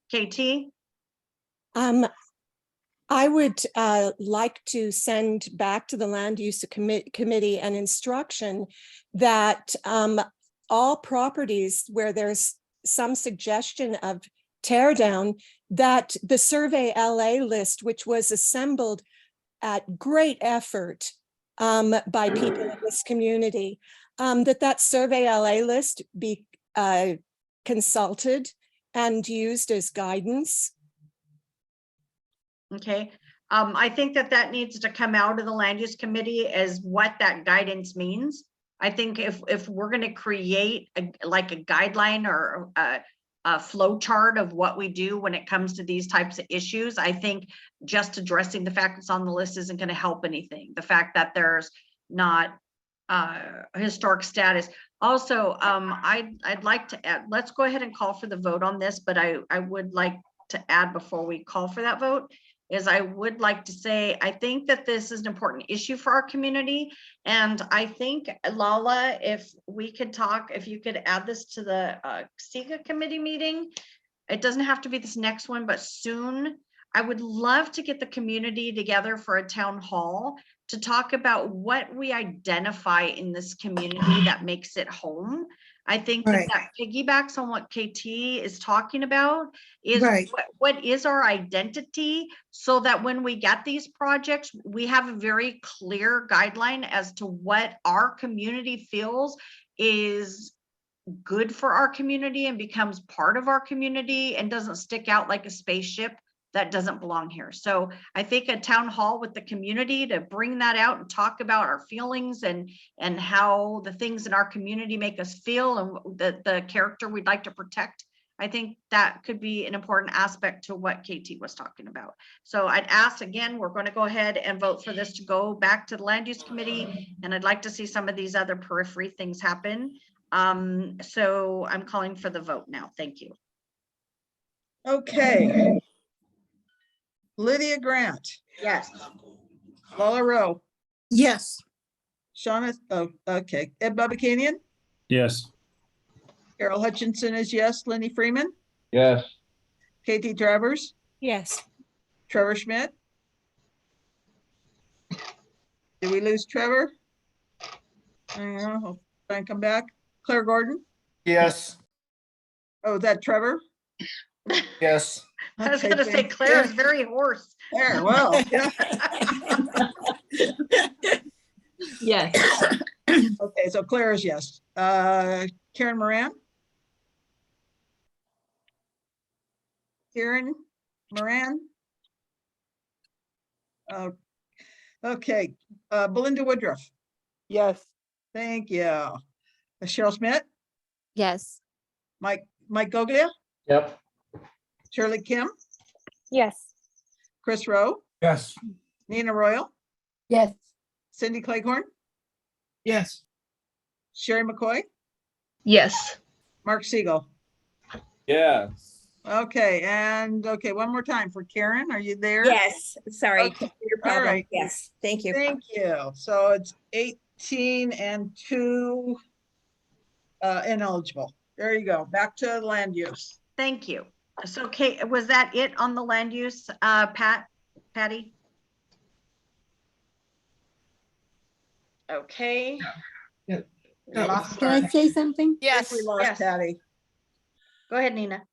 KT? I would like to send back to the land use committee an instruction that all properties where there's some suggestion of tear down, that the Survey LA list, which was assembled at great effort by people in this community, that Survey LA list be consulted and used as guidance. Okay, I think that needs to come out of the land use committee as what that guidance means. I think if we're going to create a guideline or a flow chart of what we do when it comes to these types of issues, I think just addressing the fact it's on the list isn't going to help anything. The fact that there's not historic status. Also, I'd like to add, let's go ahead and call for the vote on this, but I would like to add before we call for that vote, is I would like to say, I think that this is an important issue for our community. And I think, Lala, if we could talk, if you could add this to the SEGA committee meeting, it doesn't have to be this next one, but soon. I would love to get the community together for a town hall to talk about what we identify in this community that makes it home. I think that piggybacks on what KT is talking about, is what is our identity, so that when we get these projects, we have a very clear guideline as to what our community feels is good for our community and becomes part of our community and doesn't stick out like a spaceship that doesn't belong here. So I think a town hall with the community to bring that out and talk about our feelings and how the things in our community make us feel and the character we'd like to protect. I think that could be an important aspect to what KT was talking about. So I'd ask again, we're going to go ahead and vote for this to go back to the land use committee. And I'd like to see some of these other periphery things happen. So I'm calling for the vote now. Thank you. Okay. Lydia Grant, Yes. Paula Rowe, Yes. Shauna, oh, okay, Ed Bubbakanian, Yes. Carol Hutchinson is yes, Lenny Freeman, Yes. Katie Travers, Yes. Trevor Schmidt. Did we lose Trevor? I don't know, I'll try and come back. Claire Gordon, Yes. oh, is that Trevor? Yes. I was Okay, gonna say thank Claire you. is very hoarse. There, well, yeah. Yes. Okay, so Claire is yes. Karen Moran? Karen Moran? Okay, Belinda Woodruff. Yes. Thank you. Cheryl Schmidt, Yes. Mike Goglia, Yep. Shirley Kim, Yes. Chris Rowe, Yes. Nina Royal, Yes. Cindy Cleghorn, Yes. Sherry McCoy, Yes. Mark Siegel. Yes. Okay, and okay, one more time for Karen. Are you there? Yes, sorry. Okay, Computer all problem. right. Yes, thank you. Thank you. So it's 18 and 2 ineligible. There you go. Back to land use. Thank you. So Kate, was that it on the land use, Patty? Okay. Yeah. We That was lost Can our- I say something? Yes. We lost Yes. Patty. Go ahead, Nina.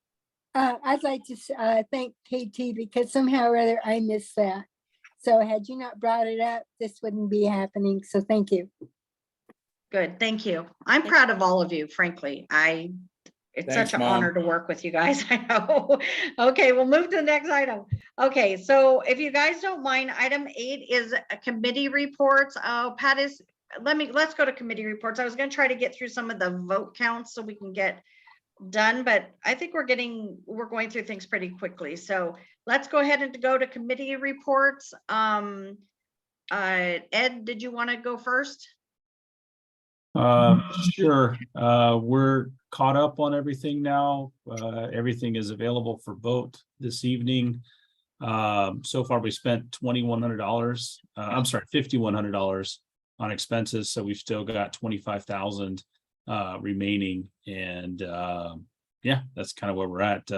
I'd like to thank KT because somehow or other I missed that. So had you not brought it up, this wouldn't be happening. So thank you. Good, thank you. I'm proud of all of you, frankly. It's Thanks, such an Mom. honor to work with you guys. I know. Okay, we'll move to the next item. Okay, so if you guys don't mind, item 8 is a committee reports. Pat is, let's go to committee reports. I was gonna try to get through some of the vote counts so we can get done, but I think we're going through things pretty quickly. So let's go ahead and go to committee reports. Ed, did you want to go first? Sure. We're caught up on everything now. Everything is available for vote this evening. So far, we spent $2,100. I'm sorry, $5,100 on expenses. So we've still got 25,000 remaining. And yeah, that's kind of where we're at.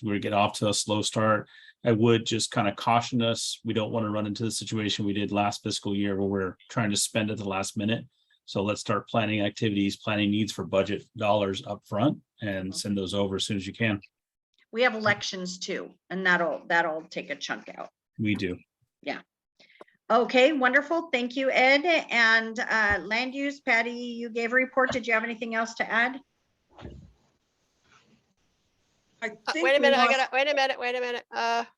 We get off to a slow start. I would just kind of caution us. We don't want to run into the situation we did last fiscal year where we're trying to spend at the last minute. So let's start planning activities, planning needs for budget dollars up front and send those over as soon as you can. We have elections too, and that'll take a chunk out. We do. Yeah. Okay, wonderful. Thank you, Ed. And land use, Patty, you gave a report. Did you have anything else to add? I think Wait a we minute, lost- wait a minute.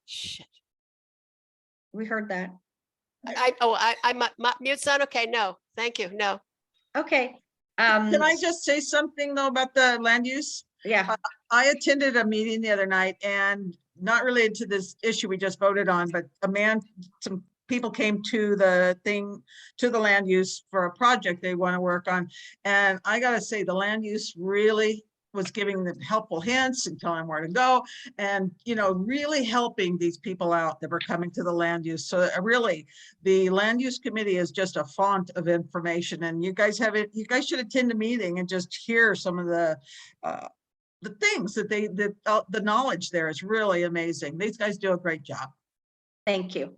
Shit. We heard that. I mute sound. Okay, no, thank you, no. Okay. Can I just say something though about the land use? Yeah. I attended a meeting the other night and not related to this issue we just voted on, but some people came to the land use for a project they want to work on. And I gotta say, the land use really was giving them helpful hints and telling them where to go and, really helping these people out that were coming to the land use. So really, the land use committee is just a font of information, and you guys should attend a meeting and just hear some of the things that the knowledge there is really amazing. These guys do a great job. Thank you.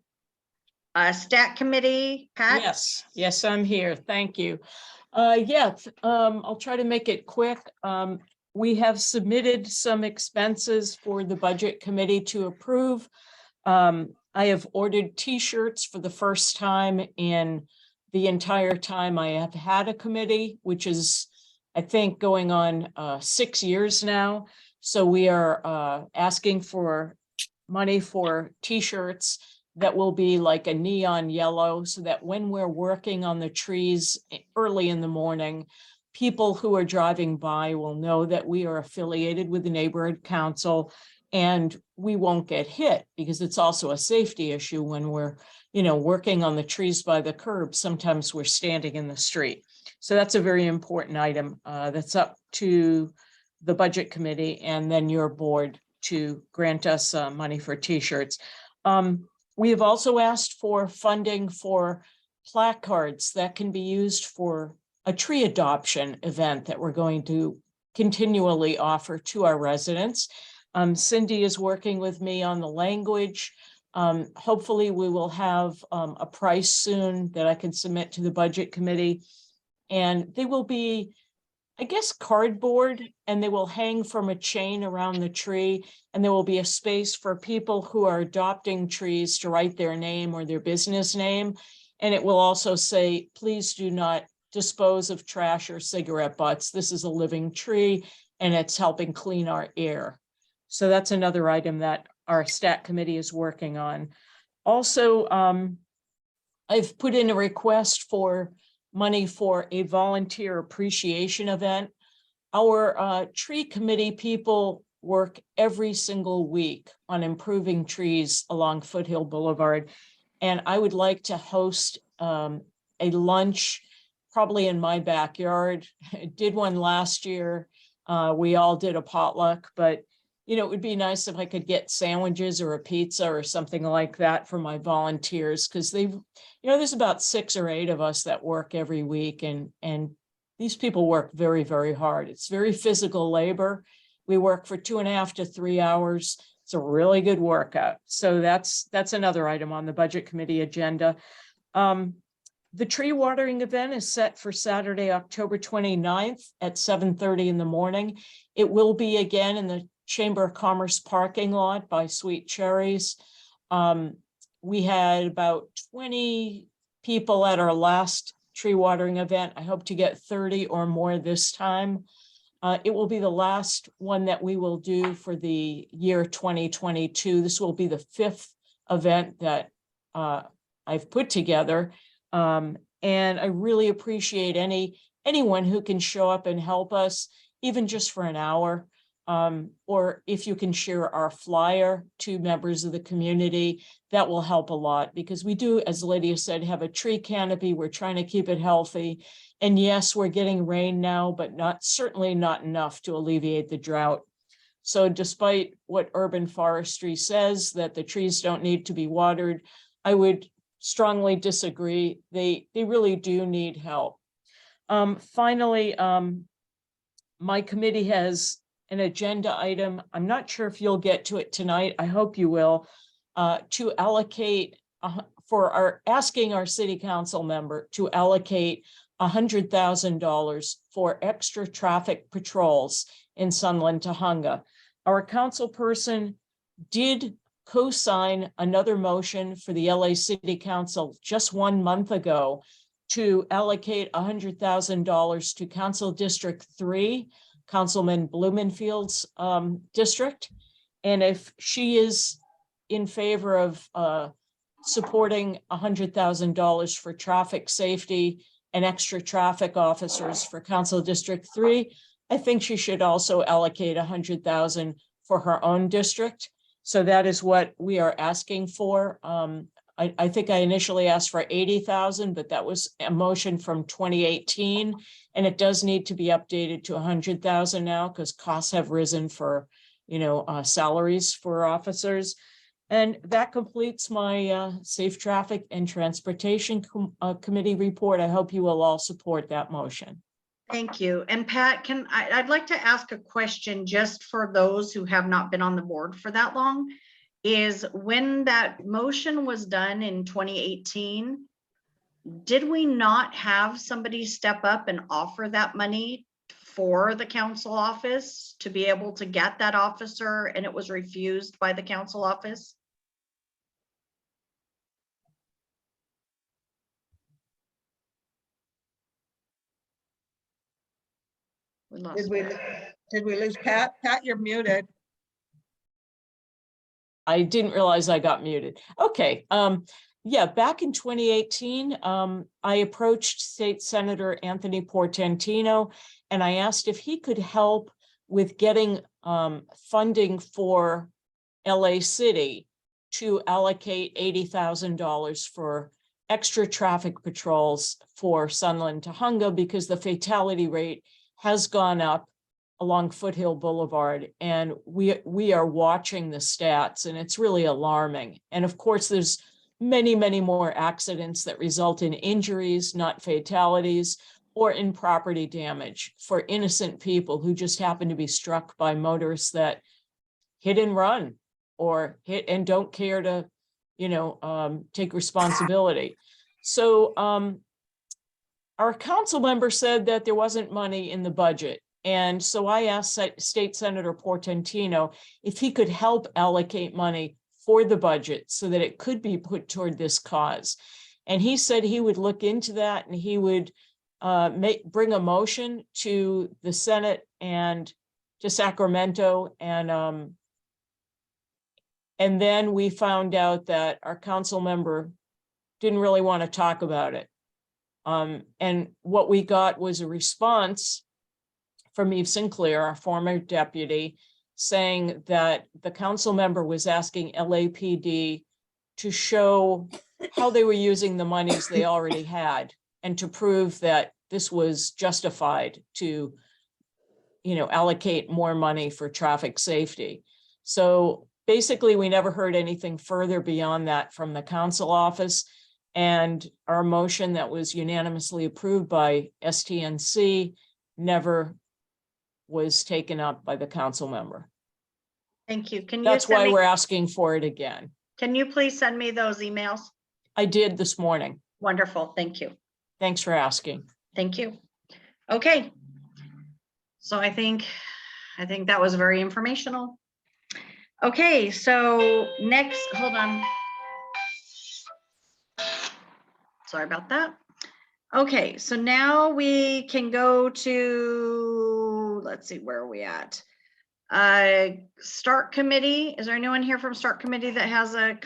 Stat committee, Pat? Yes, I'm here. Thank you. I'll try to make it quick. We have submitted some expenses for the budget committee to approve. I have ordered t-shirts for the first time in the entire time I have had a committee, which is, I think, going on 6 years now. So we are asking for money for t-shirts that will be like a neon yellow, so that when we're working on the trees early in the morning, people who are driving by will know that we are affiliated with the neighborhood council and we won't get hit, because it's also a safety issue when we're, working on the trees by the curb. Sometimes we're standing in the street. So that's a very important item that's up to the budget committee and then your board to grant us money for t-shirts. We have also asked for funding for placards that can be used for a tree adoption event that we're going to continually offer to our residents. Cindy is working with me on the language. Hopefully we will have a price soon that I can submit to the budget committee. And they will be, I guess, cardboard, and they will hang from a chain around the tree. And there will be a space for people who are adopting trees to write their name or their business name. And it will also say, please do not dispose of trash or cigarette butts. This is a living tree and it's helping clean our air. So that's another item that our stat committee is working on. Also, I've put in a request for money for a volunteer appreciation event. Our tree committee people work every single week on improving trees along Foothill Boulevard. And I would like to host a lunch, probably in my backyard. I did one last year. We all did a potluck, but you know, it would be nice if I could get sandwiches or a pizza or something like that for my volunteers, because they've, you know, there's about 6 or 8 of us that work every week, and these people work very, very hard. It's very physical labor. We work for 2.5 to 3 hours. It's a really good workout. So that's another item on the budget committee agenda. The tree watering event is set for Saturday, October 29th at 7:30 in the morning. It will be again in the Chamber of Commerce parking lot by Sweet Cherries. We had about 20 people at our last tree watering event. I hope to get 30 or more this time. It will be the last one that we will do for the year 2022. This will be the 5th event that I've put together. And I really appreciate anyone who can show up and help us, even just for an hour. Or if you can share our flyer to members of the community, that will help a lot, because we do, as Lydia said, have a tree canopy. We're trying to keep it healthy. And yes, we're getting rain now, but certainly not enough to alleviate the drought. So despite what urban forestry says, that the trees don't need to be watered, I would strongly disagree. They really do need help. Finally, my committee has an agenda item. I'm not sure if you'll get to it tonight. I hope you will, to allocate asking our city council member to allocate $100,000 for extra traffic patrols in Sunland Tahunga. Our council person did co-sign another motion for the LA City Council just 1 month ago to allocate $100,000 to Council District 3, Councilman Blumenfield's district. And if she is in favor of supporting $100,000 for traffic safety and extra traffic officers for Council District 3, I think she should also allocate $100,000 for her own district. So that is what we are asking for. I think I initially asked for 80,000, but that was a motion from 2018. And it does need to be updated to 100,000 now, because costs have risen for, salaries for officers. And that completes my Safe Traffic and Transportation Committee report. I hope you will all support that motion. Thank you. And Pat, I'd like to ask a question just for those who have not been on the board for that long, is when that motion was done in 2018, did we not have somebody step up and offer that money for the council office to be able to get that officer, and it was refused by the council office? Did we lose Pat? Pat, you're muted. I didn't realize I got muted. Okay. Yeah, back in 2018, I approached State Senator Anthony Portantino, and I asked if he could help with getting funding for LA City to allocate $80,000 for extra traffic patrols for Sunland Tahunga, because the fatality rate has gone up along Foothill Boulevard. And we are watching the stats, and it's really alarming. And of course, there's many, many more accidents that result in injuries, not fatalities, or in property damage for innocent people who just happen to be struck by motorists that hit and run or hit and don't care to, take responsibility. So our council member said that there wasn't money in the budget. And so I asked State Senator Portantino if he could help allocate money for the budget so that it could be put toward this cause. And he said he would look into that, and he would bring a motion to the Senate and to Sacramento. And then we found out that our council member didn't really want to talk about it. And what we got was a response from Eve Sinclair, our former deputy, saying that the council member was asking LAPD to show how they were using the monies they already had and to prove that this was justified to, allocate more money for traffic safety. So basically, we never heard anything further beyond that from the council office. And our motion that was unanimously approved by STNC never was taken up by the council member. Thank you. Can you That's send why me- we're asking for it again. Can you please send me those emails? I did this morning. Wonderful. Thank you. Thanks for asking. Thank you. Okay. So I think that was very informational. Okay, so next, hold on. Sorry about that. Okay, so now we can go to, let's see, where are we at? Start Committee. Is there anyone here from Start Committee that has a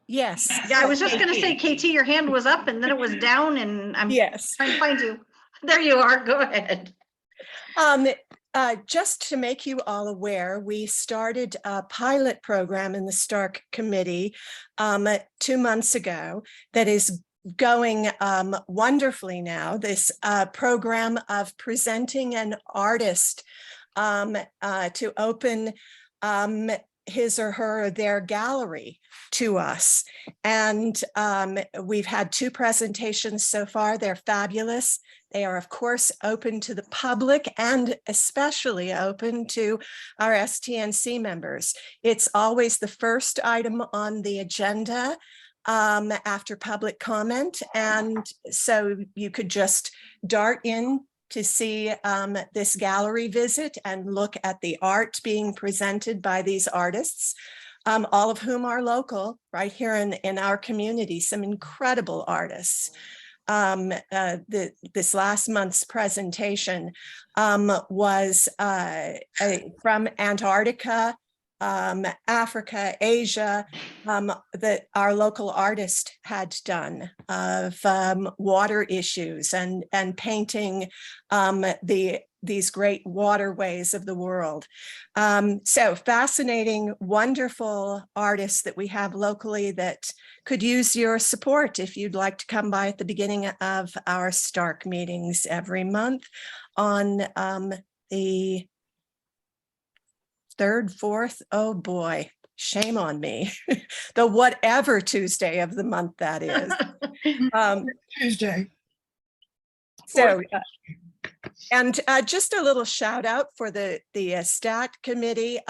Yes. Yeah, I was just gonna say, KT, your hand was up and then it was down, and I'm Yes. trying to find you. There you are. Go ahead. Just to make you all aware, we started a pilot program in the Stark Committee 2 months ago that is going wonderfully now. This program of presenting an artist to open his or her their gallery to us. And we've had 2 presentations so far. They're fabulous. They are, of course, open to the public and especially open to our STNC members. It's always the first item on the agenda after public comment. And so you could just dart in to see this gallery visit and look at the art being presented by these artists, all of whom are local right here in our community, some incredible artists. This last month's presentation was from Antarctica, Africa, Asia, that our local artist had done of water issues and painting these great waterways of the world. So fascinating, wonderful artists that we have locally that could use your support if you'd like to come by at the beginning of our Stark meetings every month on the 3rd, 4th, oh boy, shame on me. The whatever Tuesday of the month that is. Tuesday. So, and just a little shout out for the Stat Committee.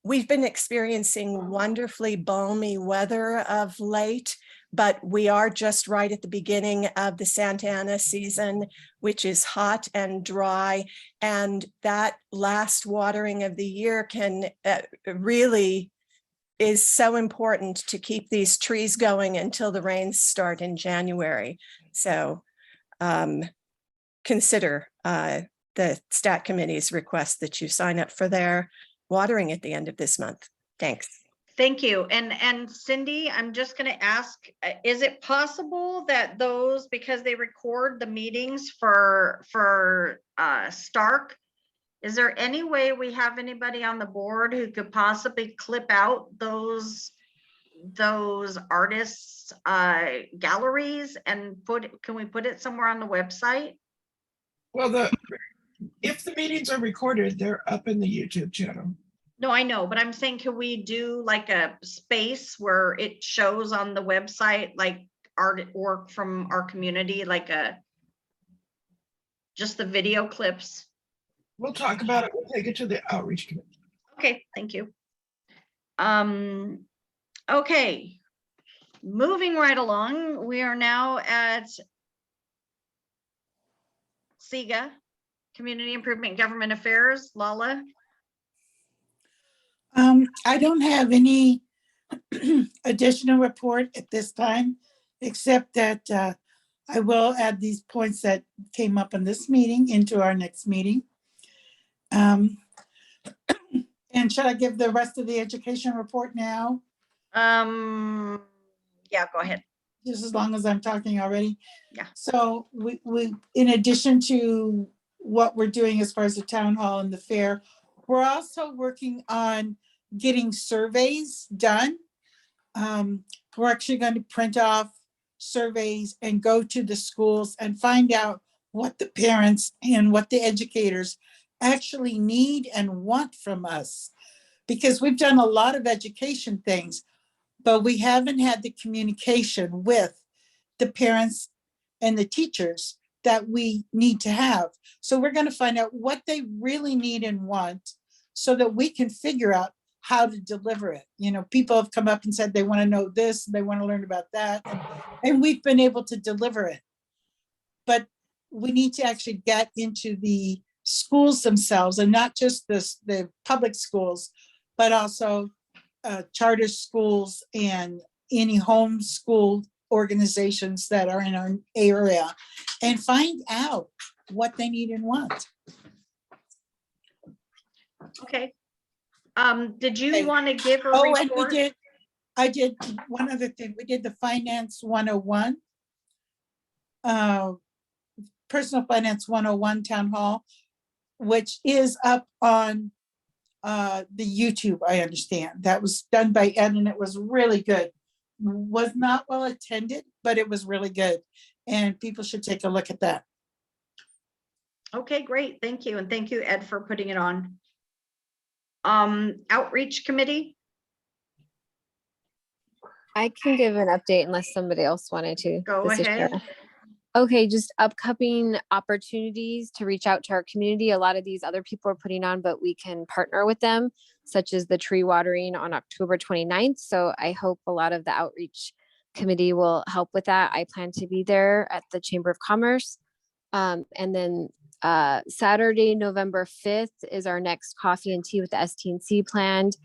We've been experiencing wonderfully balmy weather of late, but we are just right at the beginning of the Santa Ana season, which is hot and dry. And that last watering of the year can really is so important to keep these trees going until the rains start in January. So consider the Stat Committee's request that you sign up for their watering at the end of this month. Thanks. Thank you. And Cindy, I'm just going to ask, is it possible that those, because they record the meetings for Stark, is there any way we have anybody on the board who could possibly clip out those artists' galleries and can we put it somewhere on the website? Well, If the meetings are recorded, they're up in the YouTube channel. No, I know, but I'm saying, can we do like a space where it shows on the website, like artwork from our community, like just the video clips? We'll talk about it. We'll take it to the outreach committee. Okay, thank you. Okay, moving right along, we are now at SIGA, Community Improvement Government Affairs. Lala? I don't have any additional report at this time, except that I will add these points that came up in this meeting into our next meeting. And should I give the rest of the education report now? Yeah, go ahead. Just as long as I'm talking already. Yeah. So we in addition to what we're doing as far as the town hall and the fair, we're also working on getting surveys done. We're actually going to print off surveys and go to the schools and find out what the parents and what the educators actually need and want from us. Because we've done a lot of education things, but we haven't had the communication with the parents and the teachers that we need to have. So we're going to find out what they really need and want so that we can figure out how to deliver it. You know, people have come up and said they want to know this, they want to learn about that, and we've been able to deliver it. But we need to actually get into the schools themselves, and not just the public schools, but also charter schools and any homeschool organizations that are in our area, and find out what they need and want. Okay. Did you want to give a Oh, and report? I did one other thing. We did the Finance 101. Personal Finance 101 Town Hall, which is up on the YouTube, I understand. That was done by Ed and it was really good. Was not well attended, but it was really good. And people should take a look at that. Okay, great. Thank you. And thank you, Ed, for putting it on. Outreach committee? I can give an update unless somebody else wanted to. Go This is ahead. Cheryl. Okay, just upcoming opportunities to reach out to our community. A lot of these other people are putting on, but we can partner with them, such as the tree watering on October 29th. So I hope a lot of the outreach committee will help with that. I plan to be there at the Chamber of Commerce. And then Saturday, November 5th is our next coffee and tea with the STNC planned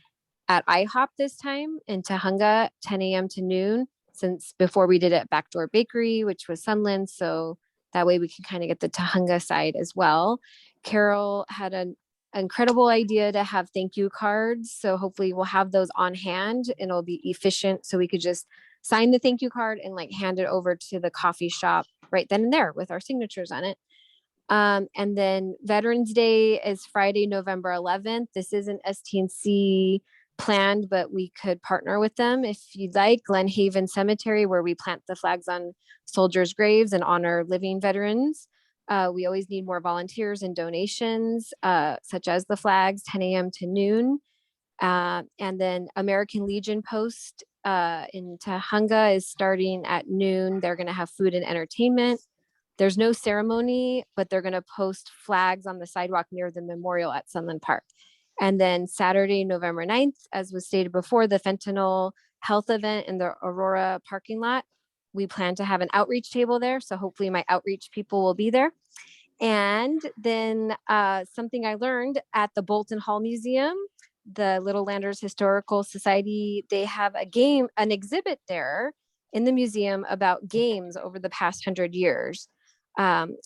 at IHOP this time in Tahunga, 10 a.m. to noon. Since before we did it at Backdoor Bakery, which was Sunland. So that way we can kind of get the Tahunga side as well. Carol had an incredible idea to have thank you cards. So hopefully we'll have those on hand and it'll be efficient. So we could just sign the thank you card and like hand it over to the coffee shop right then and there with our signatures on it. And then Veterans Day is Friday, November 11th. This isn't STNC planned, but we could partner with them if you'd like. Glen Haven Cemetery, where we plant the flags on soldiers' graves and honor living veterans. We always need more volunteers and donations, such as the flags, 10 a.m. to noon. And then American Legion Post in Tahunga is starting at noon. They're going to have food and entertainment. There's no ceremony, but they're going to post flags on the sidewalk near the memorial at Sunland Park. And then Saturday, November 9th, as was stated before, the fentanyl health event in the Aurora parking lot. We plan to have an outreach table there. So hopefully my outreach people will be there. And then something I learned at the Bolton Hall Museum, the Little Landers Historical Society, they have an exhibit there in the museum about games over the past 100 years. It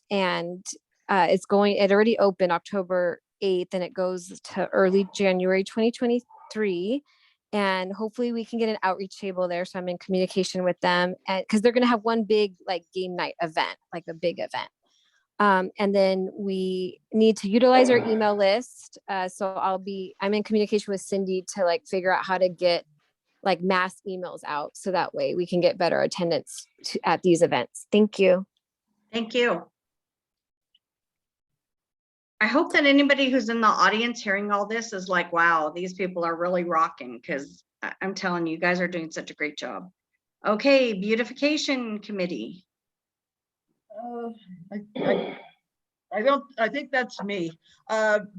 already opened October 8th and it goes to early January 2023. And hopefully we can get an outreach table there. So I'm in communication with them and because they're going to have one big like game night event, like a big event. And then we need to utilize our email list. So I'm in communication with Cindy to like figure out how to get like mass emails out. So that way we can get better attendance at these events. Thank you. Thank you. I hope that anybody who's in the audience hearing all this is like, wow, these people are really rocking, because I'm telling you, you guys are doing such a great job. Okay, beautification committee. I think that's me.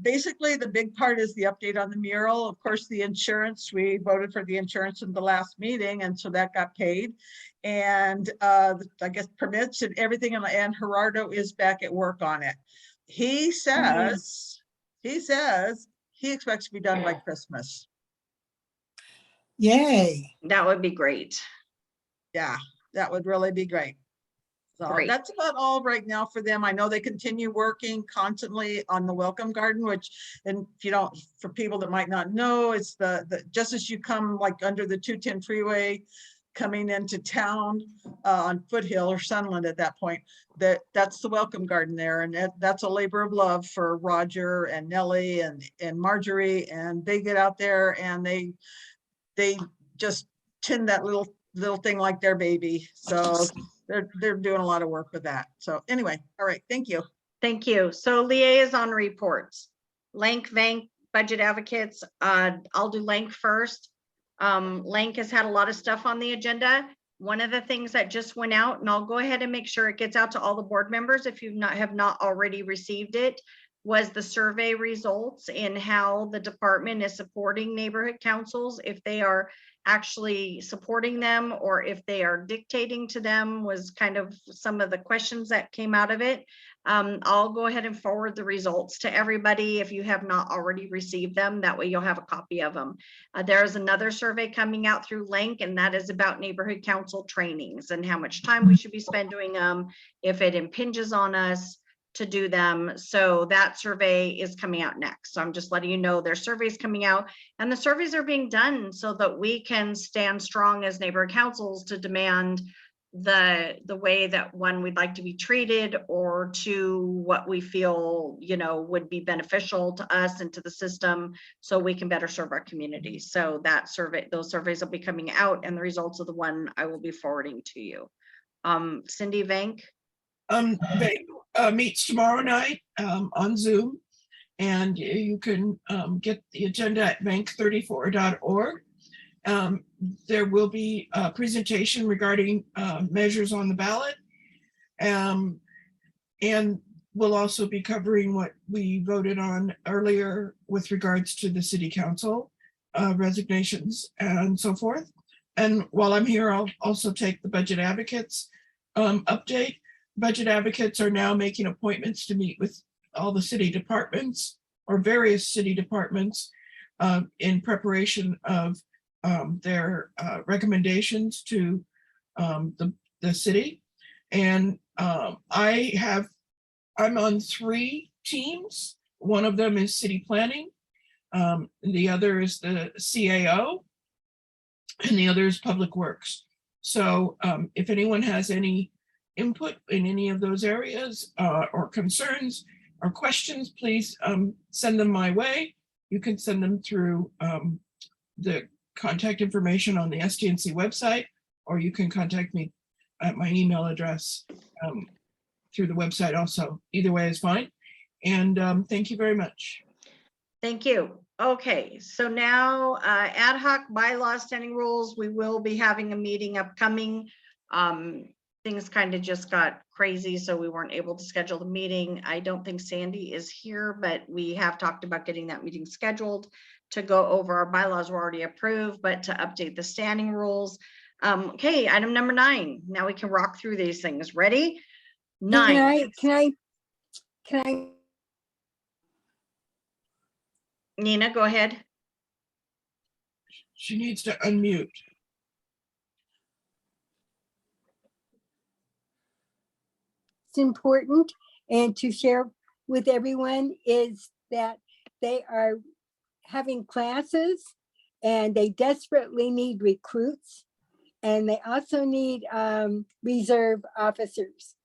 Basically, the big part is the update on the mural. Of course, the insurance, we voted for the insurance in the last meeting, and so that got paid. And I guess permits and everything, and Gerardo is back at work on it. He says he expects to be done by Christmas. Yay. That would be great. Yeah, that would really be great. So Great. that's about all right now for them. I know they continue working constantly on the welcome garden, which, and if you don't, for people that might not know, it's the just as you come like under the 210 freeway coming into town on Foothill or Sunland at that point, that's the welcome garden there. And that's a labor of love for Roger and Nellie and Marjorie. And they get out there and they just tend that little thing like their baby. So they're doing a lot of work with that. So anyway, all right, thank you. Thank you. So liaison reports, Lank, Vank, budget advocates. I'll do Lank first. Lank has had a lot of stuff on the agenda. One of the things that just went out, and I'll go ahead and make sure it gets out to all the board members if you have not already received it, was the survey results in how the department is supporting neighborhood councils, if they are actually supporting them or if they are dictating to them, was kind of some of the questions that came out of it. I'll go ahead and forward the results to everybody if you have not already received them. That way you'll have a copy of them. There's another survey coming out through Link, and that is about neighborhood council trainings and how much time we should be spending doing them, if it impinges on us to do them. So that survey is coming out next. So I'm just letting you know there's surveys coming out, and the surveys are being done so that we can stand strong as neighborhood councils to demand the way that, one, we'd like to be treated, or two, what we feel, you know, would be beneficial to us and to the system so we can better serve our community. So that survey, those surveys will be coming out, and the results of the one I will be forwarding to you. Cindy, Vank. They meets tomorrow night on Zoom, and you can get the agenda at bank34.org. There will be a presentation regarding measures on the ballot, and we'll also be covering what we voted on earlier with regards to the city council resignations and so forth. And while I'm here, I'll also take the budget advocates update. Budget advocates are now making appointments to meet with all the city departments or various city departments in preparation of their recommendations to the city. And I'm on 3 teams. One of them is city planning. The other is the CAO, and the other is public works. So if anyone has any input in any of those areas or concerns or questions, please send them my way. You can send them through the contact information on the STNC website, or you can contact me at my email address through the website also. Either way is fine. And thank you very much. Thank you. Okay, so now ad hoc bylaws, standing rules, we will be having a meeting upcoming. Things kind of just got crazy, so we weren't able to schedule the meeting. I don't think Sandy is here, but we have talked about getting that meeting scheduled to go over our bylaws were already approved, but to update the standing rules. Okay, item number 9. Now we can rock through these things. Ready? 9. Can I? Nina, go ahead. She needs to unmute. It's important and to share with everyone is that they are having classes and they desperately need recruits, and they also need reserve officers.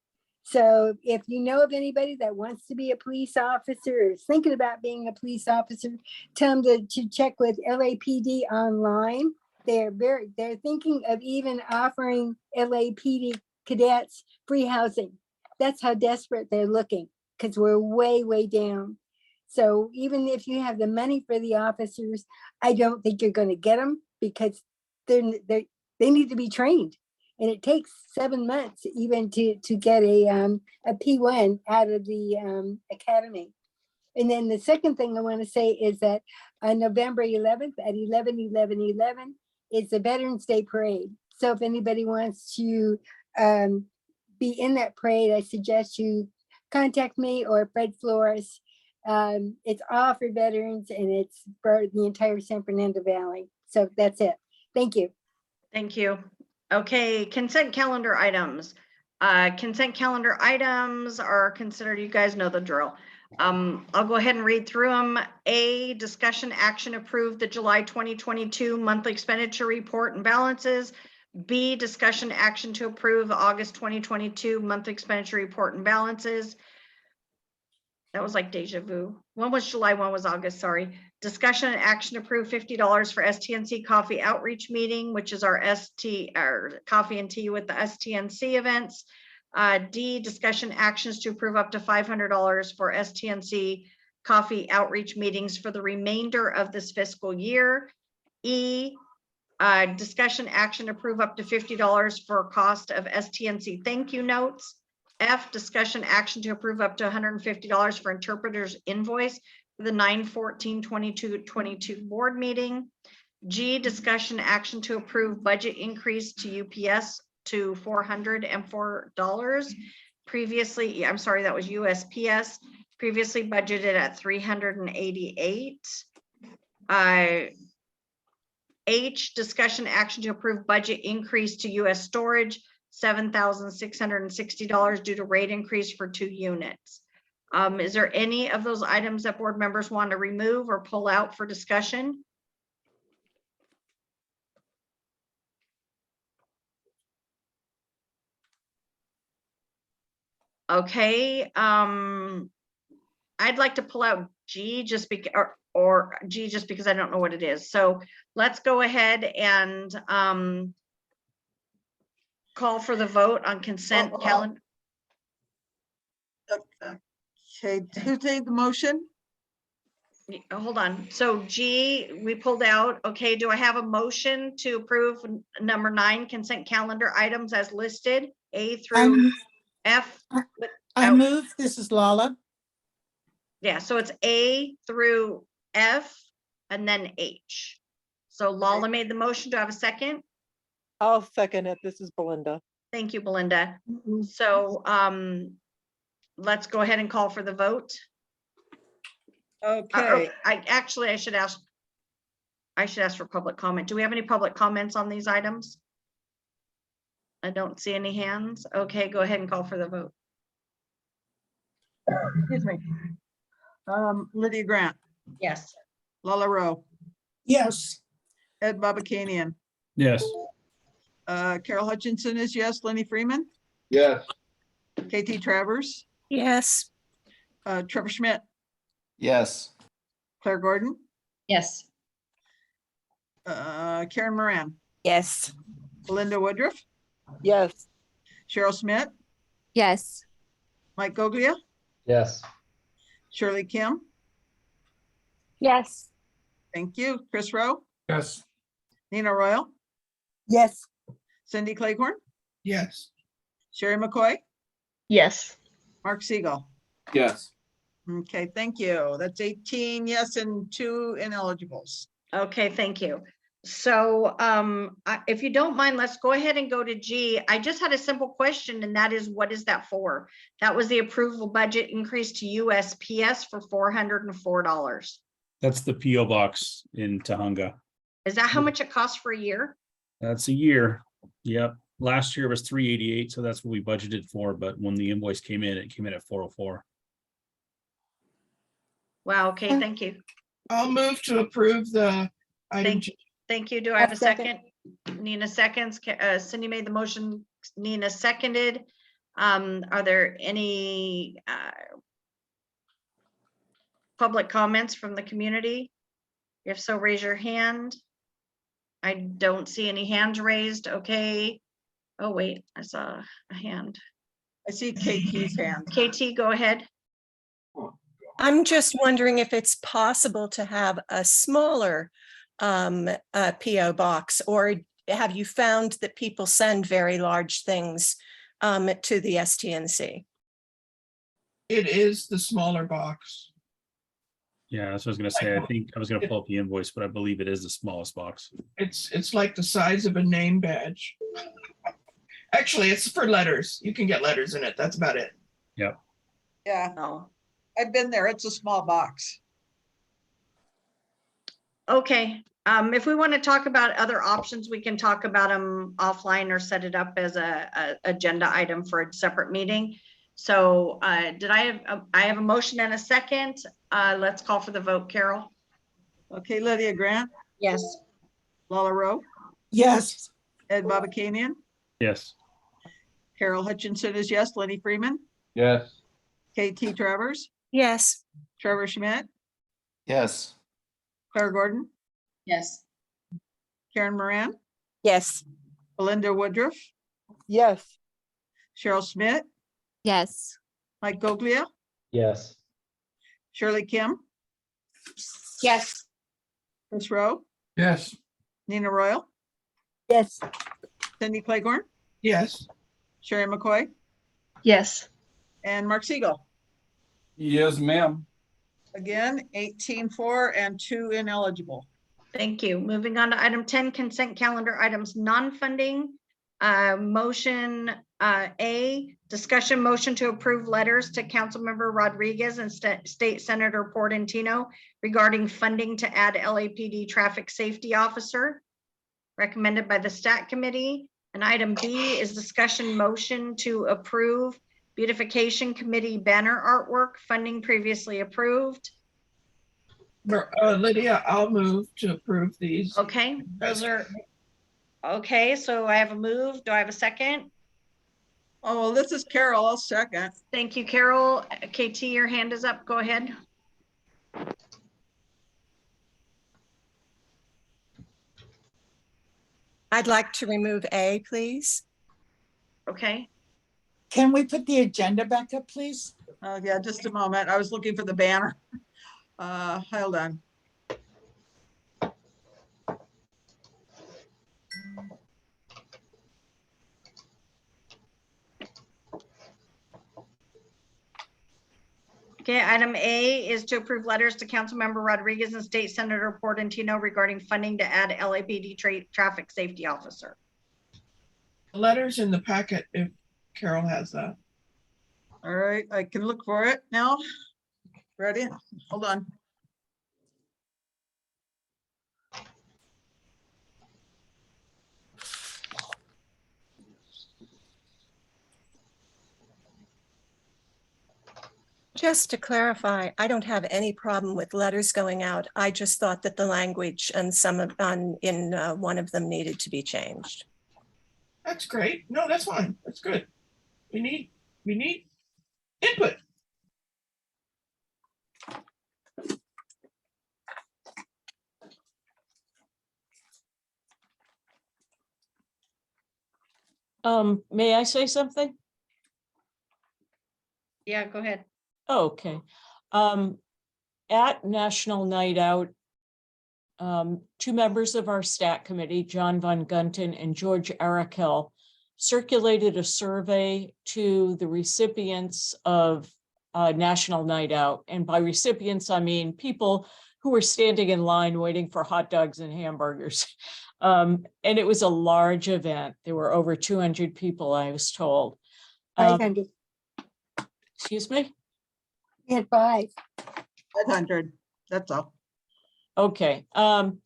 So if you know of anybody that wants to be a police officer or is thinking about being a police officer, tell them to check with LAPD online. They're thinking of even offering LAPD cadets free housing. That's how desperate they're looking, because we're way, way down. So even if you have the money for the officers, I don't think you're gonna get them because they need to be trained. And it takes 7 months even to get a P1 out of the academy. And then the second thing I want to say is that on November 11th at 11/11/11 is the Veterans Day Parade. So if anybody wants to be in that parade, I suggest you contact me or Fred Flores. It's all for veterans and it's for the entire San Fernando Valley. So that's it. Thank you. Thank you. Okay, consent calendar items. Consent calendar items are considered, you guys know the drill. I'll go ahead and read through them. A, discussion action approved the July 2022 monthly expenditure report and balances. B, discussion action to approve the August 2022 monthly expenditure report and balances. That was like deja vu. One was July, one was August, sorry. Discussion and action to approve $50 for STNC coffee outreach meeting, which is our coffee and tea with the STNC events. D, discussion actions to approve up to $500 for STNC coffee outreach meetings for the remainder of this fiscal year. E, discussion action to approve up to $50 for cost of STNC thank you notes. F, discussion action to approve up to $150 for interpreter's invoice for the 9/14/22 board meeting. G, discussion action to approve budget increase to UPS to $404. Previously, I'm sorry, that was USPS, previously budgeted at $388. H, discussion action to approve budget increase to US storage, $7,660 due to rate increase for 2 units. Is there any of those items that board members want to remove or pull out for discussion? Okay, I'd like to pull out G just because, or G just because I don't know what it is. So let's go ahead and call for the vote on consent calendar. Okay, who made the motion? Hold on. So G, we pulled out. Okay, do I have a motion to approve number 9 consent calendar items as listed, A through F? I move, this is Lala. Yeah, so it's A through F and then H. So Lala made the motion. Do I have a second? I'll second it. This is Belinda. Thank you, Belinda. So let's go ahead and call for the vote. Okay. I should ask for public comment. Do we have any public comments on these items? I don't see any hands. Okay, go ahead and call for the vote. Excuse me. Lydia Grant, Yes. Lala Rowe, Yes. Ed Babakanian, Yes. Carol Hutchinson is yes, Lenny Freeman, Yes. KT Travers, Yes. Trevor Schmidt, Yes. Claire Gordon, Yes. Karen Moran, Yes. Belinda Woodruff, Yes. Cheryl Smith, Yes. Mike Goglia, Yes. Shirley Kim, Yes. thank you, Chris Rowe, Yes. Nina Royal, Yes. Cindy Claycorn, Yes. Sherry McCoy, Yes. Mark Siegel. Yes. Okay, thank you. That's 18 yes and 2 ineligibles. Okay, thank you. So if you don't mind, let's go ahead and go to G. I just had a simple question, and that is, what is that for? That was the approval budget increase to USPS for $404. That's the PO box in Tahunga. Is that how much it costs for a year? That's a year. Yep. Last year was 388, so that's what we budgeted for. But when the invoice came in, it came in at 404. Wow, okay, thank you. I'll move to approve the item. Thank you. Do I have a second? Nina seconds. Cindy made the motion. Nina seconded. Are there any public comments from the community? If so, raise your hand. I don't see any hands raised. Okay. Oh, wait, I saw a hand. I see KT's hand. KT, go ahead. I'm just wondering if it's possible to have a smaller PO box, or have you found that people send very large things to the STNC? It is the smaller box. Yeah, that's what I was gonna say. I think I was gonna pull up the invoice, but I believe it is the smallest box. It's like the size of a name badge. Actually, it's for letters. You can get letters in it. That's about it. Yep. Yeah, No. I've been there. It's a small box. Okay, if we want to talk about other options, we can talk about them offline or set it up as a agenda item for a separate meeting. So I have a motion and a second. Let's call for the vote, Carol. Okay, Lydia Grant, Yes. Lala Rowe, Yes. Ed Babakanian, Yes. Carol Hutchinson is yes, Lenny Freeman, Yes. KT Travers, Yes. Trevor Schmidt, Yes. Claire Gordon, Yes. Karen Moran, Yes. Belinda Woodruff, Yes. Cheryl Schmidt, Yes. Mike Goglia, Yes. Shirley Kim, Yes. Chris Rowe, Yes. Nina Royal, Yes. Cindy Clayborn, Yes. Sherry McCoy, Yes. and Mark Siegel. Yes, ma'am. Again, 18-4 and 2 ineligible. Thank you. Moving on to item 10, consent calendar items, non-funding. Motion A, discussion motion to approve letters to Councilmember Rodriguez and State Senator Portantino regarding funding to add LAPD traffic safety officer, recommended by the Stat Committee. And item B is discussion motion to approve beautification committee banner artwork, funding previously approved. Lydia, I'll move to approve these. Okay, those are, okay, so I have a move. Do I have a second? Oh, well, this is Carol. I'll second. Thank you, Carol. KT, your hand is up. Go ahead. I'd like to remove A, please. Okay. Can we put the agenda back up, please? Yeah, just a moment. I was looking for the banner. Hold on. Okay, item A is to approve letters to Councilmember Rodriguez and State Senator Portantino regarding funding to add LAPD traffic safety officer. Letters in the packet if Carol has that. All right, I can look for it now. Ready? Hold on. Just to clarify, I don't have any problem with letters going out. I just thought that the language and one of them needed to be changed. That's great. No, that's fine. That's good. We need input. May I say something? Yeah, go ahead. Okay. At National Night Out, two members of our Stat Committee, John Von Gunten and George Arakel, circulated a survey to the recipients of National Night Out. And by recipients, I mean people who were standing in line waiting for hot dogs and hamburgers. And it was a large event. There were over 200 people, I was told. 500. Excuse me? We had 5. 500, that's all. Okay. And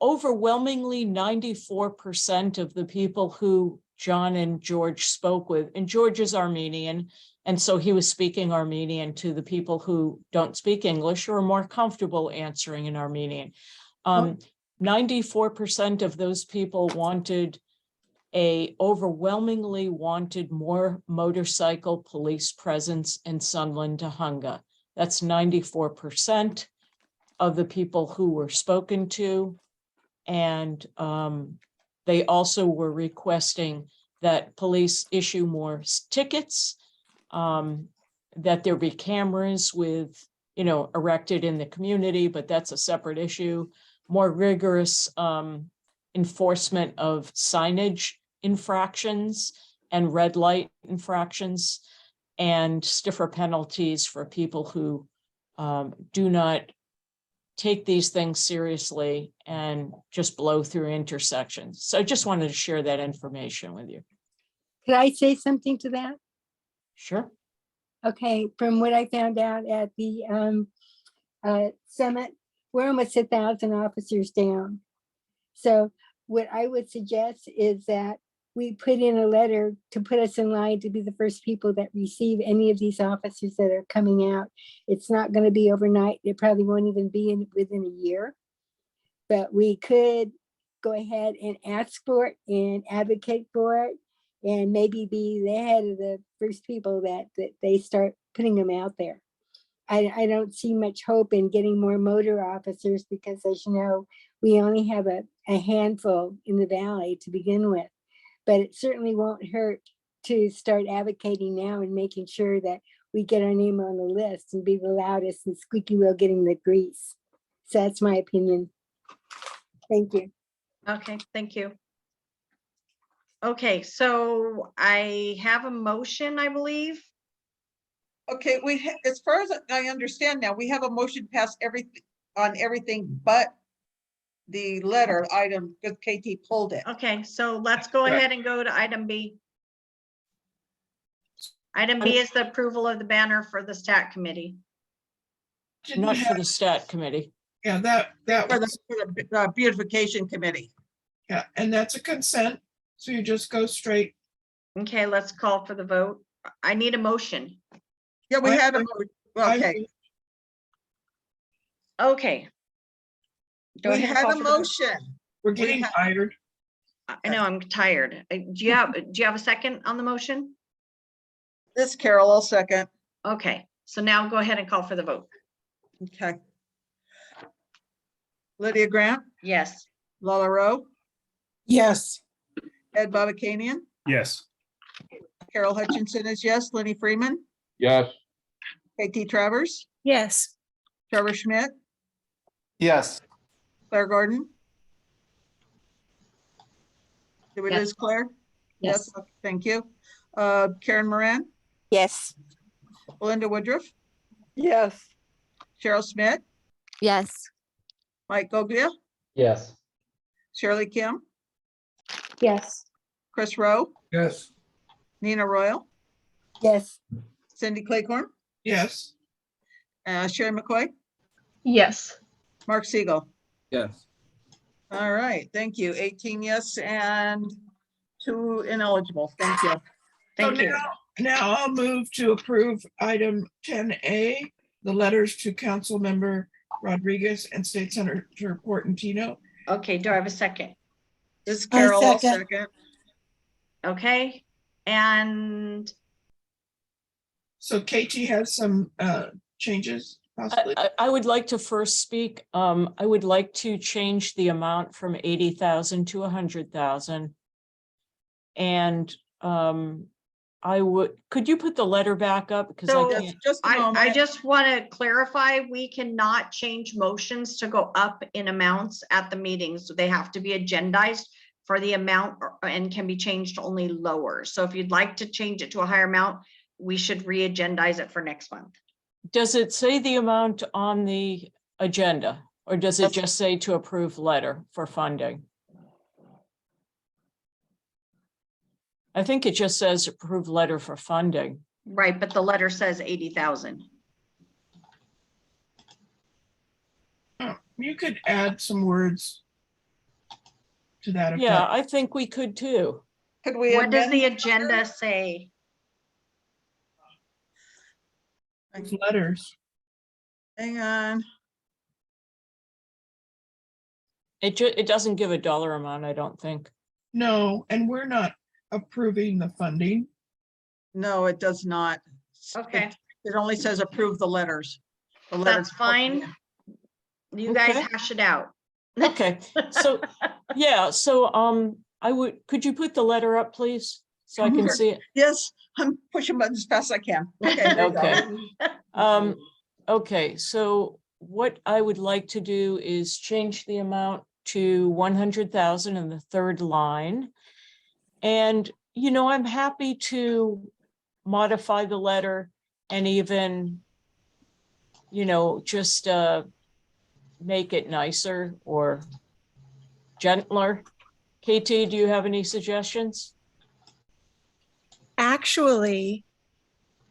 overwhelmingly 94% of the people who John and George spoke with, and George is Armenian, and so he was speaking Armenian to the people who don't speak English or are more comfortable answering in Armenian. 94% of those people overwhelmingly wanted more motorcycle police presence in Sunland, Tahunga. That's 94% of the people who were spoken to. And they also were requesting that police issue more tickets. that there be cameras with, erected in the community, but that's a separate issue. More rigorous enforcement of signage infractions and red light infractions, and stiffer penalties for people who do not take these things seriously and just blow through intersections. So I just wanted to share that information with you. Could I say something to that? Sure. Okay, from what I found out at the summit, we're almost 1,000 officers down. So what I would suggest is that we put in a letter to put us in line to be the first people that receive any of these officers that are coming out. It's not going to be overnight. It probably won't even be within a year. But we could go ahead and ask for it and advocate for it, and maybe be the head of the first people that they start putting them out there. I don't see much hope in getting more motor officers because, as you know, we only have a handful in the valley to begin with. But it certainly won't hurt to start advocating now and making sure that we get our name on the list and be the loudest and squeaky wheel getting the grease. So that's my opinion. Thank you. Okay, thank you. Okay, so I have a motion, I believe. Okay, as far as I understand now, we have a motion passed on everything but the letter item, because KT pulled it. Okay, so let's go ahead and go to item B. Item B is the approval of the banner for the stat committee. Not for the stat committee. Yeah, that For was, the beautification committee. yeah, and that's a consent. So you just go straight. Okay, let's call for the vote. I need a motion. Yeah, we I- had a, okay, Okay. Go we ahead and had call a for the vote. motion. We're getting tired. I know, I'm tired. Do you have a second on the motion? This Carol, I'll second. Okay, so now go ahead and call for the vote. Okay. Lydia Grant, Yes. Lala Rowe, Yes. Ed Babakanian, Yes. Carol Hutchinson is yes, Lenny Freeman, Yes. KT Travers, Yes. Trevor Schmidt, Yes. Claire Gordon. Did we Yes. lose Claire? Yes. Okay, thank you. Karen Moran, Yes. Belinda Woodruff, Yes. Cheryl Smith, Yes. Mike Goglia, Yes. Shirley Kim, Yes. Chris Rowe, Yes. Nina Royal, Yes. Cindy Claycorn, Yes. Sherry McCoy, Yes. Mark Siegel. Yes. All right, thank you. 18 yes and 2 ineligible. Thank you. Thank you. Now I'll move to approve item 10A, the letters to Council Member Rodriguez and State Senator Portantino. Okay, do I have a second? This is Carol, I'll second. Okay, and So KT has some changes possibly. I would like to first speak. I would like to change the amount from 80,000 to 100,000. And could you put the letter back up? Because so I can't. Just a I moment. just want to clarify, we cannot change motions to go up in amounts at the meetings. They have to be agendized for the amount and can be changed only lower. So if you'd like to change it to a higher amount, we should re-agendize it for next month. Does it say the amount on the agenda, or does it just say to approve letter for funding? I think it just says approve letter for funding. Right, but the letter says 80,000. You could add some words to that effect. Yeah, I think we could too. Could we What does amend the agenda say? Letters. Hang on. It doesn't give a dollar amount, I don't think. No, and we're not approving the funding. No, it does not. Okay, It only says approve the letters. The that's letters- fine. You guys Okay. hash it out. Okay, so, yeah, so could you put the letter up, please? so I can see it. Yes, I'm pushing buttons as fast as I can. Okay. there you go. Okay. Okay, so what I would like to do is change the amount to 100,000 in the third line. And, you know, I'm happy to modify the letter and even, you know, just make it nicer or gentler. KT, do you have any suggestions? Actually,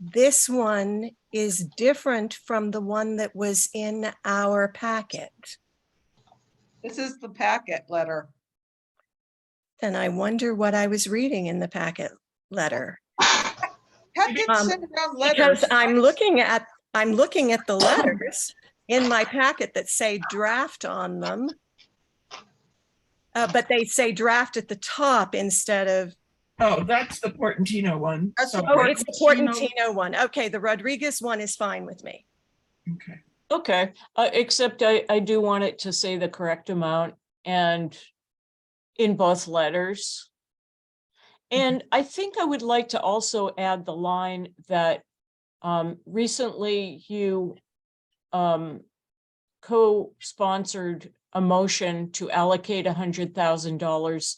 this one is different from the one that was in our packet. This is the packet letter. And I wonder what I was reading in the packet letter. Packets send around letters. Because I'm looking at the letters in my packet that say draft on them. But they say draft at the top instead of. Oh, that's the Portantino one. That's the Oh, it's the Portantino one. Okay, the Rodriguez one is fine with me. Okay. Okay, except I do want it to say the correct amount and in both letters. And I think I would like to also add the line that recently you co-sponsored a motion to allocate $100,000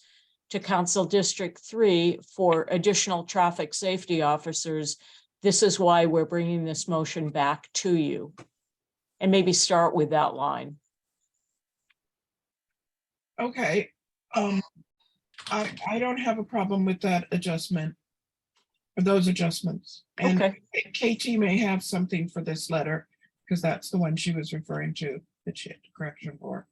to Council District 3 for additional traffic safety officers. This is why we're bringing this motion back to you. And maybe start with that line. Okay. I don't have a problem with that adjustment. Or those adjustments. And Okay. KT may have something for this letter, because that's the one she was referring to, that she had correction for.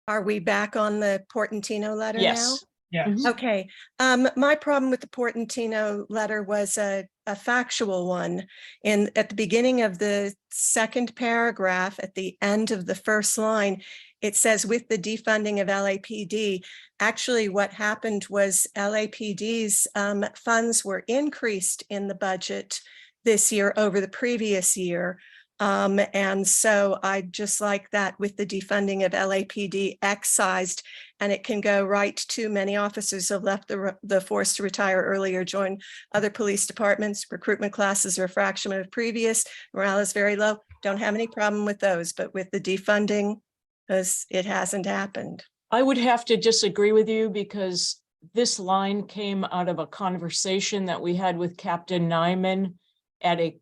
Are we back on the Portantino letter now? Yes. Yeah. Okay, my problem with the Portantino letter was a factual one. At the beginning of the second paragraph, at the end of the first line, it says with the defunding of LAPD. Actually, what happened was LAPD's funds were increased in the budget this year over the previous year. And so I just like that with the defunding of LAPD excised, and it can go right to many officers who have left the force to retire earlier, join other police departments, recruitment classes are a fraction of previous, morale is very low. Don't have any problem with those, but with the defunding, because it hasn't happened. I would have to disagree with you because this line came out of a conversation that we had with Captain Nyman at a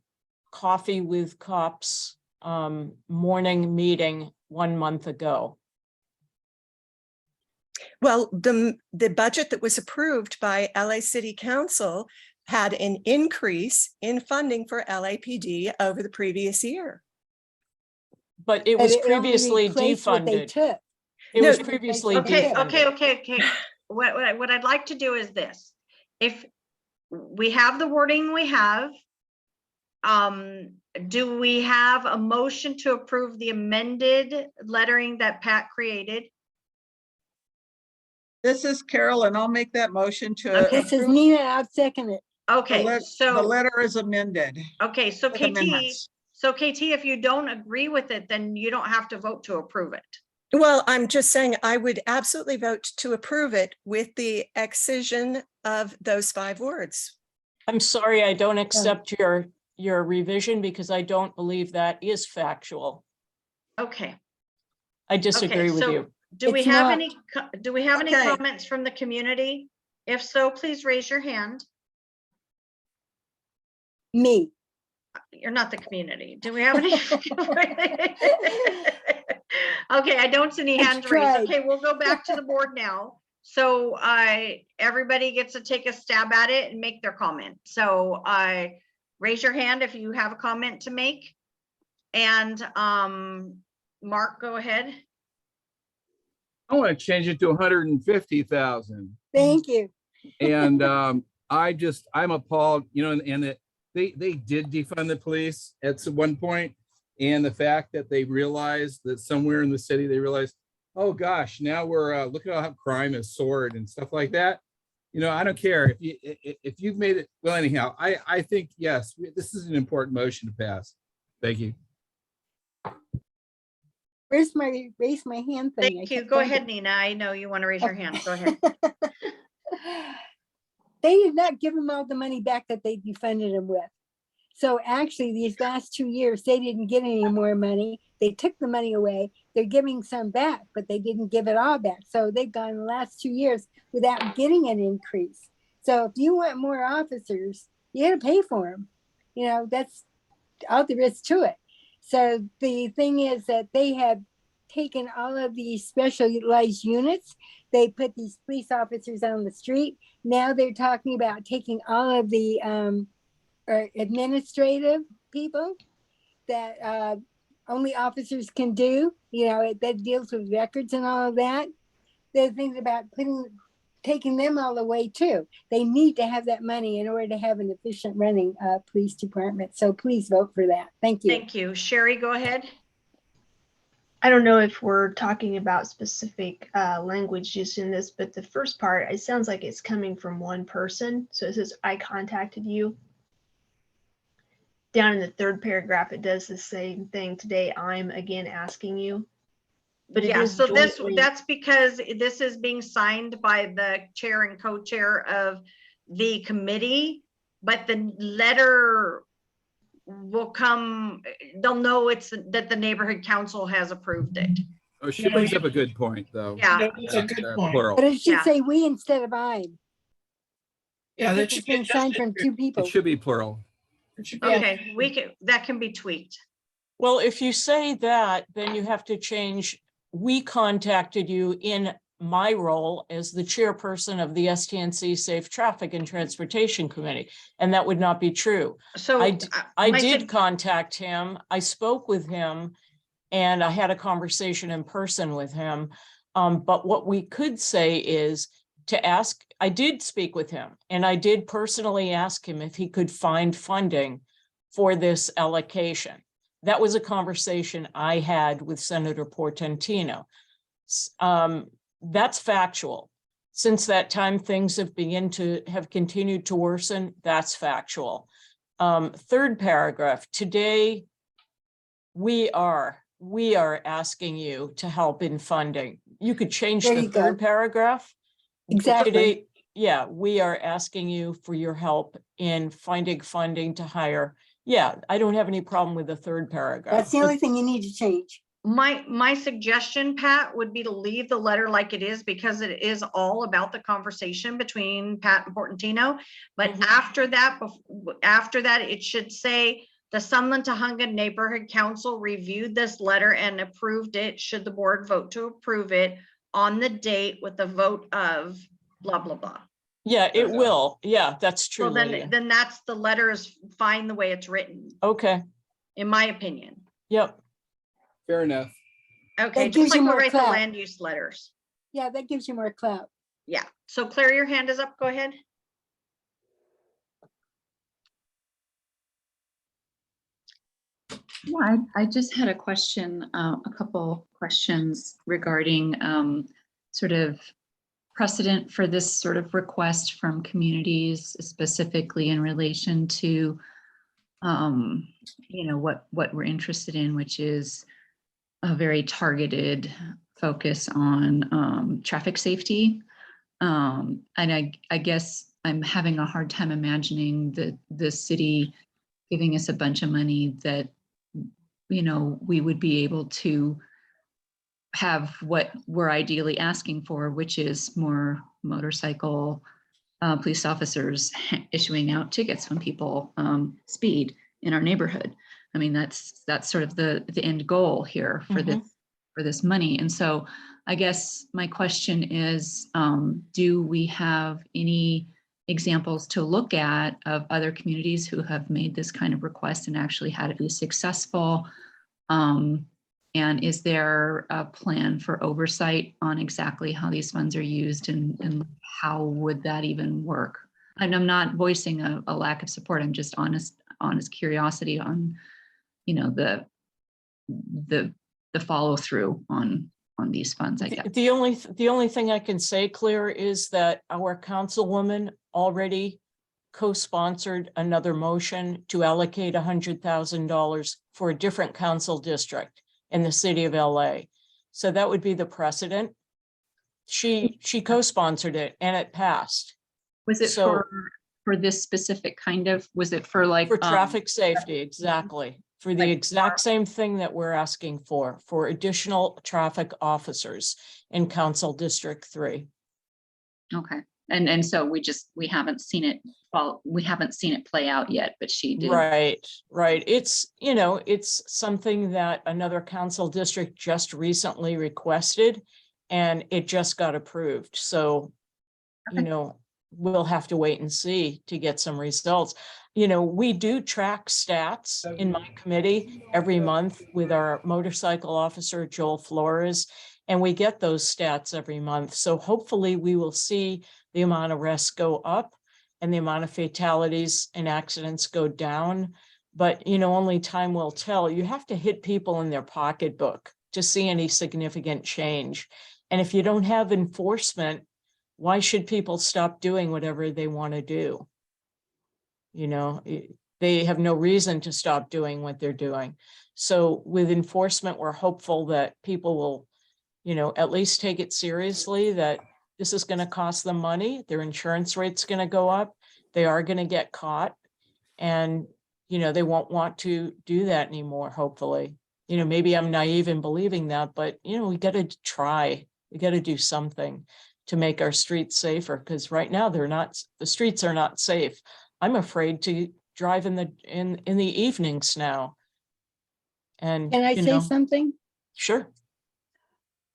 Coffee with Cops morning meeting 1 month ago. Well, the budget that was approved by LA City Council had an increase in funding for LAPD over the previous year. But it was previously defunded. It was previously defunded. Okay. What I'd like to do is this. If we have the wording we have, do we have a motion to approve the amended lettering that Pat created? This is Carol, and I'll make that motion to. Okay. This is Nina, I'll second it. Okay, The so, letter is amended. okay, so with KT, amendments. if you don't agree with it, then you don't have to vote to approve it. Well, I'm just saying I would absolutely vote to approve it with the excision of those 5 words. I'm sorry, I don't accept your revision because I don't believe that is factual. Okay. I disagree with so you. Do we It's have not. any, do we have any Okay. comments from the community? If so, please raise your hand. Me. You're not the community. Do we have any? Okay, I don't see any I hands raised. tried. Okay, we'll go back to the board now. So everybody gets to take a stab at it and make their comment. So raise your hand if you have a comment to make. And Mark, go ahead. I want to change it to 150,000. Thank you. And I'm appalled, you know, and that they did defund the police at one point. And the fact that they realized that somewhere in the city, they realized, oh gosh, now we're look at how crime has soared and stuff like that. You know, I don't care if you've made it. Well, anyhow, I think, yes, this is an important motion to pass. Thank you. Where's my raise my hand thing? Thank you. Go ahead, Nina. I know you want to raise your hand. Go ahead. They did not give them all the money back that they defunded them with. So actually, these last 2 years, they didn't get any more money. They took the money away. They're giving some back, but they didn't give it all back. So they've gone the last 2 years without getting an increase. So if you want more officers, you got to pay for them. You know, that's all there is to it. So the thing is that they have taken all of these specialized units. They put these police officers on the street. Now they're talking about taking all of the administrative people that only officers can do, you know, that deals with records and all of that. There's things about taking them all away too. They need to have that money in order to have an efficient running police department. So please vote for that. Thank you. Thank you. Sherry, go ahead. I don't know if we're talking about specific language used in this, but the first part, it sounds like it's coming from one person. So it says, I contacted you. Down in the third paragraph, it does the same thing. Today, I'm again asking you. But it Yeah, is so jointly- that's because this is being signed by the chair and co-chair of the committee, but the letter will come, they'll know it's that the neighborhood council has approved it. Oh, she brings up a good point, though. Yeah. That's a good point. Plural. But it should Yeah. say we instead of I. Yeah, that It's should being be signed from two people. It should be plural. Okay, that can be tweaked. Well, if you say that, then you have to change, we contacted you in my role as the chairperson of the STNC Safe Traffic and Transportation Committee, and that would not be true. So I my did sug- contact him, I spoke with him, and I had a conversation in person with him. But what we could say is to ask, I did speak with him, and I did personally ask him if he could find funding for this allocation. That was a conversation I had with Senator Portantino. That's factual. Since that time, things have continued to worsen. That's factual. Third paragraph, today, we are asking you to help in funding. You could change There the you go. third paragraph. Exactly. Today, yeah, we are asking you for your help in finding funding to hire. Yeah, I don't have any problem with the third paragraph. That's the only thing you need to change. My suggestion, Pat, would be to leave the letter like it is, because it is all about the conversation between Pat and Portantino. But after that, it should say the Sunland Tahunga Neighborhood Council reviewed this letter and approved it. Should the board vote to approve it on the date with the vote of blah, blah, blah. Yeah, it will. Yeah, that's true. Well, Lydia. then that's, the letter is fine the way it's written, Okay, in my opinion. yep. Fair enough. Okay, That gives just like you we more write the clout. land use letters. Yeah, that gives you more clout. Yeah, so Claire, your hand is up, go ahead. Well, I just had a question, a couple questions regarding sort of precedent for this sort of request from communities, specifically in relation to, you know, what we're interested in, which is a very targeted focus on traffic safety. And I guess I'm having a hard time imagining the city giving us a bunch of money that, you know, we would be able to have what we're ideally asking for, which is more motorcycle police officers issuing out tickets when people speed in our neighborhood. I mean, that's sort of the end goal here for this money. And so I guess my question is, do we have any examples to look at of other communities who have made this kind of request and actually had it be successful? And is there a plan for oversight on exactly how these funds are used and how would that even work? And I'm not voicing a lack of support. I'm just honest curiosity on, you know, the follow through on these funds, I guess. The only thing I can say, Claire, is that our councilwoman already co-sponsored another motion to allocate $100,000 for a different council district in the city of LA. So that would be the precedent. She co-sponsored it and it passed. Was it So- for this specific kind of, was it for like? For traffic safety, exactly. For the Like exact same thing that we're asking for additional traffic officers in Council District 3. Okay, and so we haven't seen it, well, we haven't seen it play out yet, but she did. Right, right. It's, you know, it's something that another council district just recently requested and it just got approved. So, you know, we'll have to wait and see to get some results. You know, we do track stats in my committee every month with our motorcycle officer, Joel Flores, and we get those stats every month. So hopefully we will see the amount of arrests go up and the amount of fatalities and accidents go down. But, you know, only time will tell. You have to hit people in their pocketbook to see any significant change. And if you don't have enforcement, why should people stop doing whatever they want to do? You know, they have no reason to stop doing what they're doing. So with enforcement, we're hopeful that people will, you know, at least take it seriously, that this is going to cost them money. Their insurance rate's going to go up. They are going to get caught. And, you know, they won't want to do that anymore, hopefully. You know, maybe I'm naive in believing that, but, you know, we got to try. We got to do something to make our streets safer, because right now the streets are not safe. I'm afraid to drive in the evenings now. And Can I you say know, something? Sure.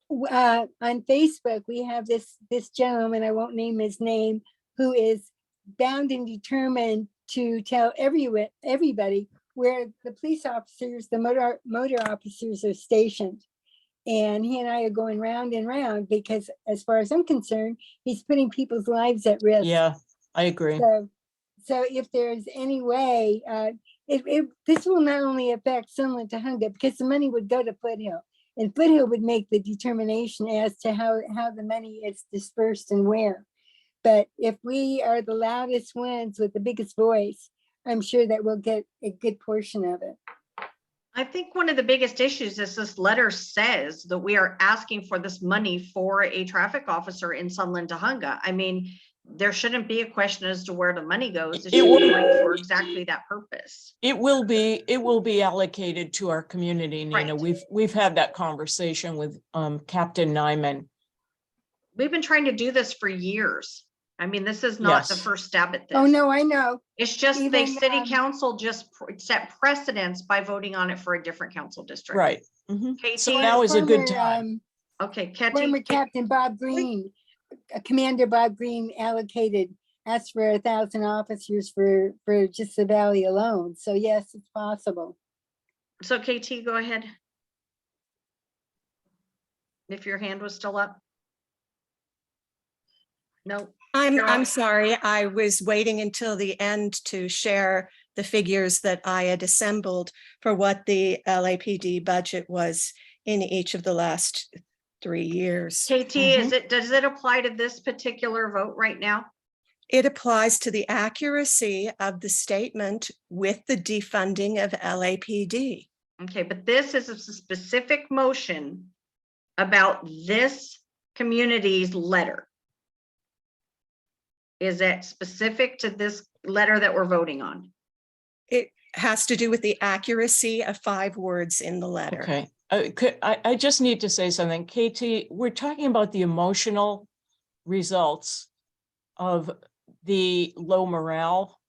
On Facebook, we have this gentleman, I won't name his name, who is bound and determined to tell everybody where the police officers, the motor officers are stationed. And he and I are going round and round because as far as I'm concerned, he's putting people's lives at risk. Yeah, I agree. So if there's any way, this will not only affect Sunland Tahunga because the money would go to Foothill, and Foothill would make the determination as to how the money is dispersed and where. But if we are the loudest ones with the biggest voice, I'm sure that we'll get a good portion of it. I think one of the biggest issues is this letter says that we are asking for this money for a traffic officer in Sunland Tahunga. I mean, there shouldn't be a question as to where the money goes. It should be like for exactly that purpose. It will be allocated to our community, Nina. Right. We've had that conversation with Captain Nyman. We've been trying to do this for years. I mean, this is not the Yes. first stab at this. Oh, no, I know. It's just the Even, city council just set precedents by voting on it for a different council district. Right. Mhm. KT, So now is a good Former, time. Okay, Former Katie, Captain Bob Green, Commander Bob Green asked for 1,000 officers for just the valley alone. So yes, it's possible. so KT, go ahead. If your hand was still up. No. You're I'm on. sorry, I was waiting until the end to share the figures that I had assembled for what the LAPD budget was in each of the last 3 years. KT, does it apply to this particular vote right now? It applies to the accuracy of the statement with the defunding of LAPD. Okay, but this is a specific motion about this community's letter. Is it specific to this letter that we're voting on? It has to do with the accuracy of 5 words in the letter. Okay. I just need to say something. KT, we're talking about the emotional results of the low morale.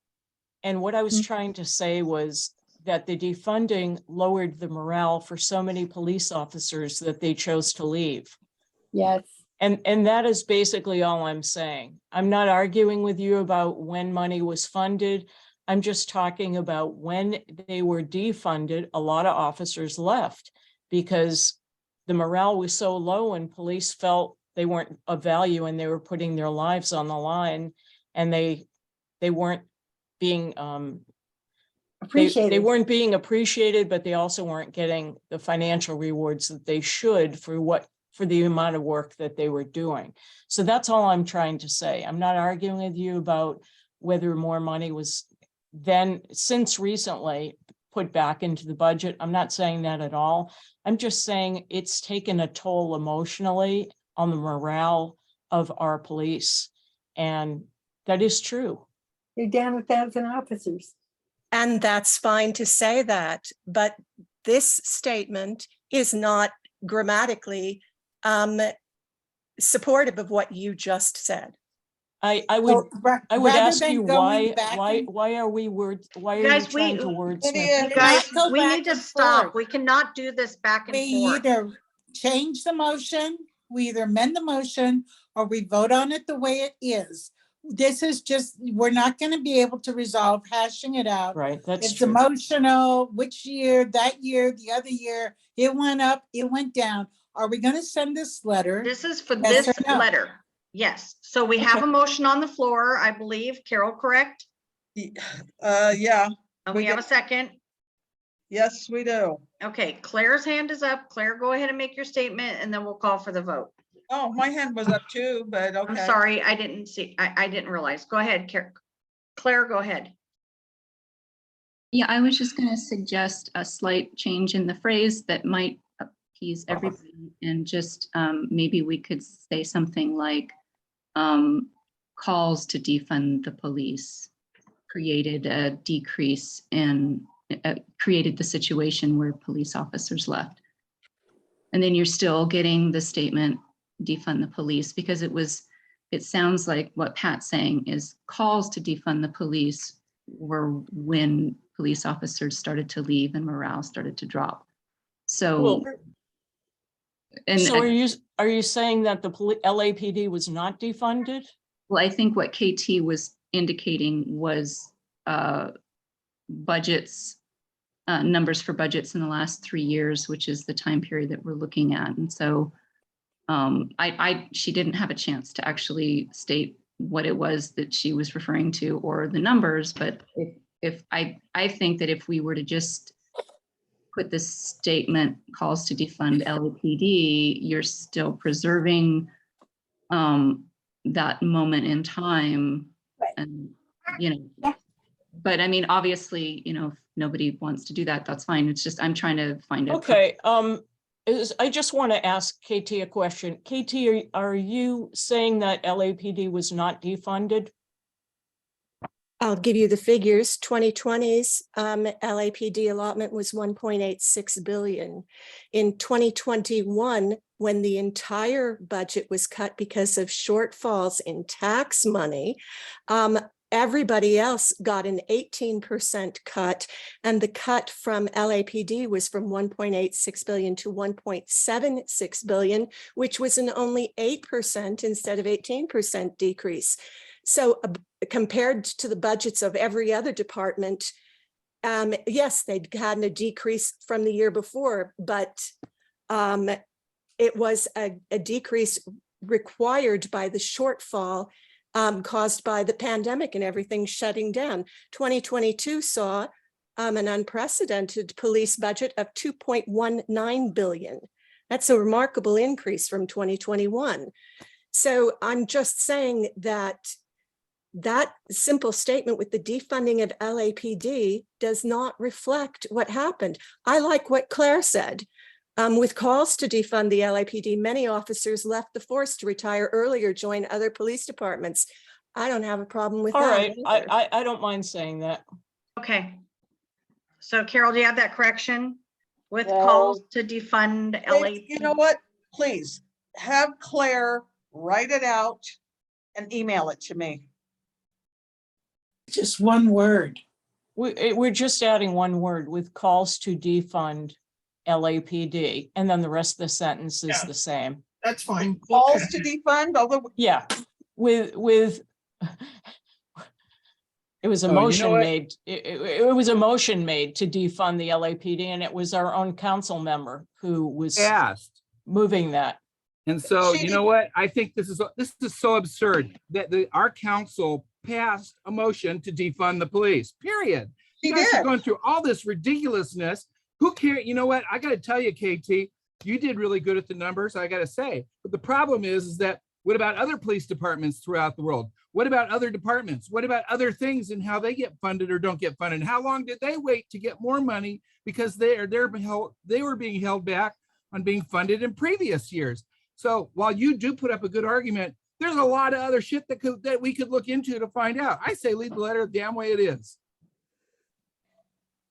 And what I was trying to say was that the defunding lowered the morale for so many police officers that they chose to leave. Yes. And that is basically all I'm saying. I'm not arguing with you about when money was funded. I'm just talking about when they were defunded, a lot of officers left because the morale was so low and police felt they weren't of value and they were putting their lives on the line and they weren't being Appreciated. they weren't being appreciated, but they also weren't getting the financial rewards that they should for the amount of work that they were doing. So that's all I'm trying to say. I'm not arguing with you about whether more money was then since recently put back into the budget. I'm not saying that at all. I'm just saying it's taken a toll emotionally on the morale of our police. And That is true. You're down 1,000 officers. And that's fine to say that, but this statement is not grammatically supportive of what you just said. I So, would rather ask than you going back and- why are we Guys, trying to wordsmith? Lydia, You guys, Not go we back need to and stop. forth. We cannot do this back and We forth. either change the motion, we either amend the motion, or we vote on it the way it is. This is just, we're not gonna be able to resolve hashing it out. Right, that's It's true. emotional, which year, that year, the other year, it went up, it went down. Are we gonna send this letter? This is for Yes this or no? letter. Yes. So we have a motion on the floor, I believe. Carol, correct? Yeah, And We we have a did. second. yes, we do. Okay, Claire's hand is up. Claire, go ahead and make your statement and then we'll call for the vote. Oh, my hand was up too, but I'm okay. sorry, I didn't see, I didn't realize. Go ahead, Claire, go ahead. Yeah, I was just going to suggest a slight change in the phrase that might appease everybody, and just maybe we could say something like calls to defund the police created a decrease in, created the situation where police officers left. And then you're still getting the statement, defund the police, because it sounds like what Pat's saying is calls to defund the police were when police officers started to leave and morale started to drop. So, Well, and so are you saying that the LAPD was not defunded? well, I think what KT was indicating was budgets, numbers for budgets in the last 3 years, which is the time period that we're looking at. And so she didn't have a chance to actually state what it was that she was referring to or the numbers, but if I think that if we were to just put this statement calls to defund LAPD, you're still preserving that moment in time. And, but I mean, obviously, if nobody wants to do that, that's fine. It's just, I'm trying to find it. Okay, I just want to ask KT a question. KT, are you saying that LAPD was not defunded? I'll give you the figures. 2020's LAPD allotment was 1.86 billion. In 2021, when the entire budget was cut because of shortfalls in tax money, everybody else got an 18% cut, and the cut from LAPD was from 1.86 billion to 1.76 billion, which was an only 8% instead of 18% decrease. So compared to the budgets of every other department, yes, they'd had a decrease from the year before, but it was a decrease required by the shortfall caused by the pandemic and everything shutting down. 2022 saw an unprecedented police budget of 2.19 billion. That's a remarkable increase from 2021. So I'm just saying that simple statement with the defunding of LAPD does not reflect what happened. I like what Claire said. With calls to defund the LAPD, many officers left the force to retire early or join other police departments. I don't have a problem with All that. right, either. I don't mind saying that. Okay. So Carol, do you have that correction? With Well, calls to defund LAPD? You know what? Please have Claire write it out and email it to me. Just one word. We're just adding one word, with calls to defund LAPD, and then the rest of the sentence is Yeah. the same. That's fine. Calls to defund, although. Yeah, with it was a Oh, you know motion what? made, it was a motion made to defund the LAPD, and it was our own council member who was Asked. moving that. And so, you know what? I think this is so absurd that our council passed a motion to defund the police, period. She You guys did. are going through all this ridiculousness. Who cares? You know what? I got to tell you, KT, you did really good at the numbers, I got to say. But the problem is that what about other police departments throughout the world? What about other departments? What about other things and how they get funded or don't get funded? How long did they wait to get more money because they were being held back on being funded in previous years? So while you do put up a good argument There's a lot of other shit that we could look into to find out. I say leave the letter the damn way it is.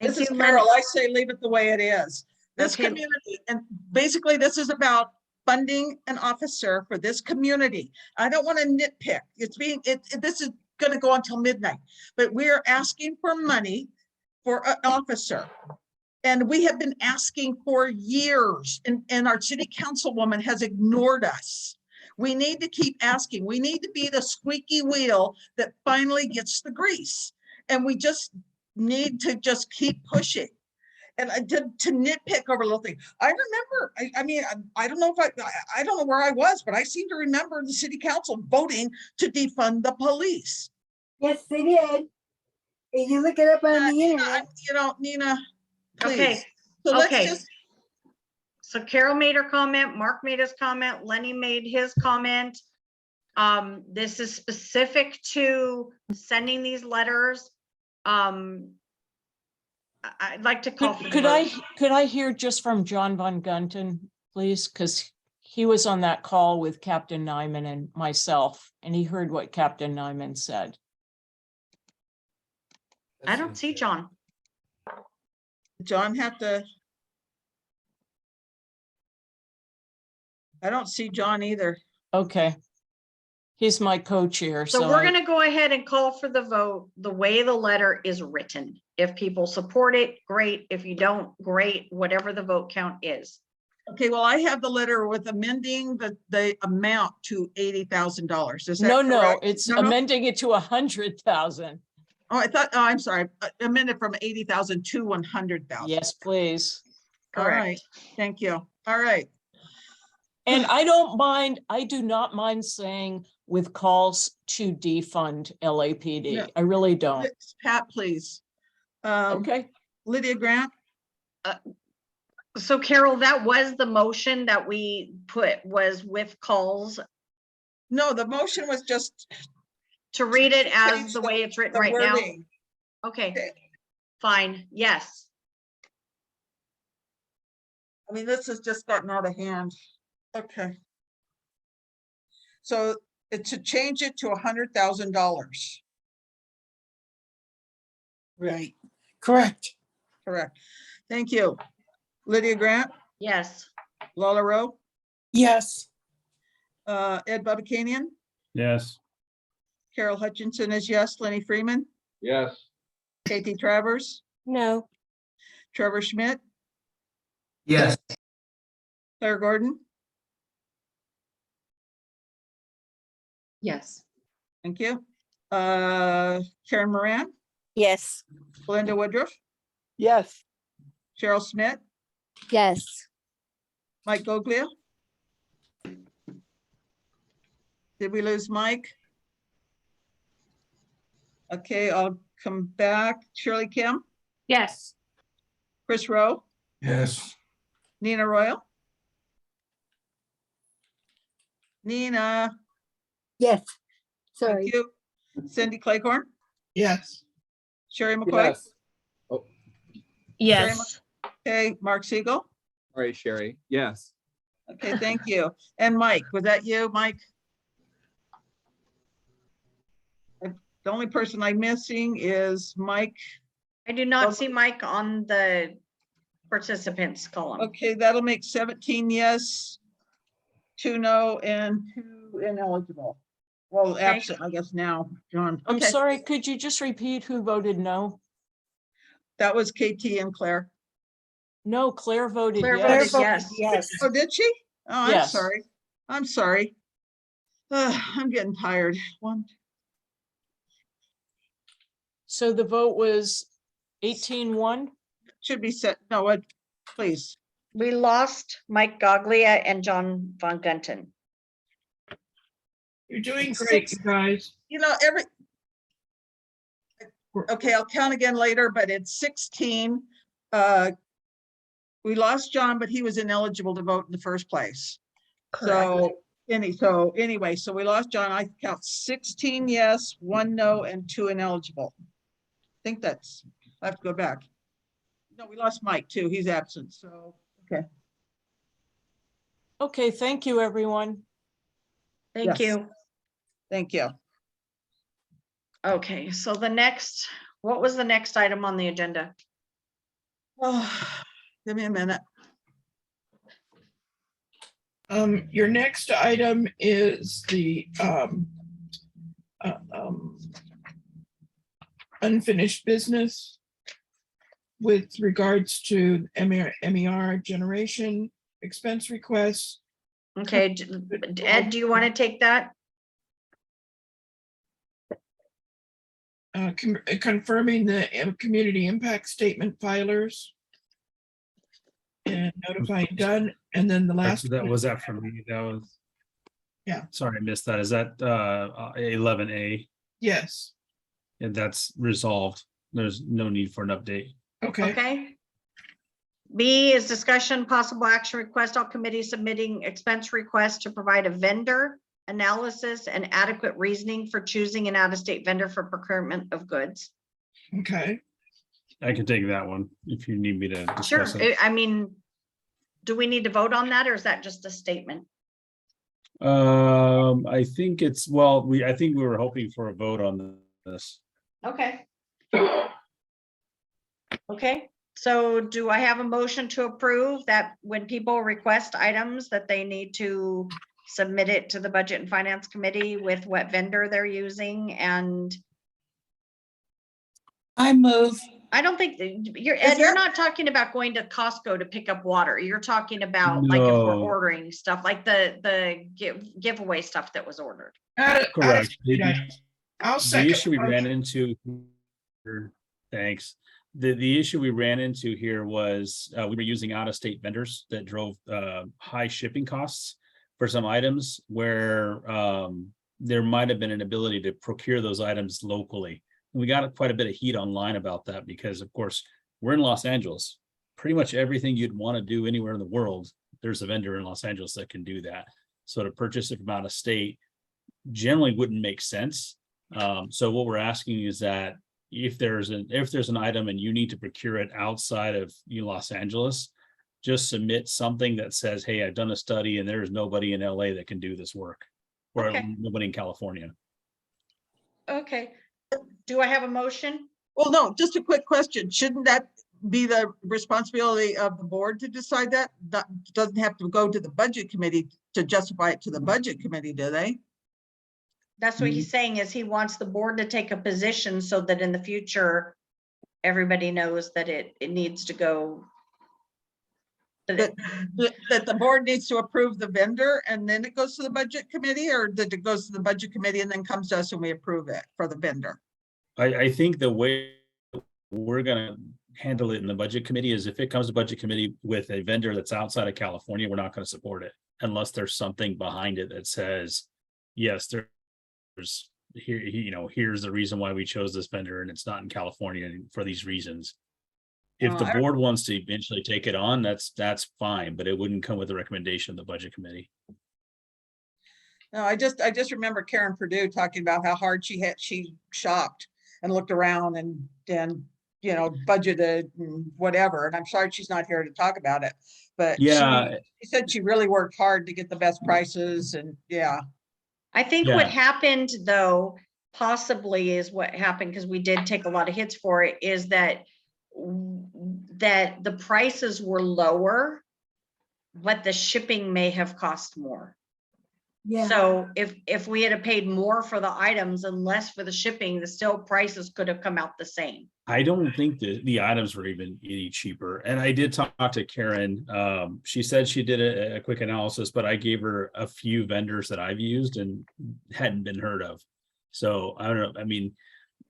This Thank is you, Carol. Len- I say leave it the way it is. This Okay. community, and basically this is about funding an officer for this community. I don't want to nitpick. This is going to go until midnight, but we're asking for money for an officer. And we have been asking for years, and our city councilwoman has ignored us. We need to keep asking. We need to be the squeaky wheel that finally gets the grease. And we just need to just keep pushing. And to nitpick over a little thing. I remember, I don't know if I don't know where I was, but I seem to remember the city council voting to defund the police. Yes, they did. If you look it up on the internet. Nina, please. Okay, So let's okay. just, So Carol made her comment, Mark made his comment, Lenny made his comment. This is specific to sending these letters. I'd like to call for the vote. Could I hear just from John Von Gunten, please? Because he was on that call with Captain Nyman and myself, and he heard what Captain Nyman said. I don't see John. John have to. I don't see John either. Okay. He's my co-chair. So we're gonna go ahead and call for the vote the way the letter is written. If people support it, great. If you don't, great, whatever the vote count is. Okay, well, I have the letter with amending the amount to $80,000. Is that No, correct? it's No, no? amending it to 100,000. Oh, I'm sorry. Amended from 80,000 to 100,000. Yes, please. All right, thank you. All right. And I do not mind saying with calls to defund LAPD. No. I really don't. Pat, please. Okay. Lydia Grant. So Carol, that was the motion that we put was with calls. No, the motion was just to read it as change the way it's written the right wording. now. Okay, fine. Yes. I mean, this has just gotten out of hand. Okay. So to change it to $100,000. Right. Correct. Correct. Thank you. Lydia Grant, Yes. Lola Rowe, Yes. Ed Bubbakanian, Yes. Carol Hutchinson is yes, Lenny Freeman, Yes. Katie Travers, No. Trevor Schmidt, Yes. Claire Gordon. Yes. Thank you. Karen Moran, Yes. Belinda Woodruff, Yes. Cheryl Smith, Yes. Mike Goglia. Did we lose Mike? Okay, I'll come back. Shirley Kim, Yes. Chris Rowe, Yes. Nina Royal. Nina, Yes. thank Sorry. you. Cindy Claycorn, Yes. Sherry McCoy. Yes. Oh, Yes. Okay, Mark Siegel. all right, Sherry. Yes. Okay, thank you. And Mike, was that you, Mike? The only person I'm missing is Mike. I do not see Mike on the participants column. Okay, that'll make 17 yes, 2 no, and 2 ineligible. Well, absent, I guess now, John. I'm Okay, sorry, could you just repeat who voted no? that was KT and Claire. No, Claire voted Claire yes. voted yes. Yes. Oh, did she? Oh, I'm Yes. sorry. I'm sorry. I'm getting tired. So the vote was 18-1? Should be set. No, what? Please. We lost Mike Goglia and John Von Gunten. You're doing great, you guys. You know, okay, I'll count again later, but it's 16. We lost John, but he was ineligible to vote in the first place. So anyway, so we lost John. I count 16 yes, 1 no, and 2 ineligible. I think that's, I have to go back. No, we lost Mike too. He's absent. So, okay. Okay, thank you, everyone. Thank Yes. you. Thank you. Okay, so what was the next item on the agenda? Oh, give me a minute. Your next item is the unfinished business with regards to MER generation expense requests. Okay, Ed, do you want to take that? Confirming the community impact statement filers and notifying Dunn. And then the last. That was that for me. That was. Yeah. Sorry, I missed that. Is that 11A? Yes. And that's resolved. There's no need for an update. Okay. Okay. B is discussion, possible action request, all committees submitting expense requests to provide a vendor analysis and adequate reasoning for choosing an out-of-state vendor for procurement of goods. Okay. I can take that one if you need me to Sure. discuss it. I mean, do we need to vote on that or is that just a statement? I think it's, well, I think we were hoping for a vote on this. Okay. Okay, so do I have a motion to approve that when people request items that they need to submit it to the Budget and Finance Committee with what vendor they're using? And I move. I don't think you're, Is Ed, you're there- not talking about going to Costco to pick up water. You're talking about like if we're No. ordering stuff like the giveaway stuff that was ordered. Correct. I'll The second. issue we ran into, thanks. The issue we ran into here was we were using out-of-state vendors that drove high shipping costs for some items where there might have been an ability to procure those items locally. And we got quite a bit of heat online about that because, of course, we're in Los Angeles. Pretty much everything you'd want to do anywhere in the world, there's a vendor in Los Angeles that can do that. So to purchase it from out of state generally wouldn't make sense. So what we're asking is that if there's an item and you need to procure it outside of Los Angeles, just submit something that says, hey, I've done a study and there's nobody in LA that can do this work, or Okay. nobody in California. Okay, do I have a motion? Well, no, just a quick question. Shouldn't that be the responsibility of the board to decide that? That doesn't have to go to the budget committee to justify it to the budget committee, do they? That's what he's saying is he wants the board to take a position so that in the future, everybody knows that it needs to go. That the board needs to approve the vendor and then it goes to the budget committee, or that it goes to the budget committee and then comes to us and we approve it for the vendor? I think the way we're gonna handle it in the budget committee is if it comes to budget committee with a vendor that's outside of California, we're not gonna support it unless there's something behind it that says, yes, there's here, here's the reason why we chose this vendor and it's not in California for these reasons. If the board wants to eventually take it on, that's fine, but it wouldn't come with a recommendation of the budget committee. No, I just remember Karen Purdue talking about how hard she shopped and looked around and budgeted and whatever. And I'm sorry she's not here to talk about it, but Yeah. she said she really worked hard to get the best prices and yeah. I think what Yeah. happened though, possibly is what happened, because we did take a lot of hits for it, is that the prices were lower, but the shipping may have cost more. Yeah. So if we had paid more for the items and less for the shipping, the still prices could have come out the same. I don't think the items were even any cheaper. And I did talk to Karen. She said she did a quick analysis, but I gave her a few vendors that I've used and hadn't been heard of. So I don't know. I mean,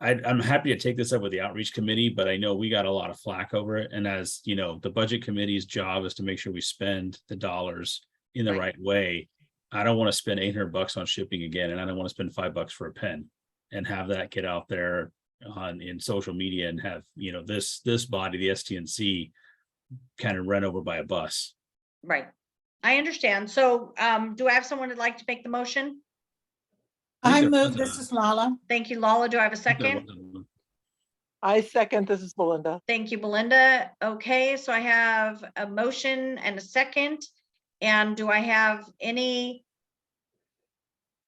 I'm happy to take this up with the outreach committee, but I know we got a lot of flack over it. And as you know, the budget committee's job is to make sure we spend the dollars in the right way. I don't want to spend $800 on shipping again, and I don't want to spend $5 for a pen and have that get out there in social media and have this body, the STNC, kind of run over by a bus. Right. I understand. So do I have someone who'd like to make the motion? I move, this is Lala. Thank you, Lala. Do I have a second? I second, this is Belinda. Thank you, Belinda. Okay, so I have a motion and a second. And do I have any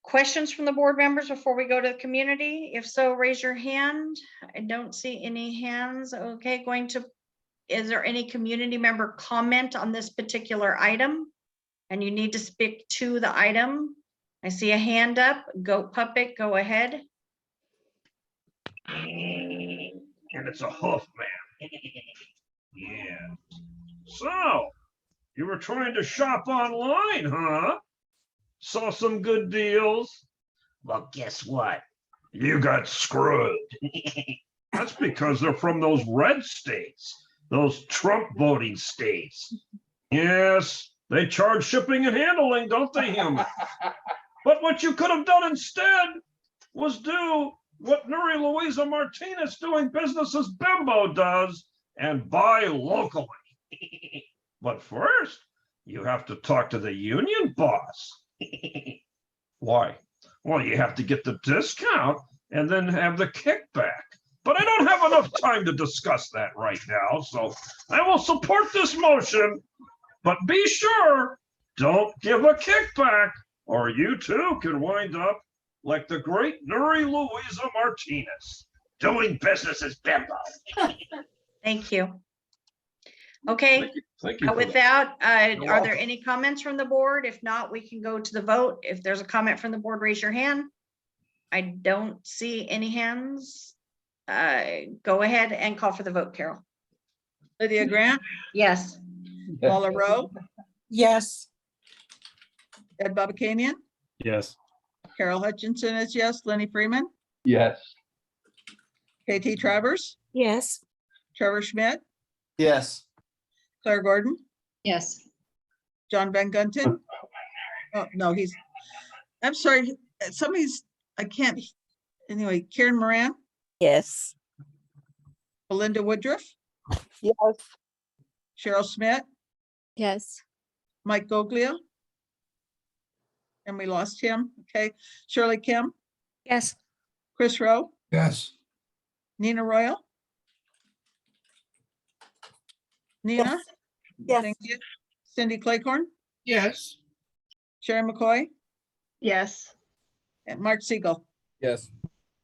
questions from the board members before we go to the community? If so, raise your hand. I don't see any hands. Okay, is there any community member comment on this particular item? And you need to speak to the item. I see a hand up. Goat Puppet, go ahead. And it's a hoof man. Yeah. So, you were trying to shop online, huh? Saw some good deals? Well, guess what? You got screwed. That's because they're from those red states, those Trump voting states. Yes, they charge shipping and handling, don't they, human? But what you could have done instead was do what Nuri Louisa Martinez doing business as Bimbo does and buy locally. But first, you have to talk to the union boss. Why? Well, you have to get the discount and then have the kickback. But I don't have enough time to discuss that right now, so I will support this motion. But be sure, don't give a kickback, or you too can wind up like the great Nuri Louisa Martinez, doing business as Bimbo. Thank you. Okay, Thank you. with that, are there any comments from the board? If not, we can go to the vote. If there's a comment from the board, raise your hand. I don't see any hands. Go ahead and call for the vote, Carol. Lydia Grant, Yes. Paula Rowe, Yes. Ed Babakanian, Yes. Carol Hutchinson is yes, Lenny Freeman, Yes. KT Travers, Yes. Trevor Schmidt, Yes. Claire Gordon, Yes. John Van Gunten. Oh, no, I'm sorry, I can't, anyway, Karen Moran, Yes. Belinda Woodruff, Yes. Cheryl Smith, Yes. Mike Goglia. And we lost him, okay. Shirley Kim, Yes. Chris Rowe, Yes. Nina Royal. Nina? Yes. Thank you. Cindy Claycorn, Yes. Sharon McCoy, Yes. and Mark Siegel. Yes.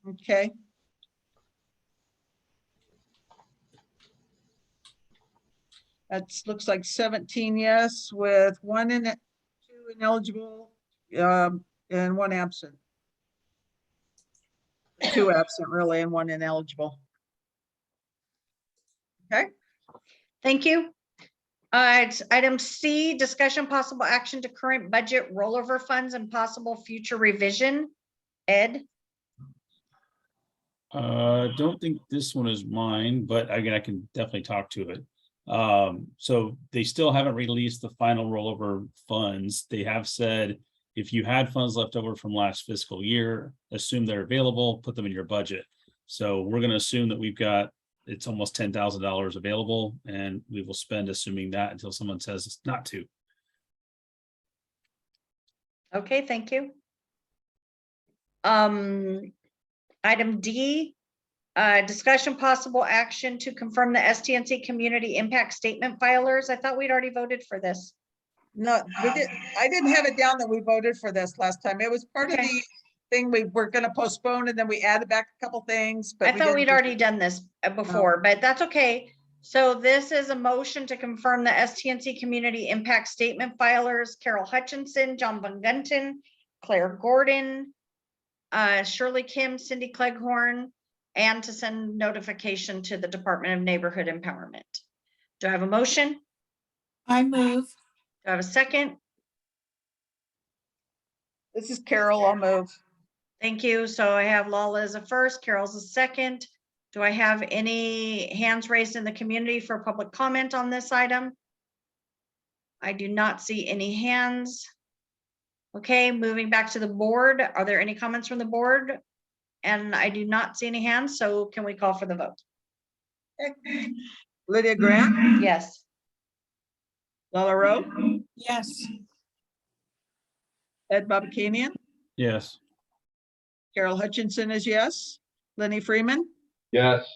Okay. That looks like 17 yes with 2 ineligible, and 1 absent. 2 absent really and 1 ineligible. Okay. Thank you. It's item C, discussion possible action to current budget rollover funds and possible future revision. Ed? Don't think this one is mine, but again, I can definitely talk to it. So they still haven't released the final rollover funds. They have said, if you had funds left over from last fiscal year, assume they're available, put them in your budget. So we're gonna assume that it's almost $10,000 available, and we will spend assuming that until someone says it's not to. Okay, thank you. Item D, discussion possible action to confirm the STNC community impact statement filers. I thought we'd already voted for this. No, I didn't have it down that we voted for this last time. It was part of Okay. the thing we were gonna postpone and then we added back a couple things, but I thought we'd already done this before, but that's okay. So this is a motion to confirm the STNC community impact statement filers, Carol Hutchinson, John Van Gunten, Claire Gordon, Shirley Kim, Cindy Cleghorn, and to send notification to the Department of Neighborhood Empowerment. Do I have a motion? I move. Do I have a second? This is Carol, I'll move. Thank you. So I have Lala as a first, Carol's a second. Do I have any hands raised in the community for public comment on this item? I do not see any hands. Okay, moving back to the board. Are there any comments from the board? And I do not see any hands, so can we call for the vote? Lydia Grant, Yes. Lala Rowe, Yes. Ed Babakanian, Yes. Carol Hutchinson is yes, Lenny Freeman, Yes.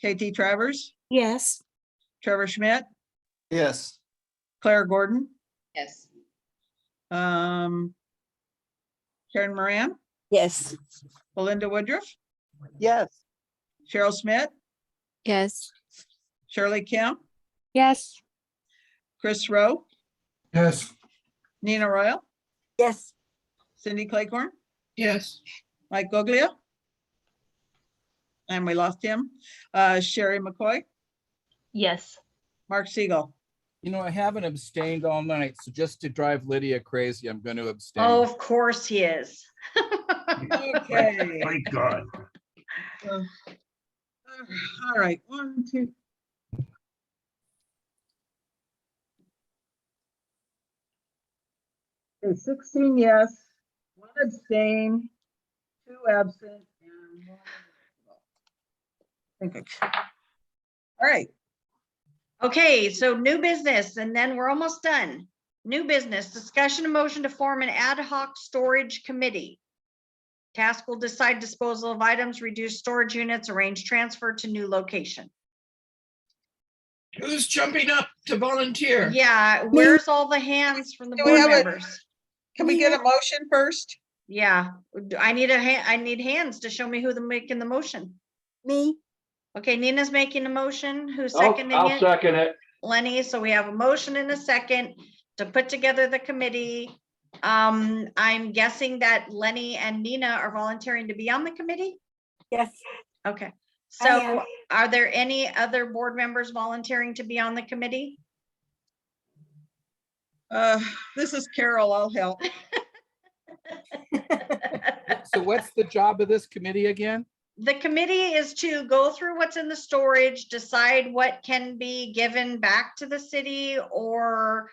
KT Travers, Yes. Trevor Schmidt, Yes. Claire Gordon, Yes. Karen Moran, Yes. Belinda Woodruff, Yes. Cheryl Smith, Yes. Shirley Kemp, Yes. Chris Rowe, Yes. Nina Royal, Yes. Cindy Claycorn, Yes. Mike Goglia. And we lost him. Sherry McCoy, Yes. Mark Siegel. You know, I haven't abstained all night, so just to drive Lydia crazy, I'm going to abstain. Oh, of course he is. Okay. Thank God. All right, 1, 2. Okay, 16 yes, 1 abstain, 2 absent, and 1. Okay. All right, Okay, so new business, and then we're almost done. New business, discussion and motion to form an ad hoc storage committee. Task will decide disposal of items, reduce storage units, arrange transfer to new location. Who's jumping up to volunteer? Yeah, where's all the hands from the Do we board have a- members? can we get a motion first? Yeah, I need a hand, I need hands to show me who the making the motion. Me. Okay, Nina's making the motion. Who's I'll seconding it? second it. Lenny, so we have a motion and a second to put together the committee. I'm guessing that Lenny and Nina are volunteering to be on the committee? Yes. Okay, I so am. are there any other board members volunteering to be on the committee? This is Carol, I'll help. So what's the job of this committee again? The committee is to go through what's in the storage, decide what can be given back to the city or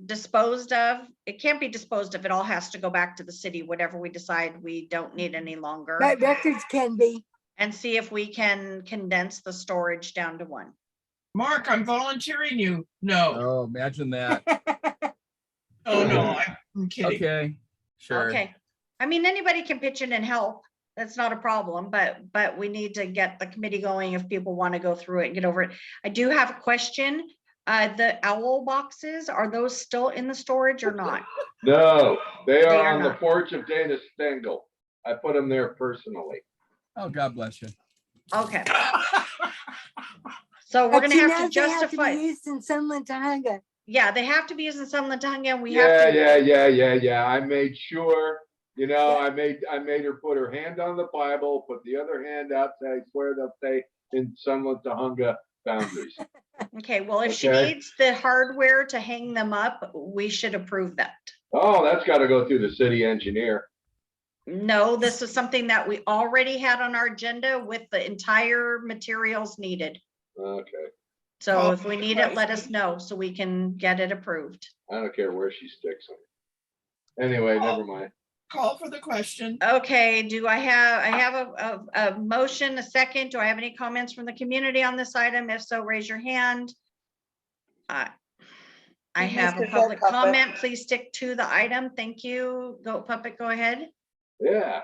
disposed of. It can't be disposed of. It all has to go back to the city, whatever we decide we don't need any longer. But records can be. And see if we can condense the storage down to 1. Mark, I'm volunteering you. No, Oh, imagine that. oh, no, I'm kidding. Okay, sure. Okay. I mean, anybody can pitch in and help. That's not a problem, but we need to get the committee going if people want to go through it and get over it. I do have a question. The owl boxes, are those still in the storage or not? No, they They are are on the not. porch of Dana Stengel. I put them there personally. Oh, God bless you. Okay. So we're But gonna you have know to they have to justify, be used in Sunland, Tahunga. yeah, they have to be used in Sunland, Tahunga, and we Yeah, have to. yeah. I made sure, I made her put her hand on the Bible, put the other hand out, say, I swear they'll stay in Sunland Tahunga boundaries. Okay, well, if she Okay. needs the hardware to hang them up, we should approve that. Oh, that's got to go through the city engineer. No, this is something that we already had on our agenda with the entire materials needed. Okay, So if we need it, let us know so we can get it approved. I don't care where she sticks them. Anyway, never mind. Call for the question. Okay, do I have a motion, a second? Do I have any comments from the community on this item? If so, raise your hand. I have a Mr. public Puppet. comment. Please stick to the item. Thank you. Goat Puppet, go ahead. Yeah.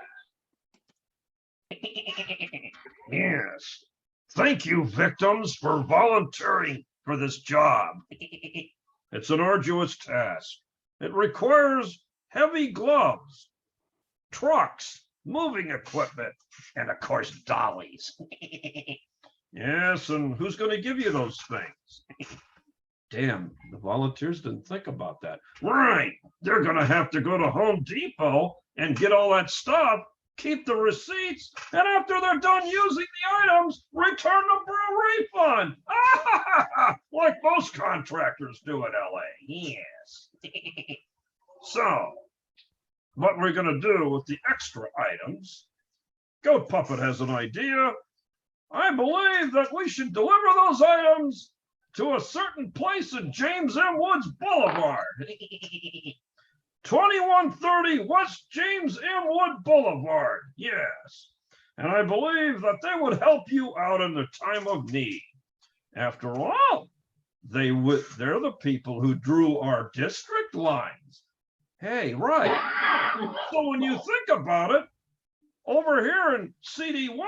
Yes. Thank you, victims, for volunteering for this job. It's an arduous task. It requires heavy gloves, trucks, moving equipment, and of course, dollies. Yes, and who's going to give you those things? Damn, the volunteers didn't think about that. Right, they're going to have to go to Home Depot and get all that stuff, keep the receipts, and after they're done using the items, return them for a refund. Like most contractors do in LA. Yes. So, what we're going to do with the extra items, Goat Puppet has an idea. I believe that we should deliver those items to a certain place at James M. Woods Boulevard. 2130 West James M. Wood Boulevard. Yes. And I believe that they would help you out in the time of need. After all, they're the people who drew our district lines. Hey, right. So when you think about it, over here in CD1,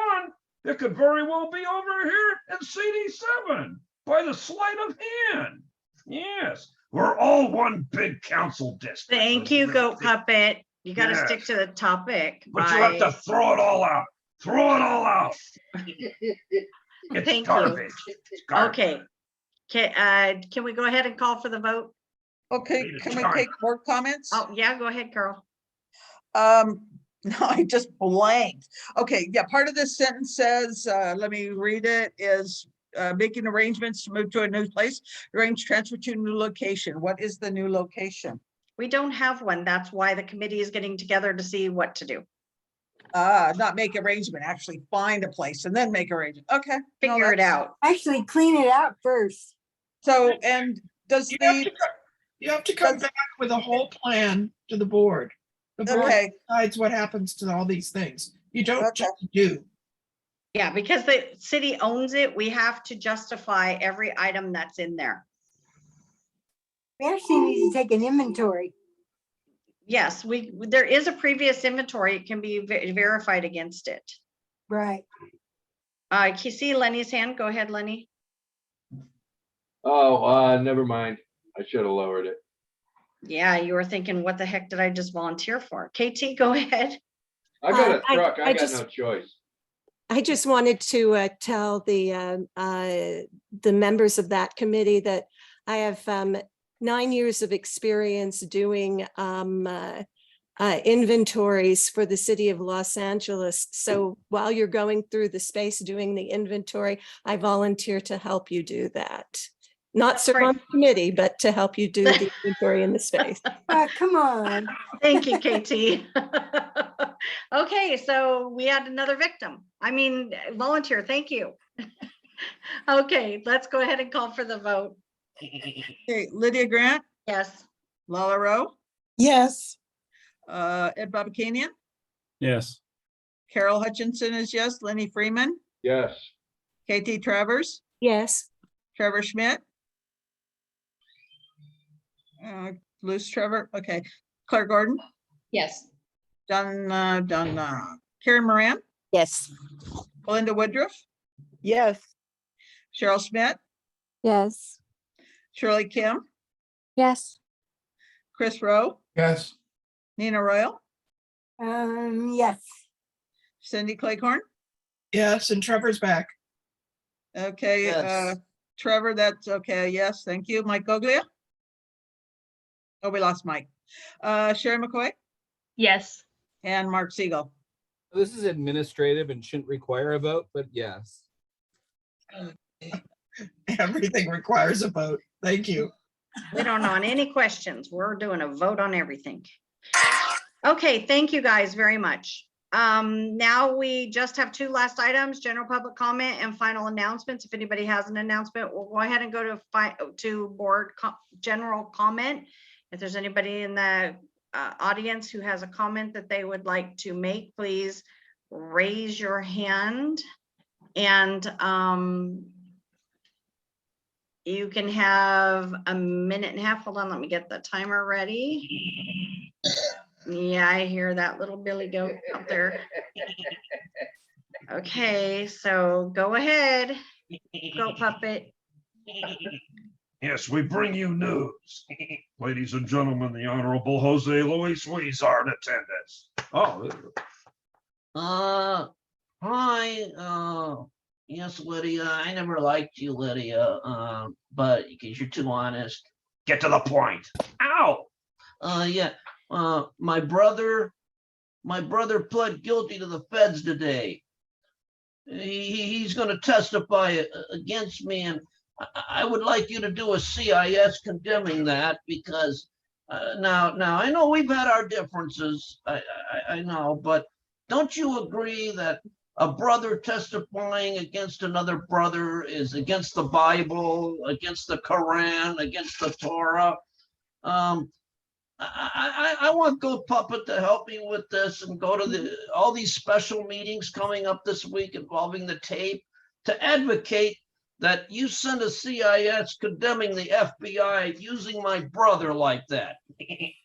it could very well be over here in CD7 by the sleight of hand. Yes, we're all one big council district. Thank you, Goat Puppet. You gotta Yes. stick to the topic. But you have to by- throw it all out. Throw it all out. It's Thank you. garbage. It's garbage. Okay. Can we go ahead and call for the vote? Okay, Need a can we time. take board comments? Oh, yeah, go ahead, Carol. No, I just blanked. Okay, yeah, part of this sentence says, let me read it, is making arrangements to move to a new place, arrange transfer to a new location. What is the new location? We don't have one. That's why the committee is getting together to see what to do. Not make arrangement, actually find a place and then make arrangement. Okay. no, Figure it that's- out. Actually, clean it out first. So, and does You have the, to You have to come back with a whole plan to the board. The board okay, decides what happens to all these things. You don't Okay. just do. Yeah, because the city owns it, we have to justify every item that's in there. We actually need to take an inventory. Yes, there is a previous inventory. It can be verified against it. Right. Can you see Lenny's hand? Go ahead, Lenny. Oh, never mind. I should have lowered it. Yeah, you were thinking, what the heck did I just volunteer for? KT, go ahead. I got a I truck. I got just- no choice. I just wanted to tell the members of that committee that I have 9 years of experience doing inventories for the city of Los Angeles. So while you're going through the space doing the inventory, I volunteer to help you do that. Not serve on the committee, but to help you do the inventory in the space. Come on. Thank you, KT. Okay, so we had another victim. I mean, volunteer, thank you. Okay, let's go ahead and call for the vote. okay, Lydia Grant, Yes. Lala Rowe, Yes. Ed Babakanian, Yes. Carol Hutchinson is yes, Lenny Freeman, Yes. KT Travers, Yes. Trevor Schmidt. Loose Trevor, okay, Claire Gordon, Yes. Karen Moran, Yes. Belinda Woodruff, Yes. Cheryl Schmidt, Yes. Shirley Kim, Yes. Chris Rowe, Yes. Nina Royal, Yes. Cindy Claycorn. Yes, and Trevor's back. Okay, Yes. Trevor, that's okay. Yes, thank you. Mike Goglia. Oh, we lost Mike. Sherry McCoy Yes. and Mark Siegel. This is administrative and shouldn't require a vote, but yes. Everything requires a vote. Thank you. We don't know on any questions. We're doing a vote on everything. Okay, thank you guys very much. Now we just have two last items, general public comment and final announcements. If anybody has an announcement, we'll go ahead and go to board general comment. If there's anybody in the audience who has a comment that they would like to make, please raise your hand. And you can have a minute and a half. Hold on, let me get the timer ready. Yeah, I hear that little Billy goat out there. Okay, so go ahead, goat puppet. Yes, we bring you news. Ladies and gentlemen, the Honorable Jose Luis Huizar in attendance. Oh, Hi, yes, Lydia, I never liked you, Lydia, but because you're too honest. get to the point. Ow! Yeah, my brother pled guilty to the feds today. He's gonna testify against me, and I would like you to do a CIS condemning that, because now I know we've had our differences, I know, but don't you agree that a brother testifying against another brother is against the Bible, against the Quran, against the Torah? I want Goat Puppet to help me with this and go to all these special meetings coming up this week involving the tape, to advocate that you send a CIS condemning the FBI using my brother like that.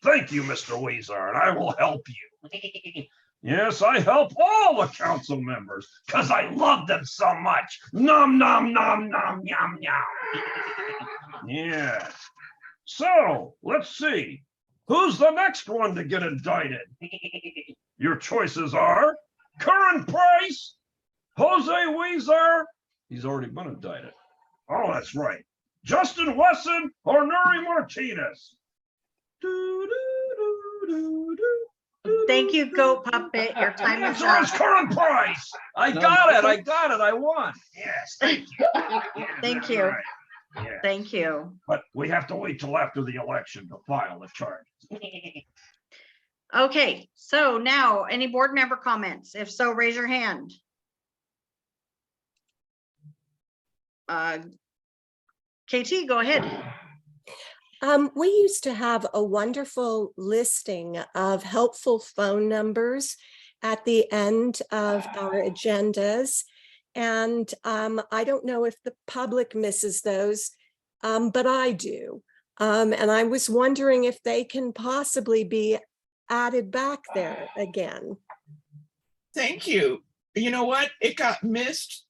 Thank you, Mr. Huizar, and I will help you. Yes, I help all the council members because I love them so much. Nom, nom, nom, nom, yum, yum. Yeah. So let's see. Who's the next one to get indicted? Your choices are Curran Price, Jose Weezer. He's already been indicted. Oh, that's right. Justin Wesson or Nuri Martinez. Thank you, Goat Puppet. Your time The is answer is up. Curran Price. I got it. I got it. I won. Yes, thank you. Yeah, Thank that's you. right. Yeah. Thank you. But we have to wait till after the election to file the charge. Okay, so now any board member comments? If so, raise your hand. KT, go ahead. We used to have a wonderful listing of helpful phone numbers at the end of our agendas. And I don't know if the public misses those, but I do. And I was wondering if they can possibly be added back there again. Thank you. You know what? It got missed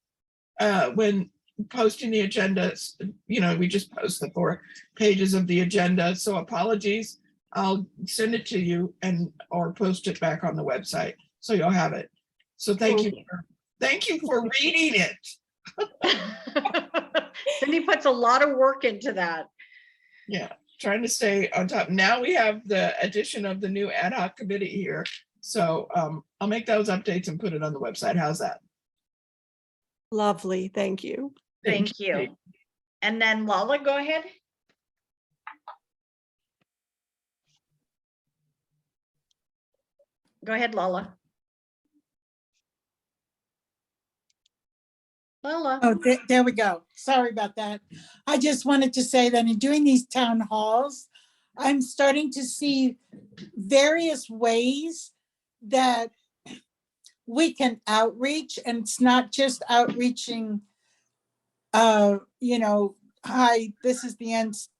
when posting the agendas. You know, we just post the 4 pages of the agenda. So apologies. I'll send it to you or post it back on the website so you'll have it. So thank you. Thank you for reading it. Cindy puts a lot of work into that. Yeah, trying to stay on top. Now we have the addition of the new ad hoc committee here. So I'll make those updates and put it on the website. How's that? Lovely, thank you. Thank you. And then Lala, go ahead. Go ahead, Lala. Lala. Oh, there we go. Sorry about that. I just wanted to say that in doing these town halls, I'm starting to see various ways that we can outreach, and it's not just outreaching, you know, hi, this is the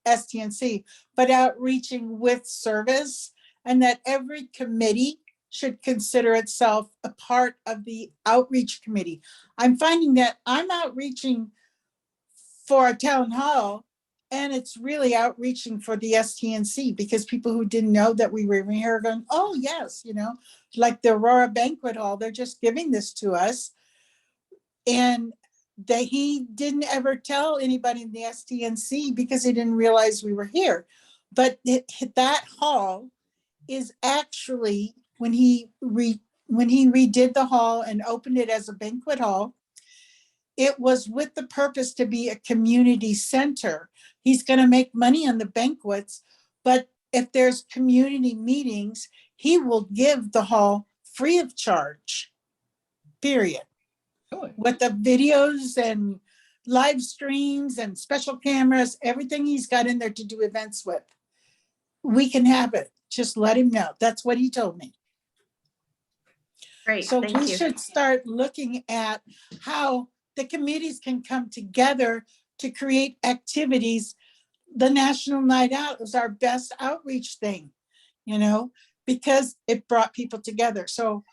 STNC, but outreaching with service, and that every committee should consider itself a part of the outreach committee. I'm finding that I'm outreaching for a town hall, and it's really outreaching for the STNC, because people who didn't know that we were here are going, oh yes, you know, like the Aurora Banquet Hall, they're just giving this to us. And that he didn't ever tell anybody in the STNC because he didn't realize we were here. But that hall is actually, when he redid the hall and opened it as a banquet hall, it was with the purpose to be a community center. He's going to make money on the banquets, but if there's community meetings, he will give the hall free of charge, period. With the videos and live streams and special cameras, everything he's got in there to do events with. We can have it. Just let him know. That's what he told me. Great, So thank we you. should start looking at how the committees can come together to create activities. The National Night Out is our best outreach thing, you know, because it brought people together. So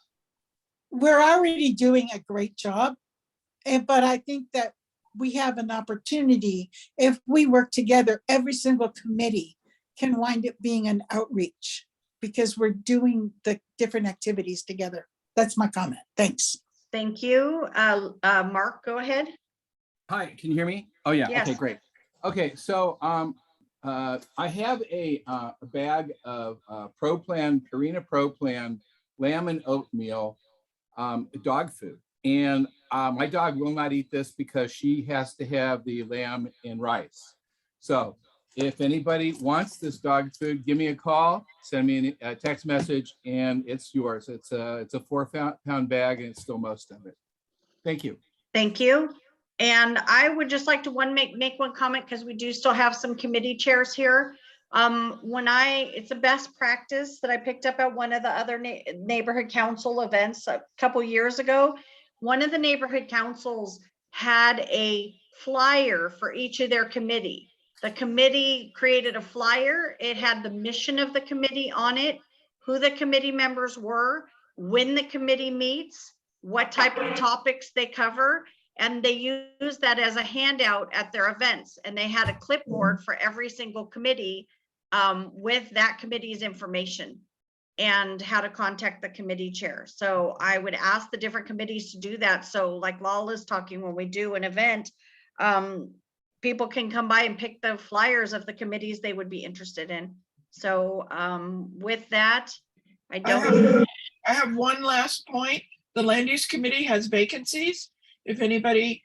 we're already doing a great job. But I think that we have an opportunity, if we work together, every single committee can wind up being an outreach, because we're doing the different activities together. That's my comment. Thanks. Thank you. Mark, go ahead. Hi, can you hear me? Oh, yeah. Yes. Okay, great. Okay, so I have a bag of Purina Pro Plan lamb and oatmeal dog food. And my dog will not eat this because she has to have the lamb and rice. So if anybody wants this dog food, give me a call, send me a text message, and it's yours. It's a 4-pound bag, and it's still most of it. Thank you. Thank you. And I would just like to make one comment, because we do still have some committee chairs here. It's a best practice that I picked up at one of the other neighborhood council events a couple years ago. One of the neighborhood councils had a flyer for each of their committee. The committee created a flyer. It had the mission of the committee on it, who the committee members were, when the committee meets, what type of topics they cover, and they used that as a handout at their events. And they had a clipboard for every single committee with that committee's information and how to contact the committee chair. So I would ask the different committees to do that. So like Lala's talking, when we do an event, people can come by and pick the flyers of the committees they would be interested in. So with that, I have one last point. The Land Use Committee has vacancies. If anybody,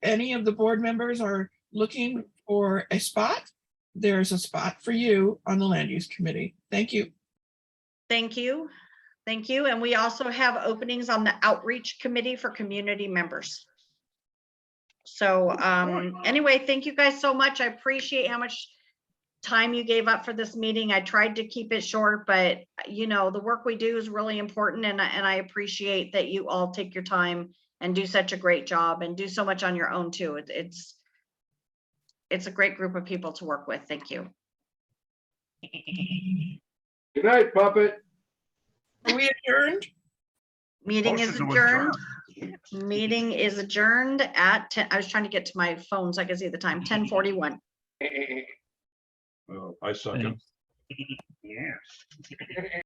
any of the board members are looking for a spot, there's a spot for you on the Land Use Committee. Thank you. Thank you. Thank you. And we also have openings on the Outreach Committee for community members. So anyway, thank you guys so much. I appreciate how much time you gave up for this meeting. I tried to keep it short, but you know, the work we do is really important, and I appreciate that you all take your time and do such a great job and do so much on your own too. It's a great group of people to work with. Thank you. Good night, Puppet. Are we adjourned? Meeting is Motion to adjourned. Meeting is adjourned at 10. I was trying to get to my phone so I could see the time, 10:41. I second. Yes.